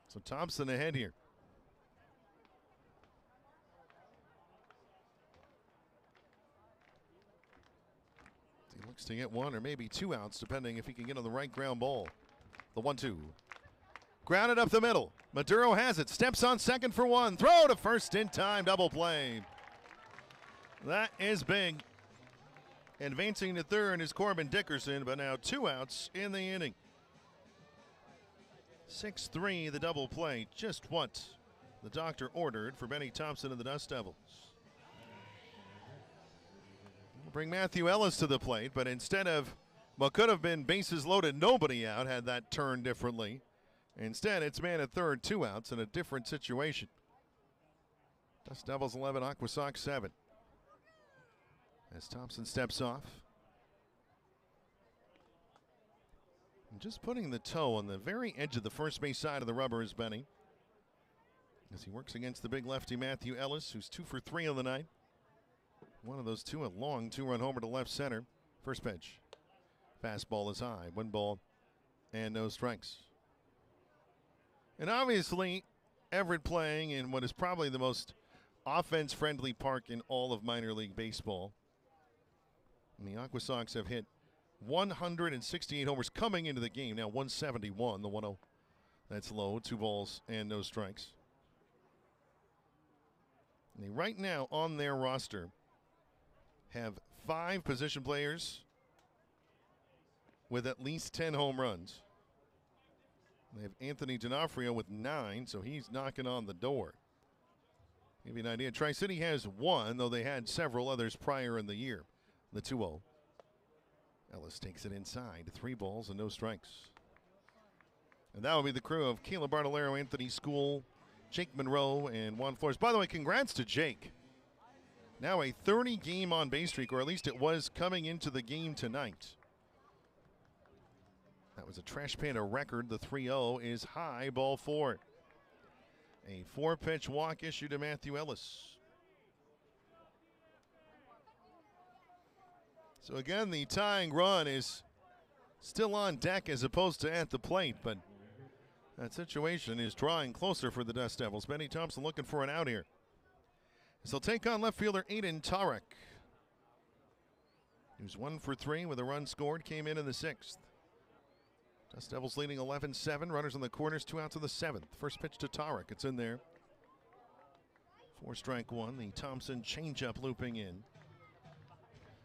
So Thompson ahead here. He looks to get 1 or maybe 2 outs, depending if he can get on the right ground ball. The 1-2. Grounded up the middle. Maduro has it. Steps on second for 1. Throw to first in time. Double play. That is big. Advancing to third is Corbin Dickerson, but now 2 outs in the inning. 6-3, the double play. Just what the doctor ordered for Benny Thompson and the Dust Devils. We'll bring Matthew Ellis to the plate, but instead of what could have been bases loaded, nobody out, had that turned differently. Instead, it's man at third, 2 outs in a different situation. Dust Devils 11, AquaSox 7. As Thompson steps off. And just putting the toe on the very edge of the first base side of the rubber is Benny. As he works against the big lefty Matthew Ellis, who's 2 for 3 on the night. One of those 2, a long 2-run homer to left center. First pitch. Fastball is high. 1 ball and no strikes. And obviously, Everett playing in what is probably the most offense-friendly park in all of minor league baseball. And the AquaSox have hit 168 homers coming into the game. Now 171, the 1-0. That's low. 2 balls and no strikes. And they right now on their roster have 5 position players with at least 10 home runs. They have Anthony D'Onofrio with 9, so he's knocking on the door. Give you an idea. Tri-City has 1, though they had several others prior in the year. The 2-0. Ellis takes it inside. 3 balls and no strikes. And that will be the crew of Caleb Bartolero, Anthony School, Jake Monroe, and Juan Flores. By the way, congrats to Jake. Now a 30-game on-base streak, or at least it was coming into the game tonight. That was a Trash Panda record. The 3-0 is high, ball 4. A 4-pitch walk issued to Matthew Ellis. So again, the tying run is still on deck as opposed to at the plate, but that situation is drawing closer for the Dust Devils. Benny Thompson looking for an out here. So they'll take on left fielder Aiden Tarek, who's 1 for 3 with a run scored, came in the 6th. Dust Devils leading 11-7. Runners on the corners, 2 outs in the 7th. First pitch to Tarek. It's in there. 4 strike 1. The Thompson changeup looping in.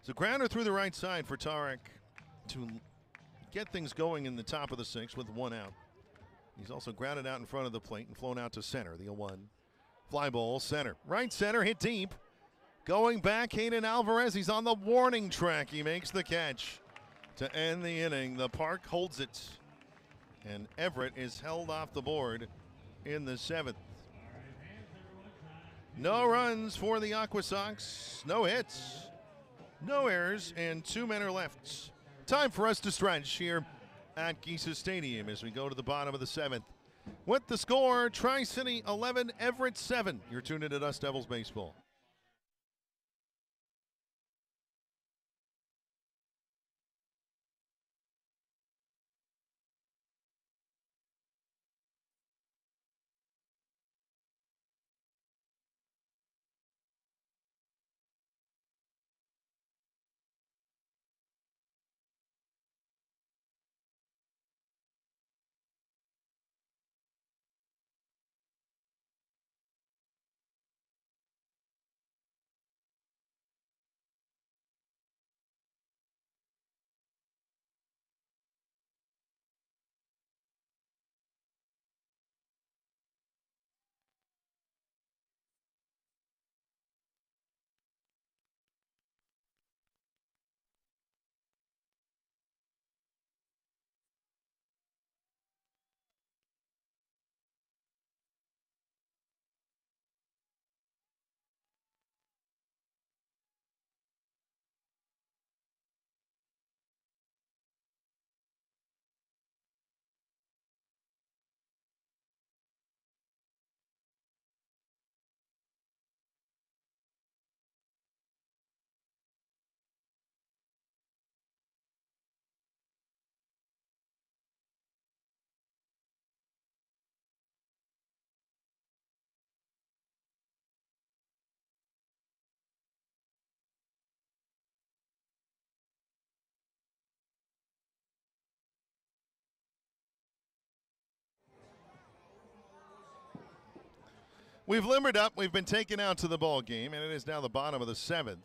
So grounder through the right side for Tarek to get things going in the top of the 6th with 1 out. He's also grounded out in front of the plate and flown out to center. The 0-1. Fly ball center. Right center hit deep. Going back, Hayden Alvarez. He's on the warning track. He makes the catch to end the inning. The park holds it, and Everett is held off the board in the 7th. No runs for the AquaSox, no hits, no errors, and 2 men are left. Time for us to stretch here at Geisa Stadium as we go to the bottom of the 7th. With the score, Tri-City 11, Everett 7. You're tuned into Dust Devils Baseball. We've limbered up. We've been taken out to the ball game, and it is now the bottom of the 7th.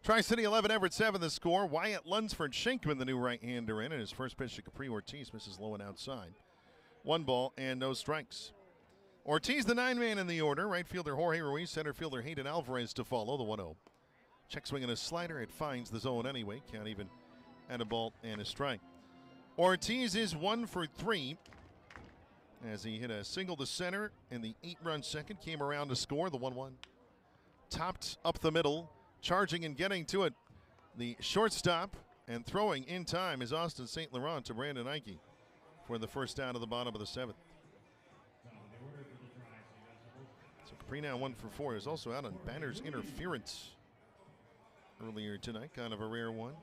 Tri-City 11, Everett 7 the score. Wyatt Lunsford Shankman, the new right-hander in, and his first pitch to Capri Ortiz misses low and outside. 1 ball and no strikes. Ortiz, the 9-man in the order. Right fielder Jorge Ruiz, center fielder Hayden Alvarez to follow, the 1-0. Check swing and a slider. It finds the zone anyway. Count even and a ball and a strike. Ortiz is 1 for 3 as he hit a single to center in the 8-run second. Came around to score the 1-1. Topped up the middle. Charging and getting to it. The shortstop and throwing in time is Austin St. Laurent to Brandon Ike for the first out of the bottom of the 7th. So Capri now 1 for 4. Is also out on Banner's interference earlier tonight. Kind of a rare one.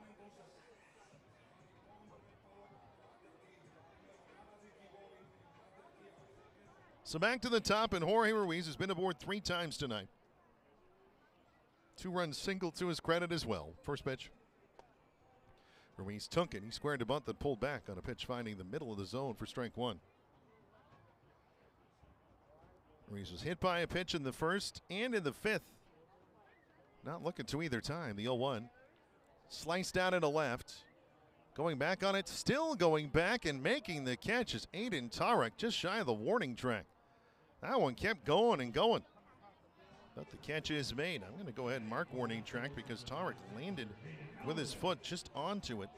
So back to the top, and Jorge Ruiz has been aboard 3 times tonight. 2-run single to his credit as well. First pitch. Ruiz took it. He squared a bunt that pulled back on a pitch finding the middle of the zone for strike 1. Ruiz was hit by a pitch in the 1st and in the 5th. Not looking to either time. The 0-1. Sliced out into left. Going back on it. Still going back and making the catch is Aiden Tarek just shy of the warning track. That one kept going and going. But the catch is made. I'm going to go ahead and mark warning track because Tarek landed with his foot just onto it.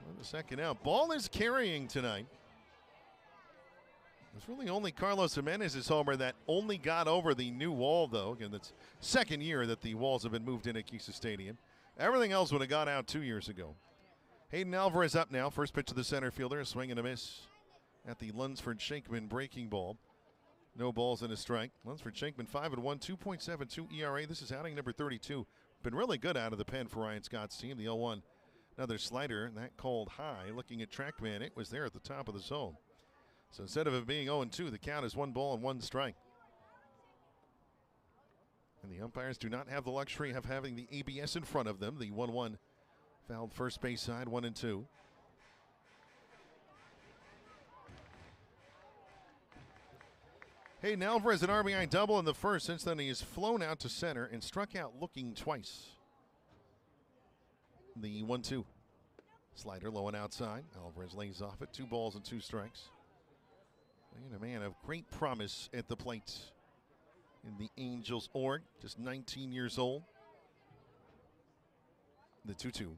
On the second out. Ball is carrying tonight. It's really only Carlos Jimenez's homer that only got over the new wall, though. Again, that's second year that the walls have been moved in at Kisa Stadium. Everything else would have got out 2 years ago. Hayden Alvarez up now. First pitch to the center fielder. A swing and a miss at the Lunsford Shankman breaking ball. No balls and a strike. Lunsford Shankman 5-1, 2.72 ERA. This is outing number 32. Been really good out of the pen for Ryan Scott's team. The 0-1. Another slider, and that called high. Looking at TrackMan, it was there at the top of the zone. So instead of it being 0-2, the count is 1 ball and 1 strike. And the umpires do not have the luxury of having the ABS in front of them. The 1-1 fouled first base side, 1-2. Hayden Alvarez an RBI double in the 1st. Since then, he has flown out to center and struck out looking twice. The 1-2. Slider low and outside. Alvarez lays off it. 2 balls and 2 strikes. And a man of great promise at the plate in the Angels org. Just 19 years old. The 2-2.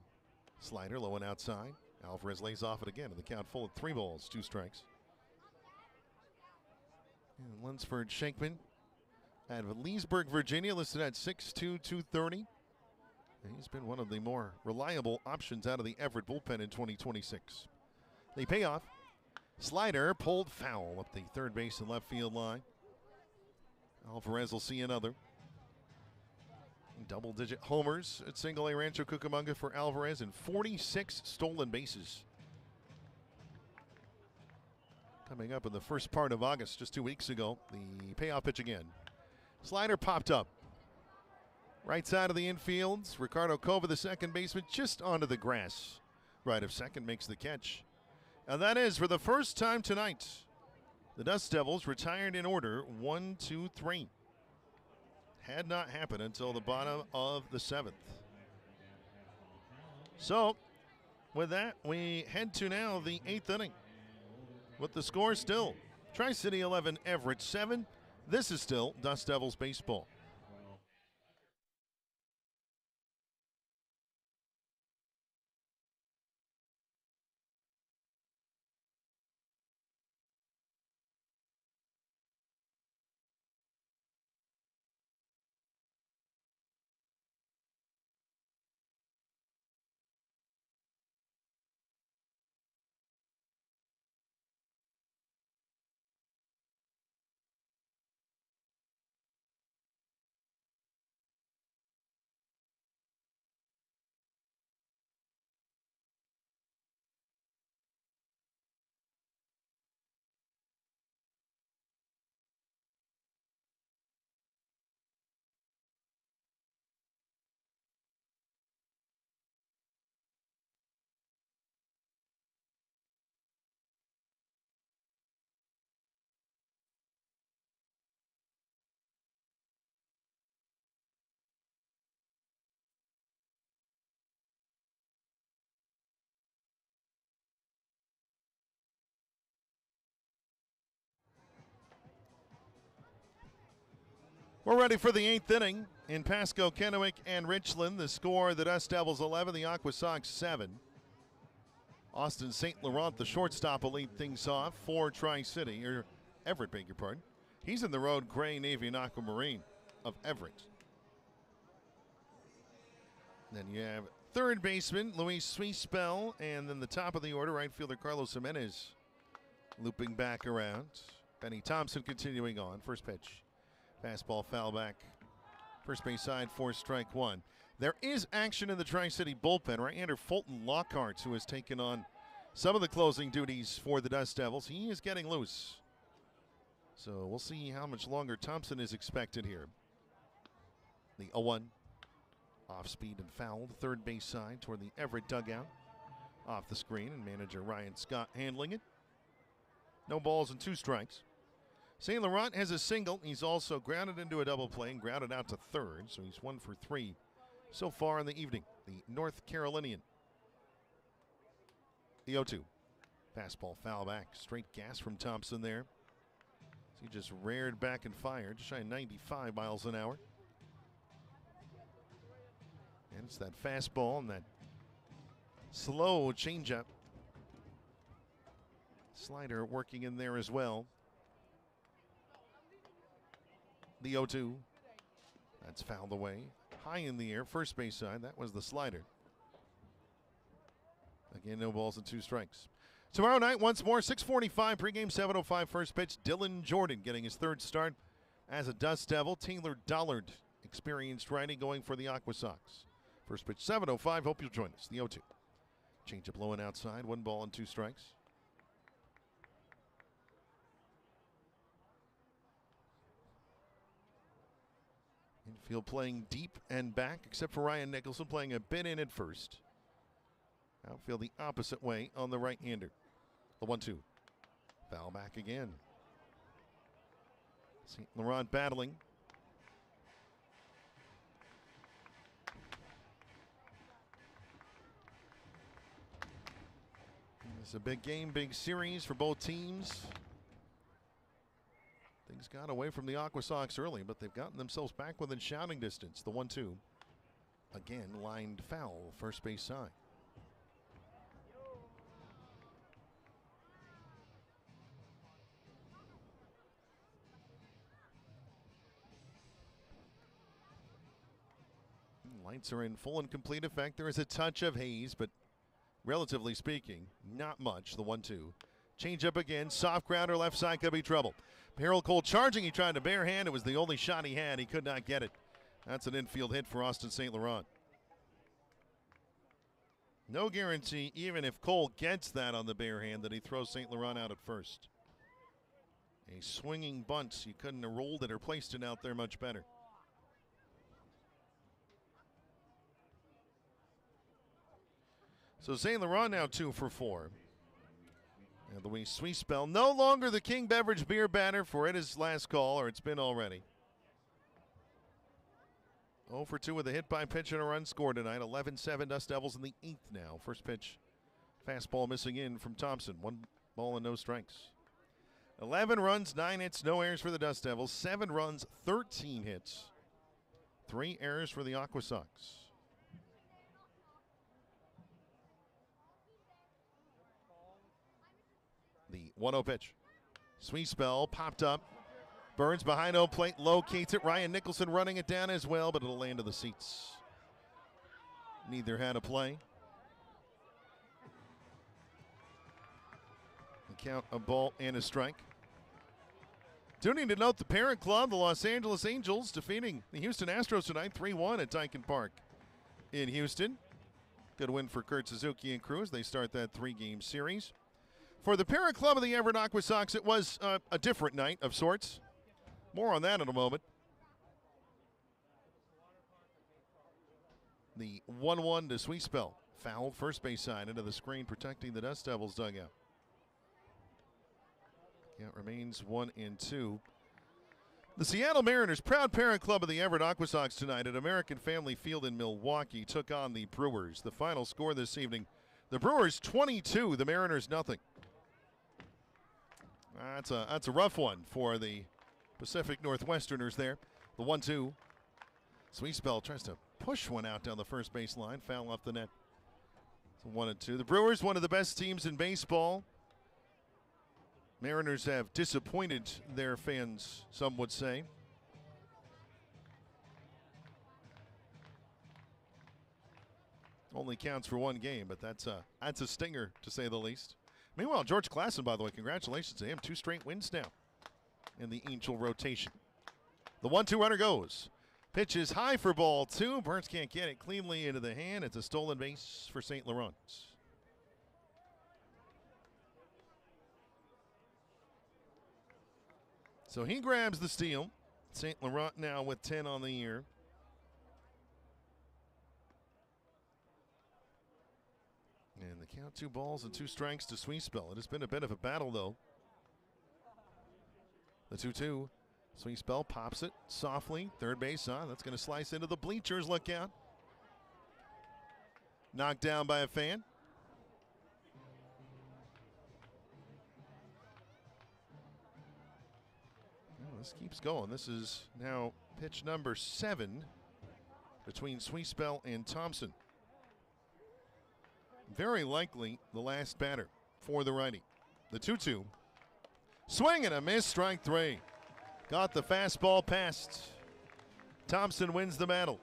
Slider low and outside. Alvarez lays off it again. And the count full of 3 balls, 2 strikes. And Lunsford Shankman out of Leesburg, Virginia, listed at 6'2", 230. And he's been one of the more reliable options out of the Everett bullpen in 2026. They pay off. Slider pulled foul up the third base and left field line. Alvarez will see another. Double-digit homers at Single A Rancho Cucamonga for Alvarez and 46 stolen bases. Coming up in the first part of August, just 2 weeks ago, the payoff pitch again. Slider popped up. Right side of the infield, Ricardo Cova, the second baseman, just onto the grass. Right of second makes the catch. And that is, for the first time tonight, the Dust Devils retired in order, 1, 2, 3. Had not happened until the bottom of the 7th. So, with that, we head to now the 8th inning. With the score still, Tri-City 11, Everett 7. This is still Dust Devils baseball. We're ready for the 8th inning in Pasco, Kennewick, and Richland. The score, the Dust Devils 11, the AquaSox 7. Austin St. Laurent, the shortstop, will lead things off for Tri-City, or Everett, beg your pardon. He's in the road gray, navy, and aquamarine of Everett. Then you have third baseman Luis Suispel, and then the top of the order, right fielder Carlos Jimenez looping back around. Benny Thompson continuing on. First pitch. Fastball foul back. First base side for strike one. There is action in the Tri-City bullpen. Right-hander Fulton Lockhart, who has taken on some of the closing duties for the Dust Devils. He is getting loose. So we'll see how much longer Thompson is expected here. The 0-1. Off speed and fouled. Third base side toward the Everett dugout. Off the screen, and manager Ryan Scott handling it. No balls and 2 strikes. St. Laurent has a single. He's also grounded into a double play and grounded out to third, so he's 1 for 3 so far in the evening. The North Carolinian. The 0-2. Fastball foul back. Straight gas from Thompson there. He just reared back and fired, just shy of 95 miles an hour. And it's that fastball and that slow changeup. Slider working in there as well. The 0-2. That's fouled away. High in the air, first base side. That was the slider. Again, no balls and 2 strikes. Tomorrow night, once more, 6:45 pregame, 7:05 first pitch. Dylan Jordan getting his 3rd start as a Dust Devil. Taylor Dollard, experienced righty, going for the AquaSox. First pitch, 7:05. Hope you'll join us. The 0-2. Changeup low and outside. 1 ball and 2 strikes. Infield playing deep and back, except for Ryan Nicholson playing a bit in at first. Outfield the opposite way on the right-hander. The 1-2. Foul back again. St. Laurent battling. It's a big game, big series for both teams. Things got away from the AquaSox early, but they've gotten themselves back within shouting distance. The 1-2. Again, lined foul, first base side. Lights are in full and complete effect. There is a touch of haze, but relatively speaking, not much. The 1-2. Change up again. Soft grounder left side, could be trouble. Harold Cole charging. He tried to barehand. It was the only shot he had. He could not get it. That's an infield hit for Austin St. Laurent. No guarantee, even if Cole gets that on the barehand, that he throws St. Laurent out at first. A swinging bunt. You couldn't have rolled it or placed it out there much better. So St. Laurent now 2 for 4. And Luis Suispel, no longer the King Beverage beer banner, for it is last call, or it's been already. 0 for 2 with a hit by pitch and a run scored tonight. 11-7 Dust Devils in the 8th now. First pitch, fastball missing in from Thompson. 1 ball and no strikes. 11 runs, 9 hits, no errors for the Dust Devils. 7 runs, 13 hits. 3 errors for the AquaSox. The 1-0 pitch. Suispel popped up. Burns behind home plate, locates it. Ryan Nicholson running it down as well, but it'll land to the seats. Neither had a play. The count, a ball and a strike. Do need to note the parent club, the Los Angeles Angels, defeating the Houston Astros tonight, 3-1 at Dyken Park in Houston. Good win for Kurt Suzuki and crew as they start that 3-game series. For the parent club of the Everett AquaSox, it was a different night of sorts. More on that in a moment. The 1-1 to Suispel. Fouled first base side into the screen, protecting the Dust Devils dugout. Count remains 1-2. The Seattle Mariners, proud parent club of the Everett AquaSox tonight at American Family Field in Milwaukee, took on the Brewers. The final score this evening, the Brewers 22, the Mariners nothing. That's a rough one for the Pacific Northwesterners there. The 1-2. Sweetspell tries to push one out down the first baseline. Foul off the net. So 1-2. The Brewers, one of the best teams in baseball. Mariners have disappointed their fans, some would say. Only counts for one game, but that's a stinger, to say the least. Meanwhile, George Klassen, by the way, congratulations to him. 2 straight wins now in the Angel rotation. The 1-2 runner goes. Pitch is high for ball 2. Burns can't get it cleanly into the hand. It's a stolen base for St. Laurent. So he grabs the steal. St. Laurent now with 10 on the year. And the count, 2 balls and 2 strikes to Sweetspell. It has been a bit of a battle, though. The 2-2. Sweetspell pops it softly. Third base on. That's going to slice into the bleachers. Look out. Knocked down by a fan. Well, this keeps going. This is now pitch number 7 between Sweetspell and Thompson. Very likely the last batter for the righty. The 2-2. Swing and a miss, strike 3. Got the fastball past. Thompson wins the battle.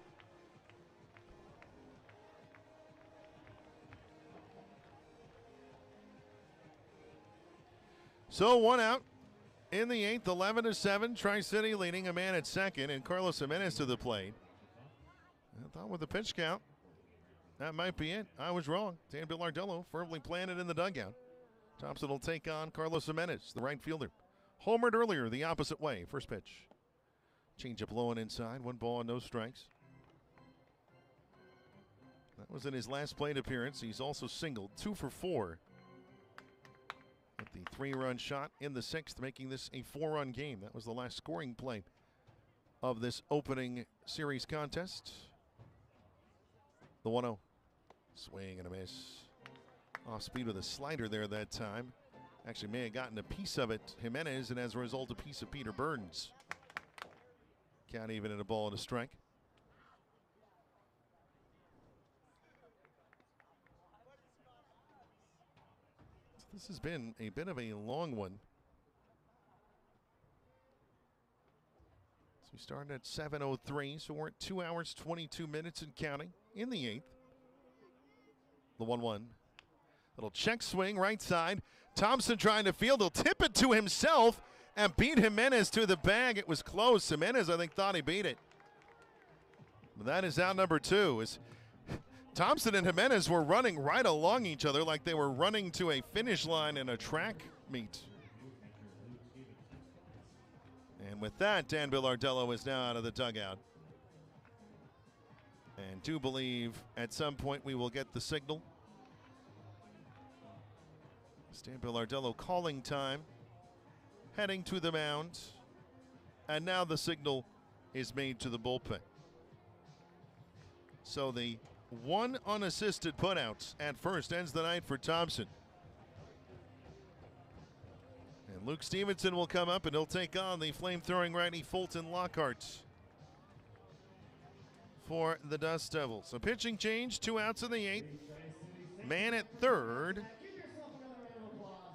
So 1 out in the 8th, 11-7. Tri-City leading, a man at second, and Carlos Jimenez to the plate. I thought with the pitch count, that might be it. I was wrong. Dan Billardello firmly planted in the dugout. Thompson will take on Carlos Jimenez, the right fielder. Homered earlier the opposite way. First pitch. Changeup low and inside. 1 ball and no strikes. That was in his last plate appearance. He's also singled 2 for 4. With the 3-run shot in the 6th, making this a 4-run game. That was the last scoring play of this opening series contest. The 1-0. Swing and a miss. Off speed with a slider there that time. Actually may have gotten a piece of it, Jimenez, and as a result a piece of Peter Burns. Count even at a ball and a strike. So this has been a bit of a long one. So we started at 7:03, so we're at 2 hours, 22 minutes and counting in the 8th. The 1-1. Little check swing right side. Thompson trying to field. He'll tip it to himself and beat Jimenez to the bag. It was close. Jimenez, I think, thought he beat it. But that is out number 2. As Thompson and Jimenez were running right along each other like they were running to a finish line in a track meet. And with that, Dan Billardello is now out of the dugout. And do believe at some point we will get the signal. Dan Billardello calling time, heading to the mound, and now the signal is made to the bullpen. So the 1 unassisted putouts at first ends the night for Thompson. And Luke Stevenson will come up and he'll take on the flame-throwing righty Fulton Lockhart for the Dust Devils. So pitching change, 2 outs in the 8th. Man at third.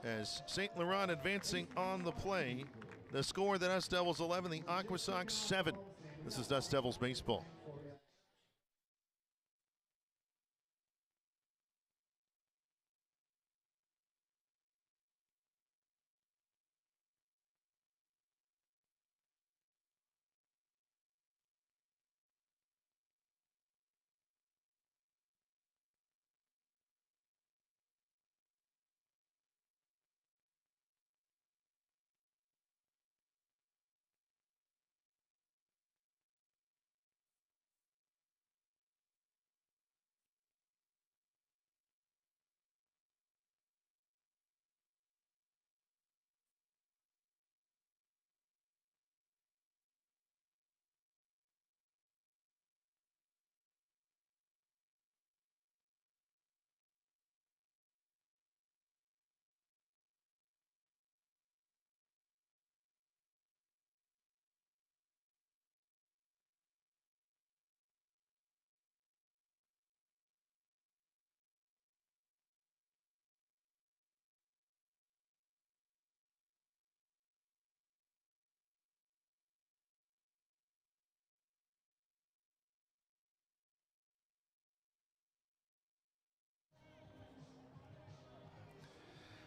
As St. Laurent advancing on the play. The score, the Dust Devils 11, the AquaSox 7. This is Dust Devils baseball.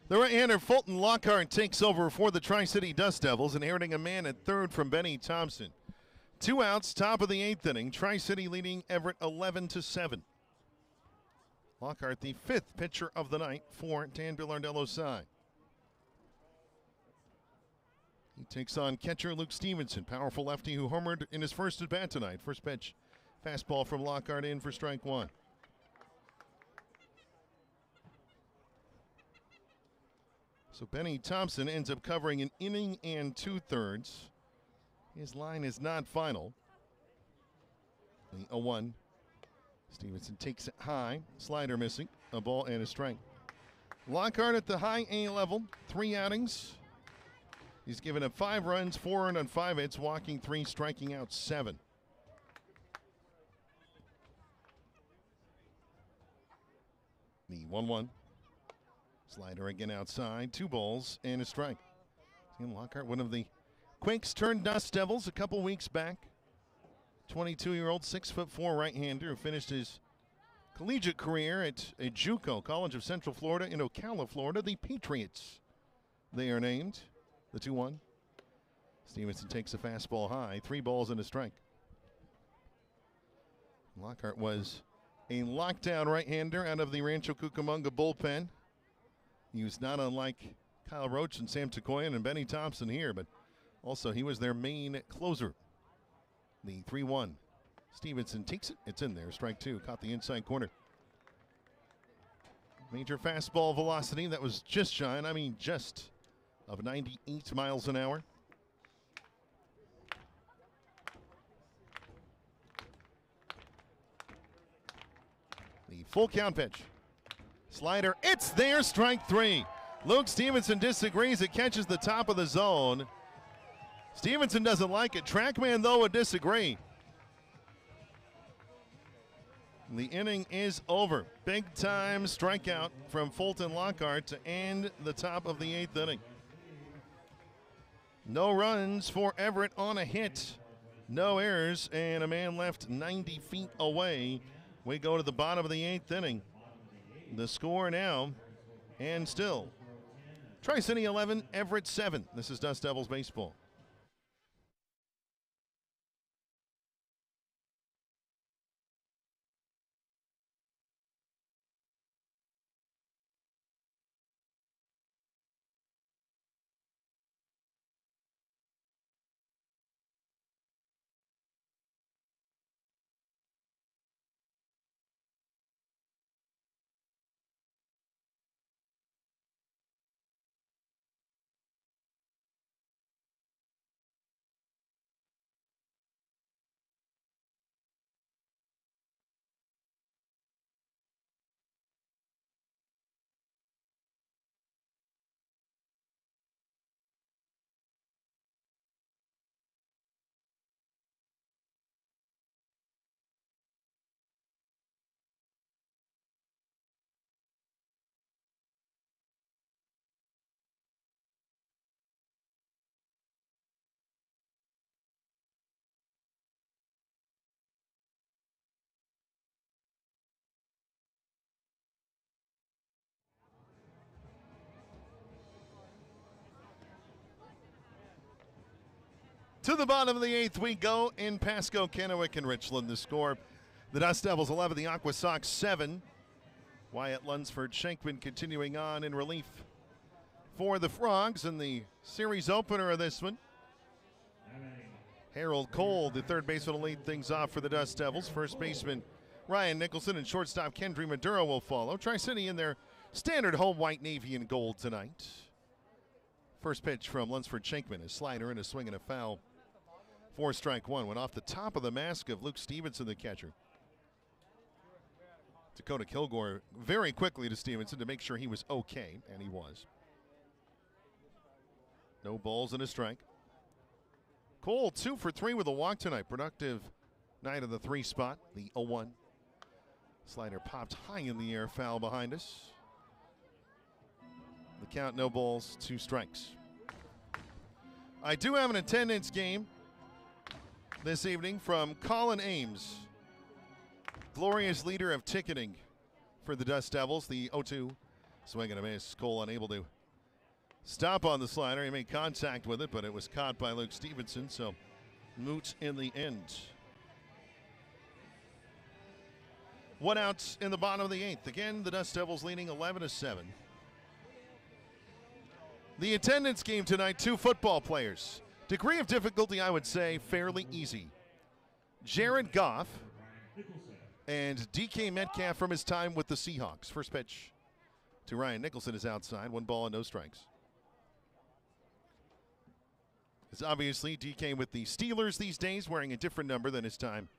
The right-hander Fulton Lockhart takes over for the Tri-City Dust Devils, inheriting a man at third from Benny Thompson. 2 outs, top of the 8th inning. Tri-City leading Everett 11-7. Lockhart, the 5th pitcher of the night for Dan Bilardello's side. He takes on catcher Luke Stevenson, powerful lefty who homered in his first at-bat tonight. First pitch, fastball from Lockhart in for strike 1. So Benny Thompson ends up covering an inning and 2/3. His line is not final. The 0-1. Stevenson takes it high. Slider missing. A ball and a strike. Lockhart at the high A level. 3 outings. He's given up 5 runs, 4 earned on 5 hits, walking 3, striking out 7. The 1-1. Slider again outside. 2 balls and a strike. Tim Lockhart, one of the Quakes turned Dust Devils a couple weeks back. 22-year-old, 6'4" right-hander who finished his collegiate career at a JUCO, College of Central Florida in Ocala, Florida. The Patriots, they are named. The 2-1. Stevenson takes a fastball high. 3 balls and a strike. Lockhart was a lockdown right-hander out of the Rancho Cucamonga bullpen. He was not unlike Kyle Roach and Sam Takoyan and Benny Thompson here, but also he was their main closer. The 3-1. Stevenson takes it. It's in there. Strike 2. Caught the inside corner. Major fastball velocity that was just shy, and I mean just, of 98 miles an hour. The full count pitch. Slider, it's there, strike 3. Luke Stevenson disagrees. It catches the top of the zone. Stevenson doesn't like it. Trackman, though, would disagree. The inning is over. Big-time strikeout from Fulton Lockhart to end the top of the 8th inning. No runs for Everett on a hit. No errors, and a man left 90 feet away. We go to the bottom of the 8th inning. The score now, and still, Tri-City 11, Everett 7. This is Dust Devils baseball. To the bottom of the 8th we go in Pasco, Kennewick, and Richland. The score, the Dust Devils 11, the AquaSox 7. Wyatt Lunsford Shankman continuing on in relief for the Frogs in the series opener of this one. Harold Cole, the third baseman, will lead things off for the Dust Devils. First baseman Ryan Nicholson and shortstop Kendry Maduro will follow. Tri-City in their standard home white, navy, and gold tonight. First pitch from Lunsford Shankman, a slider and a swing and a foul. 4 strike 1 went off the top of the mask of Luke Stevenson, the catcher. Dakota Kilgore very quickly to Stevenson to make sure he was okay, and he was. No balls and a strike. Cole 2 for 3 with a walk tonight. Productive night of the 3 spot. The 0-1. Slider popped high in the air, foul behind us. The count, no balls, 2 strikes. I do have an attendance game this evening from Colin Ames, glorious leader of ticketing for the Dust Devils. The 0-2 swing and a miss. Cole unable to stop on the slider. He made contact with it, but it was caught by Luke Stevenson, so moot in the end. 1 out in the bottom of the 8th. Again, the Dust Devils leading 11-7. The attendance game tonight, 2 football players. Degree of difficulty, I would say, fairly easy. Jared Goff and DK Metcalf from his time with the Seahawks. First pitch to Ryan Nicholson is outside. 1 ball and no strikes. It's obviously DK with the Steelers these days, wearing a different number than his time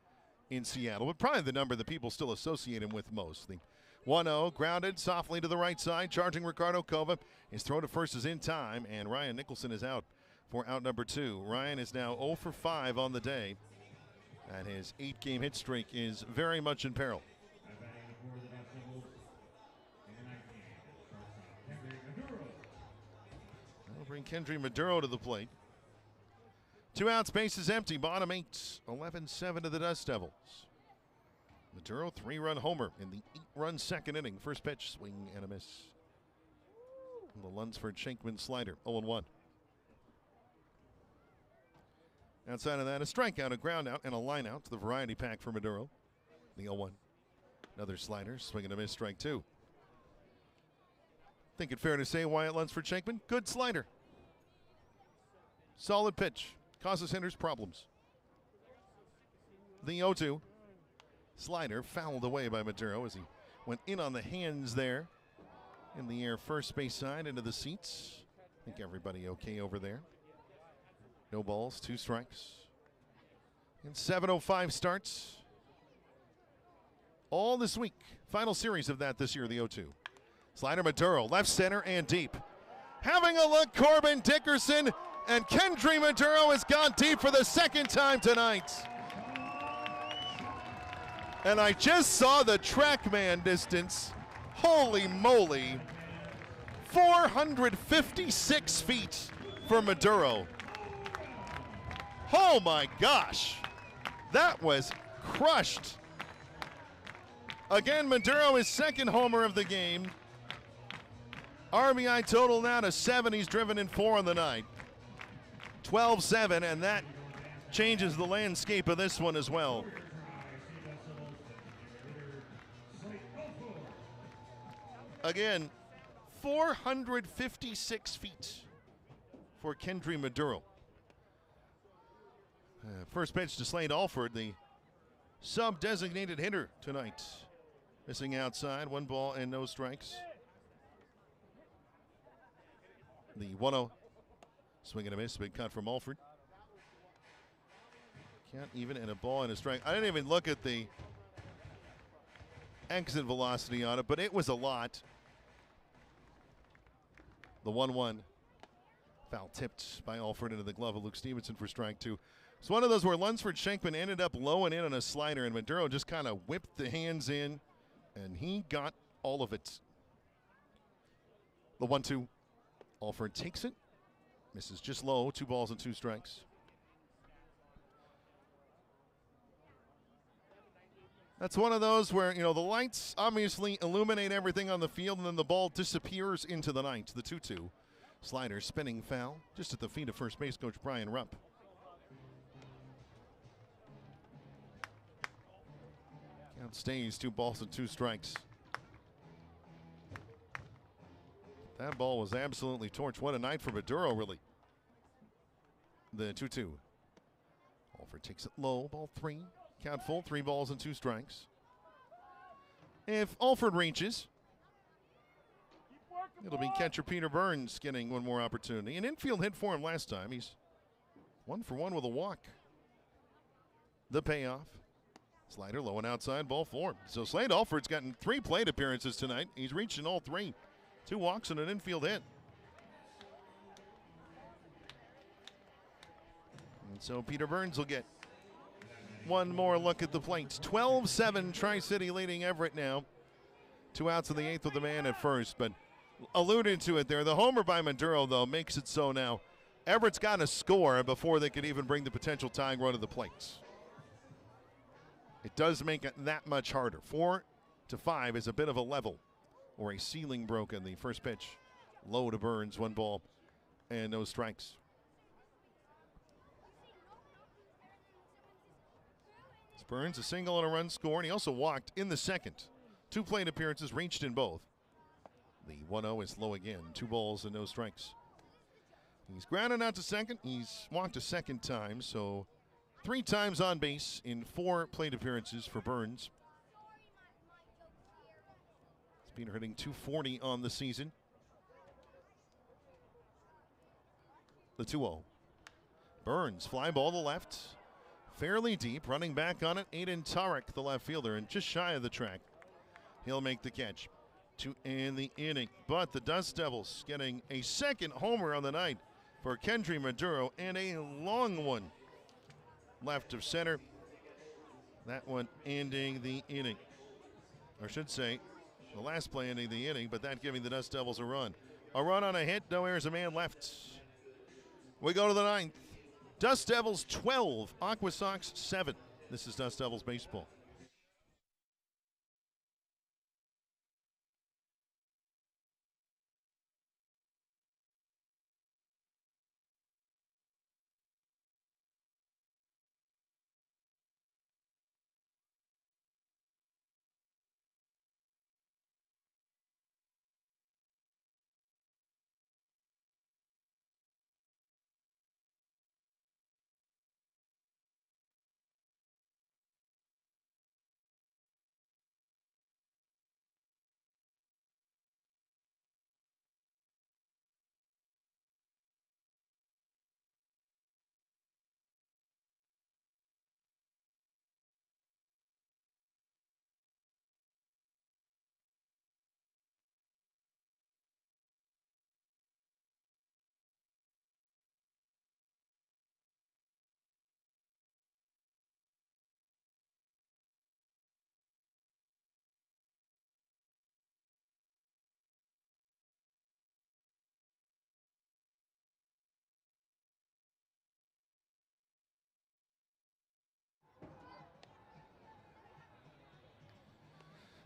in Seattle, but probably the number that people still associate him with most. The 1-0, grounded softly to the right side, charging Ricardo Cova. His throw to first is in time, and Ryan Nicholson is out for out number 2. Ryan is now 0 for 5 on the day, and his 8-game hit streak is very much in peril. We'll bring Kendry Maduro to the plate. 2 outs, base is empty, bottom 8, 11-7 to the Dust Devils. Maduro, 3-run homer in the 8-run second inning. First pitch, swing and a miss. The Lunsford-Shankman slider, 0-1. Outside of that, a strikeout, a ground out, and a line out to the variety pack for Maduro. The 0-1. Another slider, swing and a miss, strike 2. Think it fair to say Wyatt Lunsford-Shankman, good slider. Solid pitch, causes hitters problems. The 0-2. Slider fouled away by Maduro as he went in on the hands there. In the air, first base side into the seats. I think everybody okay over there. No balls, 2 strikes. And 7:05 starts. All this week. Final series of that this year, the 0-2. Slider Maduro, left center and deep. Having a look, Corbin Dickerson, and Kendry Maduro has gone deep for the 2nd time tonight. And I just saw the TrackMan distance. Holy moly. 456 feet for Maduro. Oh my gosh. That was crushed. Again, Maduro is 2nd homer of the game. RBI total now to 7. He's driven in 4 on the night. 12-7, and that changes the landscape of this one as well. Again, 456 feet for Kendry Maduro. First pitch to Slade Alford, the sub-designated hitter tonight. Missing outside, 1 ball and no strikes. The 1-0, swing and a miss, big cut from Alford. Can't even, and a ball and a strike. I didn't even look at the exit velocity on it, but it was a lot. The 1-1, foul tipped by Alford into the glove of Luke Stevenson for strike 2. It's one of those where Lunsford-Shankman ended up low and in on a slider, and Maduro just kind of whipped the hands in, and he got all of it. The 1-2, Alford takes it, misses just low, 2 balls and 2 strikes. That's one of those where, you know, the lights obviously illuminate everything on the field, and then the ball disappears into the night. The 2-2. Slider, spinning foul, just at the feet of first base coach Brian Rupp. Count stays, 2 balls and 2 strikes. That ball was absolutely torched. What a night for Maduro, really. The 2-2. Alford takes it low, ball 3. Count full, 3 balls and 2 strikes. If Alford reaches, it'll be catcher Peter Burns getting one more opportunity. An infield hit for him last time. He's 1 for 1 with a walk. The payoff. Slider low and outside, ball 4. So Slade Alford's gotten 3 plate appearances tonight. He's reached in all 3. 2 walks and an infield hit. And so Peter Burns will get one more look at the plates. 12-7, Tri-City leading Everett now. 2 outs in the 8th with the man at first, but alluded to it there. The homer by Maduro, though, makes it so now Everett's got to score before they could even bring the potential tying run to the plates. It does make it that much harder. 4-5 is a bit of a level or a ceiling broken. The first pitch low to Burns, 1 ball and no strikes. Burns a single and a run score, and he also walked in the second. 2 plate appearances, reached in both. The 1-0 is low again. 2 balls and no strikes. He's grounded out to second. He's walked a second time, so 3 times on base in 4 plate appearances for Burns. Speeder hitting .240 on the season. The 2-0. Burns, fly ball to left. Fairly deep, running back on it, Aiden Tarek, the left fielder, and just shy of the track. He'll make the catch to end the inning. But the Dust Devils getting a second homer on the night for Kendry Maduro, and a long one left of center. That one ending the inning. Or I should say, the last play ending the inning, but that giving the Dust Devils a run. A run on a hit, no errors, a man left. We go to the 9th. Dust Devils 12, AquaSox 7. This is Dust Devils baseball.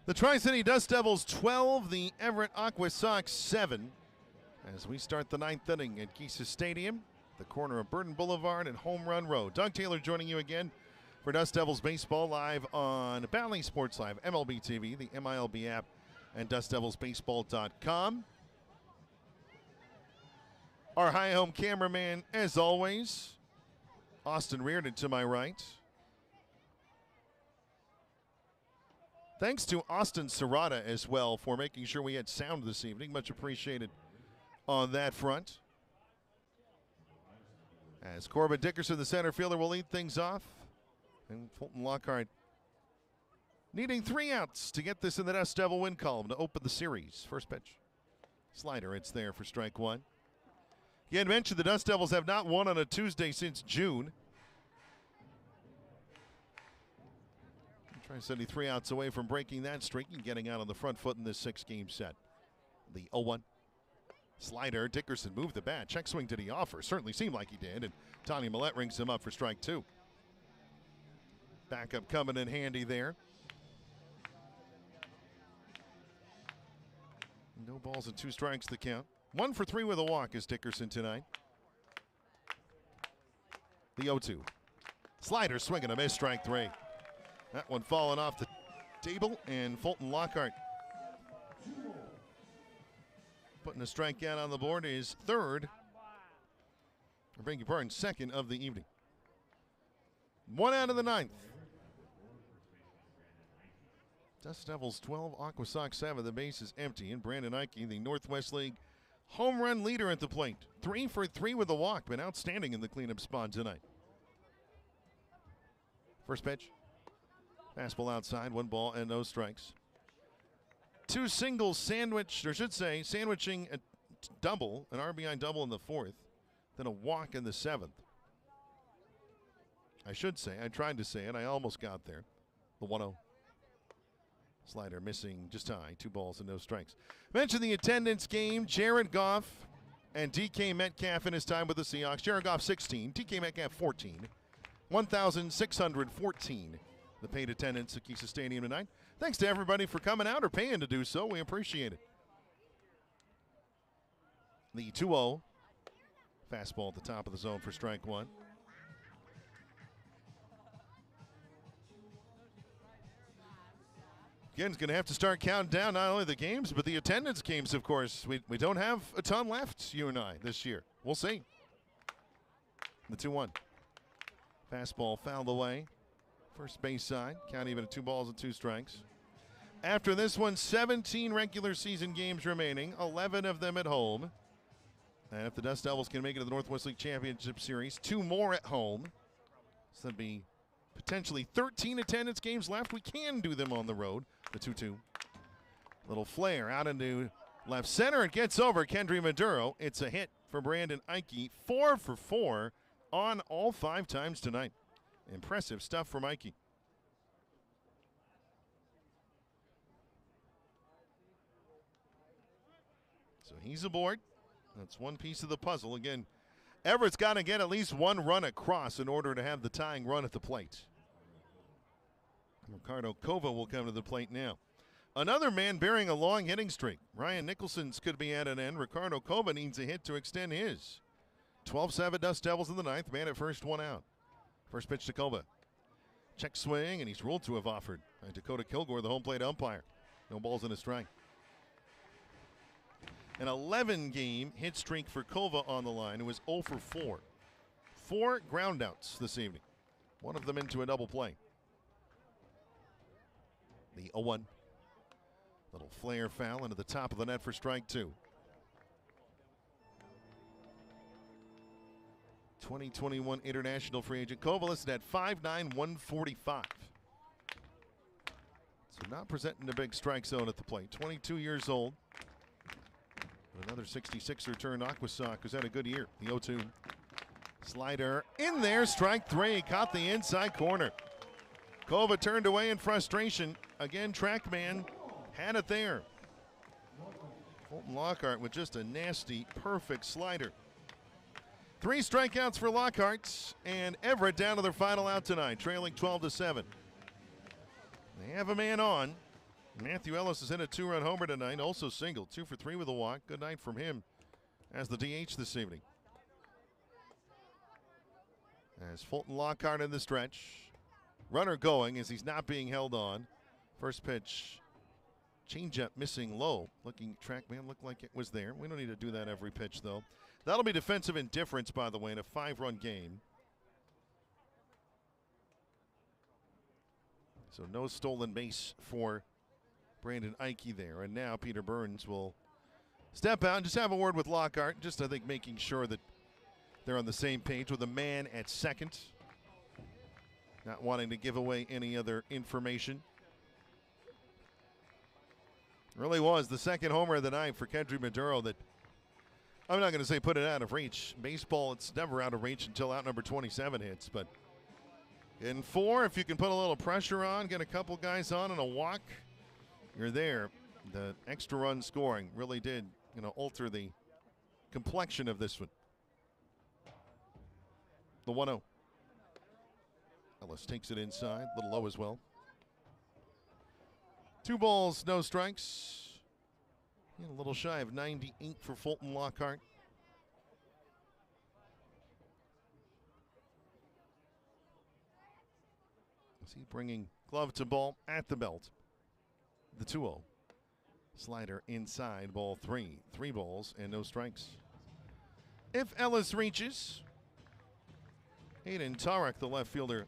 The Tri-City Dust Devils 12, the Everett AquaSox 7. As we start the 9th inning at Geisa Stadium, the corner of Burton Boulevard and Home Run Road. Doug Taylor joining you again for Dust Devils Baseball live on Bally Sports Live, MLB TV, the MILB app, and DustDevilsBaseball.com. Our high home cameraman, as always, Austin Reardon to my right. Thanks to Austin Serrata as well for making sure we had sound this evening. Much appreciated on that front. As Corbin Dickerson, the center fielder, will lead things off. And Fulton Lockhart needing 3 outs to get this in the Dust Devil win column to open the series. First pitch. Slider, it's there for strike 1. Again, mentioned the Dust Devils have not won on a Tuesday since June. Tri-City 3 outs away from breaking that streak and getting out on the front foot in this 6-game set. The 0-1. Slider, Dickerson moved the bat. Check swing did he offer? Certainly seemed like he did. And Tony Millette rings him up for strike 2. Backup coming in handy there. No balls and 2 strikes the count. 1 for 3 with a walk is Dickerson tonight. The 0-2. Slider swinging a miss, strike 3. That one falling off the table, and Fulton Lockhart putting a strikeout on the board is 3rd. I beg your pardon, 2nd of the evening. 1 out of the 9th. Dust Devils 12, AquaSox 7. The base is empty, and Brandon Ike, the Northwest League home run leader at the plate. 3 for 3 with a walk, been outstanding in the cleanup spot tonight. First pitch. Fastball outside, 1 ball and no strikes. 2 singles sandwiched, or should say, sandwiching a double, an RBI double in the 4th, then a walk in the 7th. I should say, I tried to say it, I almost got there. The 1-0. Slider missing just high, 2 balls and no strikes. Mention the attendance game, Jared Goff and DK Metcalf in his time with the Seahawks. Jared Goff 16, DK Metcalf 14, 1,614. The paid attendance at Geisa Stadium tonight. Thanks to everybody for coming out or paying to do so. We appreciate it. The 2-0. Fastball at the top of the zone for strike one. Again, it's going to have to start counting down not only the games, but the attendance games, of course. We don't have a ton left, you and I, this year. We'll see. The 2-1. Fastball fouled away. First base side. Count even at 2 balls and 2 strikes. After this one, 17 regular season games remaining, 11 of them at home. And if the Dust Devils can make it to the Northwest League Championship Series, 2 more at home. So that'd be potentially 13 attendance games left. We can do them on the road. The 2-2. Little flare out into left center. It gets over Kendry Maduro. It's a hit for Brandon Ike. 4 for 4 on all 5 times tonight. Impressive stuff from Ike. So he's aboard. That's one piece of the puzzle. Again, Everett's got to get at least 1 run across in order to have the tying run at the plate. Ricardo Cova will come to the plate now. Another man bearing a long hitting streak. Ryan Nicholson's could be at an end. Ricardo Cova needs a hit to extend his. 12-7 Dust Devils in the 9th. Man at first, 1 out. First pitch to Cova. Check swing, and he's ruled to have offered. And Dakota Kilgore, the home plate umpire. No balls in a strike. An 11-game hit streak for Cova on the line, who was 0 for 4. 4 groundouts this evening. One of them into a double play. The 0-1. Little flare foul into the top of the net for strike 2. 2021 international free agent. Cova listed at 5'9", 145. So not presenting a big strike zone at the plate. 22 years old. Another 66er turned AquaSox, who's had a good year. The 0-2. Slider in there, strike 3. Caught the inside corner. Cova turned away in frustration. Again, TrackMan had it there. Fulton Lockhart with just a nasty, perfect slider. 3 strikeouts for Lockhart, and Everett down to their final out tonight, trailing 12-7. They have a man on. Matthew Ellis has hit a 2-run homer tonight, also single, 2 for 3 with a walk. Good night from him as the DH this evening. As Fulton Lockhart in the stretch. Runner going as he's not being held on. First pitch, changeup missing low. Looking, TrackMan looked like it was there. We don't need to do that every pitch, though. That'll be defensive indifference, by the way, in a 5-run game. So no stolen base for Brandon Ike there. And now Peter Burns will step out and just have a word with Lockhart. Just, I think, making sure that they're on the same page with a man at second. Not wanting to give away any other information. Really was the second homer of the night for Kendry Maduro that I'm not going to say put it out of reach. Baseball, it's never out of reach until out number 27 hits. But in 4, if you can put a little pressure on, get a couple guys on and a walk, you're there. The extra run scoring really did, alter the complexion of this one. The 1-0. Ellis takes it inside, a little low as well. 2 balls, no strikes. A little shy of 98 for Fulton Lockhart. Is he bringing glove to ball at the belt? The 2-0. Slider inside, ball 3. 3 balls and no strikes. If Ellis reaches, Hayden Tarek, the left fielder,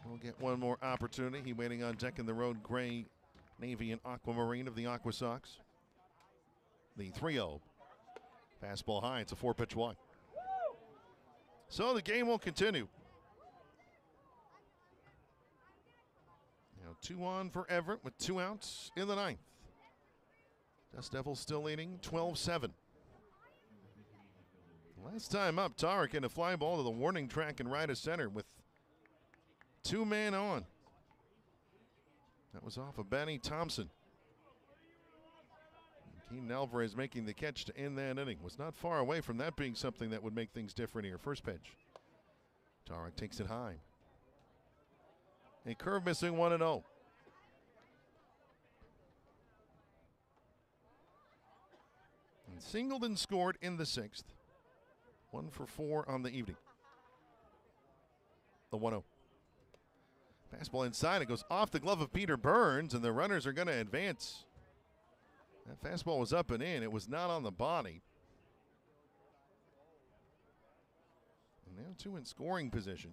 will get one more opportunity. He waiting on deck in the road gray, navy, and aquamarine of the AquaSox. The 3-0. Fastball high. It's a 4-pitch walk. So the game will continue. Now 2 on for Everett with 2 outs in the 9th. Dust Devils still leading 12-7. Last time up, Tarek in a fly ball to the warning track and right to center with 2 men on. That was off of Benny Thompson. Keenan Alvarez making the catch to end that inning. Was not far away from that being something that would make things different here. First pitch. Tarek takes it high. A curve missing, 1-0. And Singleton scored in the 6th. 1 for 4 on the evening. The 1-0. Fastball inside. It goes off the glove of Peter Burns, and the runners are going to advance. That fastball was up and in. It was not on the body. And now 2 in scoring position.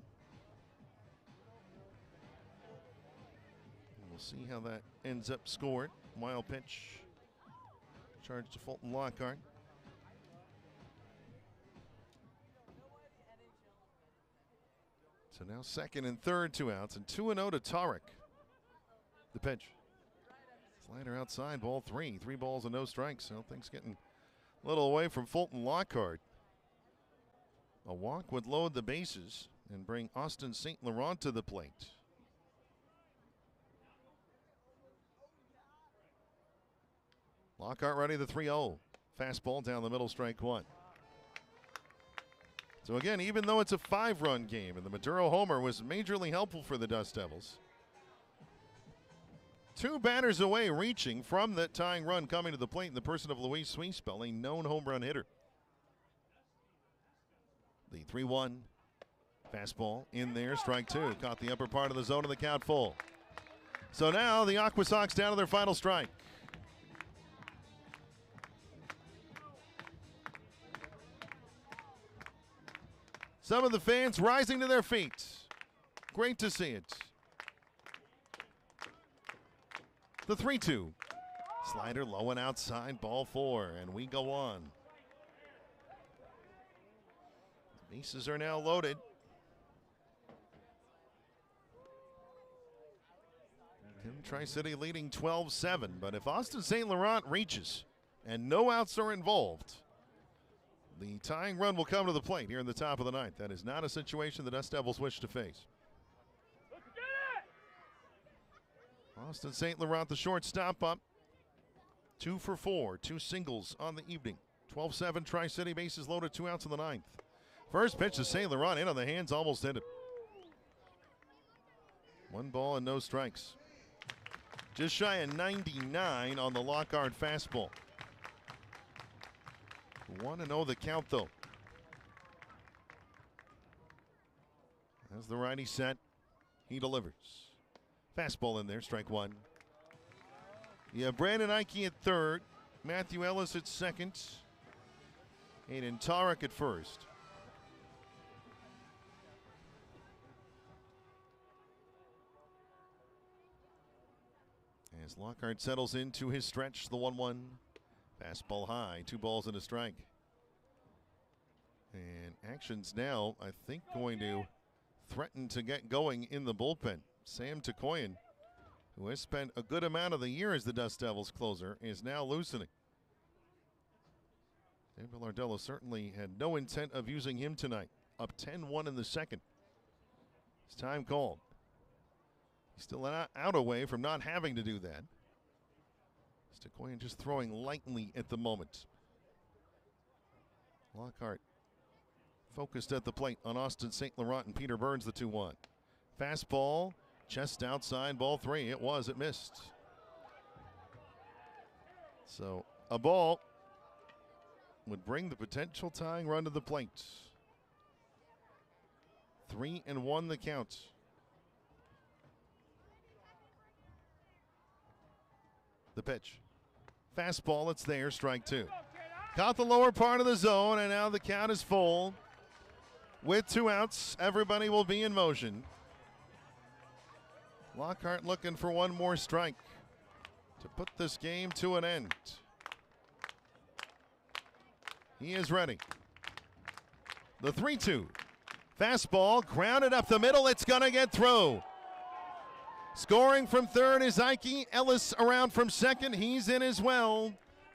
And we'll see how that ends up scored. Wild pitch. Charge to Fulton Lockhart. So now 2nd and 3rd, 2 outs, and 2-0 to Tarek. The pitch. Slider outside, ball 3. 3 balls and no strikes. So things getting a little away from Fulton Lockhart. A walk would load the bases and bring Austin St. Laurent to the plate. Lockhart ready, the 3-0. Fastball down the middle, strike 1. So again, even though it's a 5-run game and the Maduro homer was majorly helpful for the Dust Devils, 2 batters away reaching from that tying run coming to the plate in the person of Luis Sweespel, a known home run hitter. The 3-1 fastball in there, strike 2. Caught the upper part of the zone of the count full. So now the AquaSox down to their final strike. Some of the fans rising to their feet. Great to see it. The 3-2. Slider low and outside, ball 4, and we go on. The bases are now loaded. Tri-City leading 12-7, but if Austin St. Laurent reaches and no outs are involved, the tying run will come to the plate here in the top of the 9th. That is not a situation the Dust Devils wish to face. Austin St. Laurent, the shortstop, up 2 for 4, 2 singles on the evening. 12-7 Tri-City, bases loaded, 2 outs in the 9th. First pitch to St. Laurent, in on the hands, almost hit it. 1 ball and no strikes. Just shy of 99 on the Lockhart fastball. 1-0 the count, though. As the righty set, he delivers. Fastball in there, strike 1. You have Brandon Ike at 3rd, Matthew Ellis at 2nd, Aiden Tarek at 1st. As Lockhart settles into his stretch, the 1-1. Fastball high, 2 balls and a strike. And action's now, I think, going to threaten to get going in the bullpen. Sam Takoyan, who has spent a good amount of the year as the Dust Devils closer, is now loosening. Dan Villardello certainly had no intent of using him tonight. Up 10-1 in the 2nd. It's time called. He's still out away from not having to do that. Takoyan just throwing lightly at the moment. Lockhart focused at the plate on Austin St. Laurent and Peter Burns, the 2-1. Fastball, chest outside, ball 3. It missed. So a ball would bring the potential tying run to the plate. 3-1 the count. The pitch. Fastball, it's there, strike 2. Caught the lower part of the zone, and now the count is full. With 2 outs, everybody will be in motion. Lockhart looking for 1 more strike to put this game to an end. He is ready. The 3-2. Fastball, grounded up the middle. It's going to get through. Scoring from 3rd is Ike. Ellis around from 2nd. He's in as well.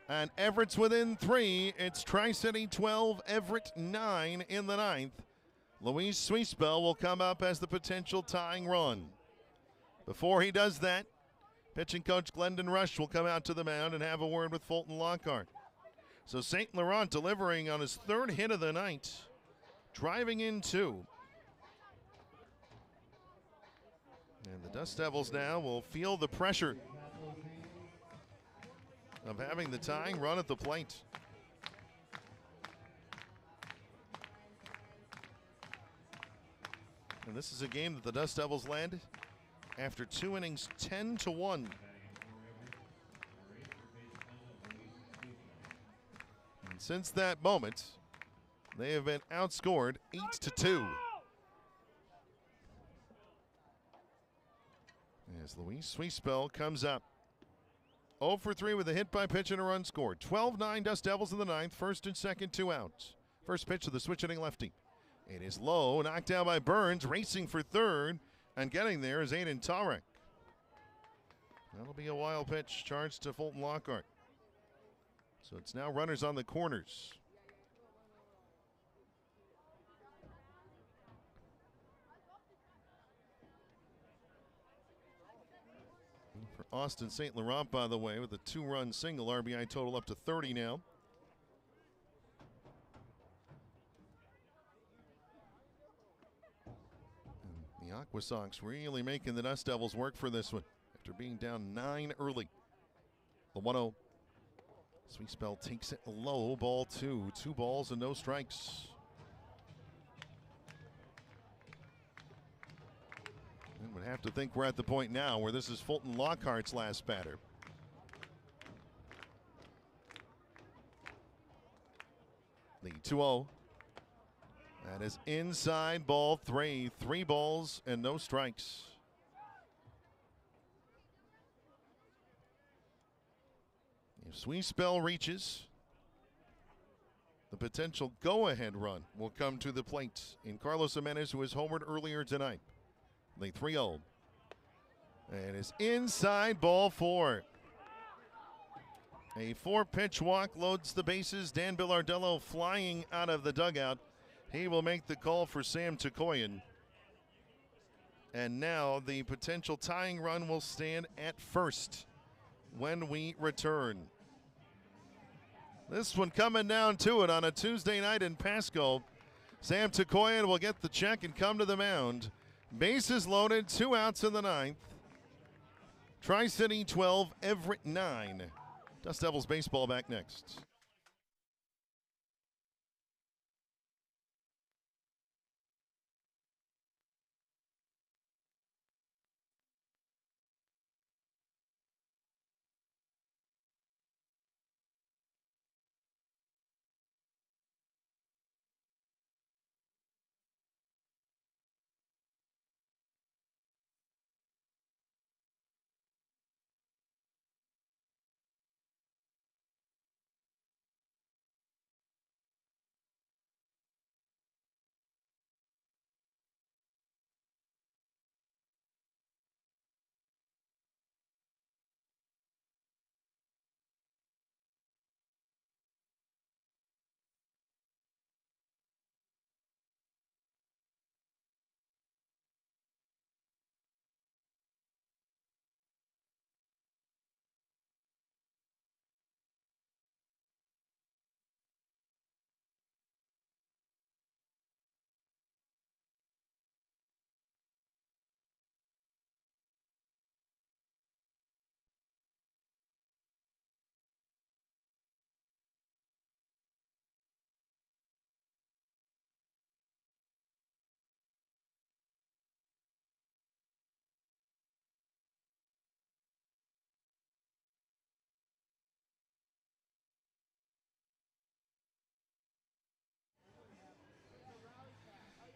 And Everett's within 3. It's Tri-City 12, Everett 9 in the 9th. Luis Sweespel will come up as the potential tying run. Before he does that, pitching coach Glendon Rush will come out to the mound and have a word with Fulton Lockhart. So St. Laurent delivering on his 3rd hit of the night, driving in 2. And the Dust Devils now will feel the pressure of having the tying run at the plate. And this is a game that the Dust Devils led after 2 innings, 10-1. And since that moment, they have been outscored 8-2. As Luis Swiespel comes up. 0 for 3 with a hit by pitch and a run scored. 12-9 Dust Devils in the ninth. First and second, 2 outs. First pitch to the switch-hitting lefty. It is low, knocked down by Burns, racing for third, and getting there is Aiden Tarek. That'll be a wild pitch, charged to Fulton Lockhart. So it's now runners on the corners. For Austin St. Laurent, by the way, with a 2-run single, RBI total up to 30 now. And the AquaSox really making the Dust Devils work for this one after being down 9 early. The 1-0. Swiespel takes it low, ball 2. 2 balls and no strikes. And would have to think we're at the point now where this is Fulton Lockhart's last batter. The 2-0. That is inside, ball 3. 3 balls and no strikes. If Swiespel reaches, the potential go-ahead run will come to the plate in Carlos Jimenez, who was homered earlier tonight. The 3-0. And it's inside, ball 4. A 4-pitch walk loads the bases. Dan Billardello flying out of the dugout. He will make the call for Sam Tukoyan. And now the potential tying run will stand at first when we return. This one coming down to it on a Tuesday night in Pasco. Sam Tukoyan will get the check and come to the mound. Bases loaded, 2 outs in the ninth. Tri-City 12, Everett 9. Dust Devils baseball back next.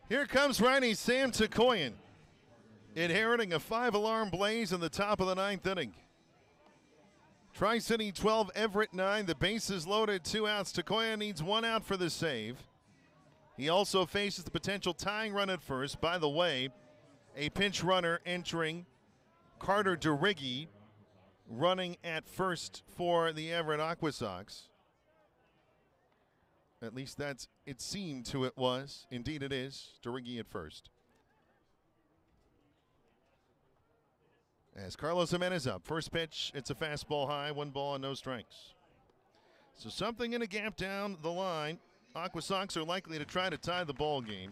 Here comes righty Sam Tukoyan, inheriting a 5-alarm blaze in the top of the 9th inning. Tri-City 12, Everett 9. The bases loaded, 2 outs. Tukoyan needs 1 out for the save. He also faces the potential tying run at first. By the way, a pinch runner entering, Carter DeRiggi, running at first for the Everett AquaSox. At least that's it seemed to it was. Indeed it is. DeRiggi at first. As Carlos Jimenez up. First pitch, it's a fastball high, 1 ball and no strikes. So something in a gap down the line. AquaSox are likely to try to tie the ball game.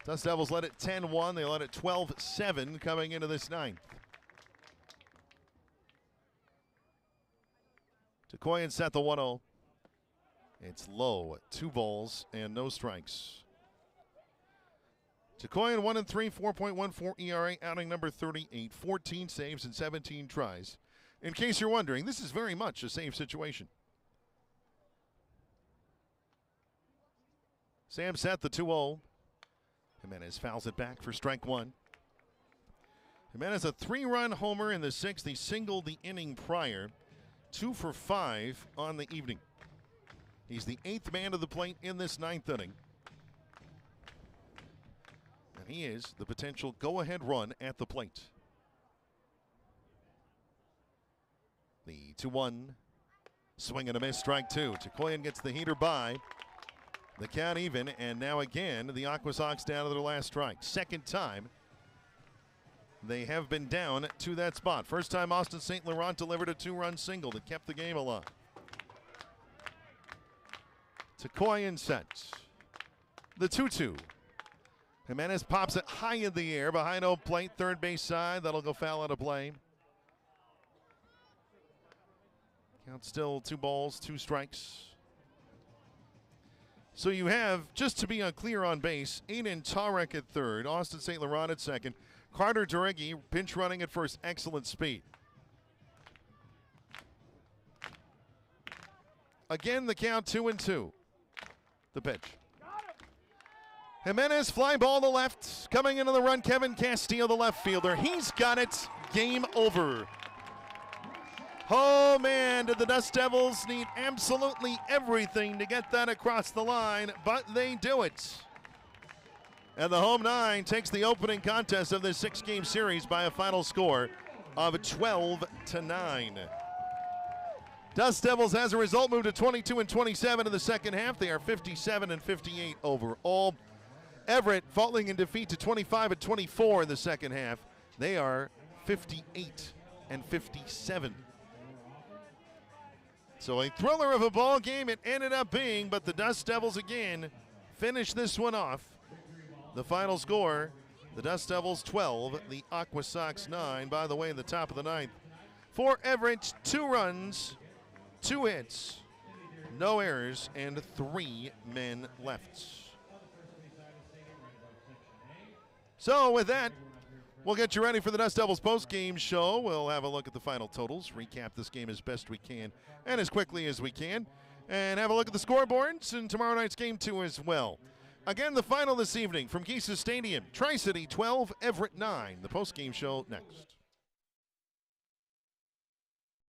Dust Devils led it 10-1. They led it 12-7 coming into this ninth. Tukoyan set the 1-0. It's low, 2 balls and no strikes. Tecoyan 1-3, 4.14 ERA, outing number 38, 14 saves and 17 tries. In case you're wondering, this is very much a save situation. Sam set the 2-0. Jimenez fouls it back for strike one. Jimenez a 3-run homer in the 6th. He singled the inning prior. 2 for 5 on the evening. He's the 8th man to the plate in this 9th inning. And he is the potential go-ahead run at the plate. The 2-1. Swing and a miss, strike 2. Tecoyan gets the heater by. The count even, and now again, the AquaSox down to their last strike. Second time they have been down to that spot. First time Austin St. Laurent delivered a 2-run single that kept the game alive. Tecoyan sets the 2-2. Jimenez pops it high in the air behind home plate, third base side. That'll go foul out of play. Count still 2 balls, 2 strikes. So you have, just to be clear on base, Aiden Tarek at third, Austin St. Laurent at second, Carter Duregi pinch running at first, excellent speed. Again, the count 2-2. The pitch. Jimenez, fly ball to left. Coming into the run, Kevin Castillo, the left fielder. He's got it. Game over. Oh, man, did the Dust Devils need absolutely everything to get that across the line, but they do it. And the home 9 takes the opening contest of this 6-game series by a final score of 12-9. Dust Devils, as a result, move to 22-27 in the second half. They are 57-58 overall. Everett falling in defeat to 25-24 in the second half. They are 58-57. So a thriller of a ball game it ended up being, but the Dust Devils again finish this one off. The final score, the Dust Devils 12, the AquaSox 9. By the way, in the top of the 9th, for Everett, 2 runs, 2 hits, no errors, and 3 men left. So with that, we'll get you ready for the Dust Devils post-game show. We'll have a look at the final totals, recap this game as best we can and as quickly as we can, and have a look at the scoreboards and tomorrow night's game 2 as well. Again, the final this evening from Geesis Stadium, Tri-City 12, Everett 9. The post-game show next.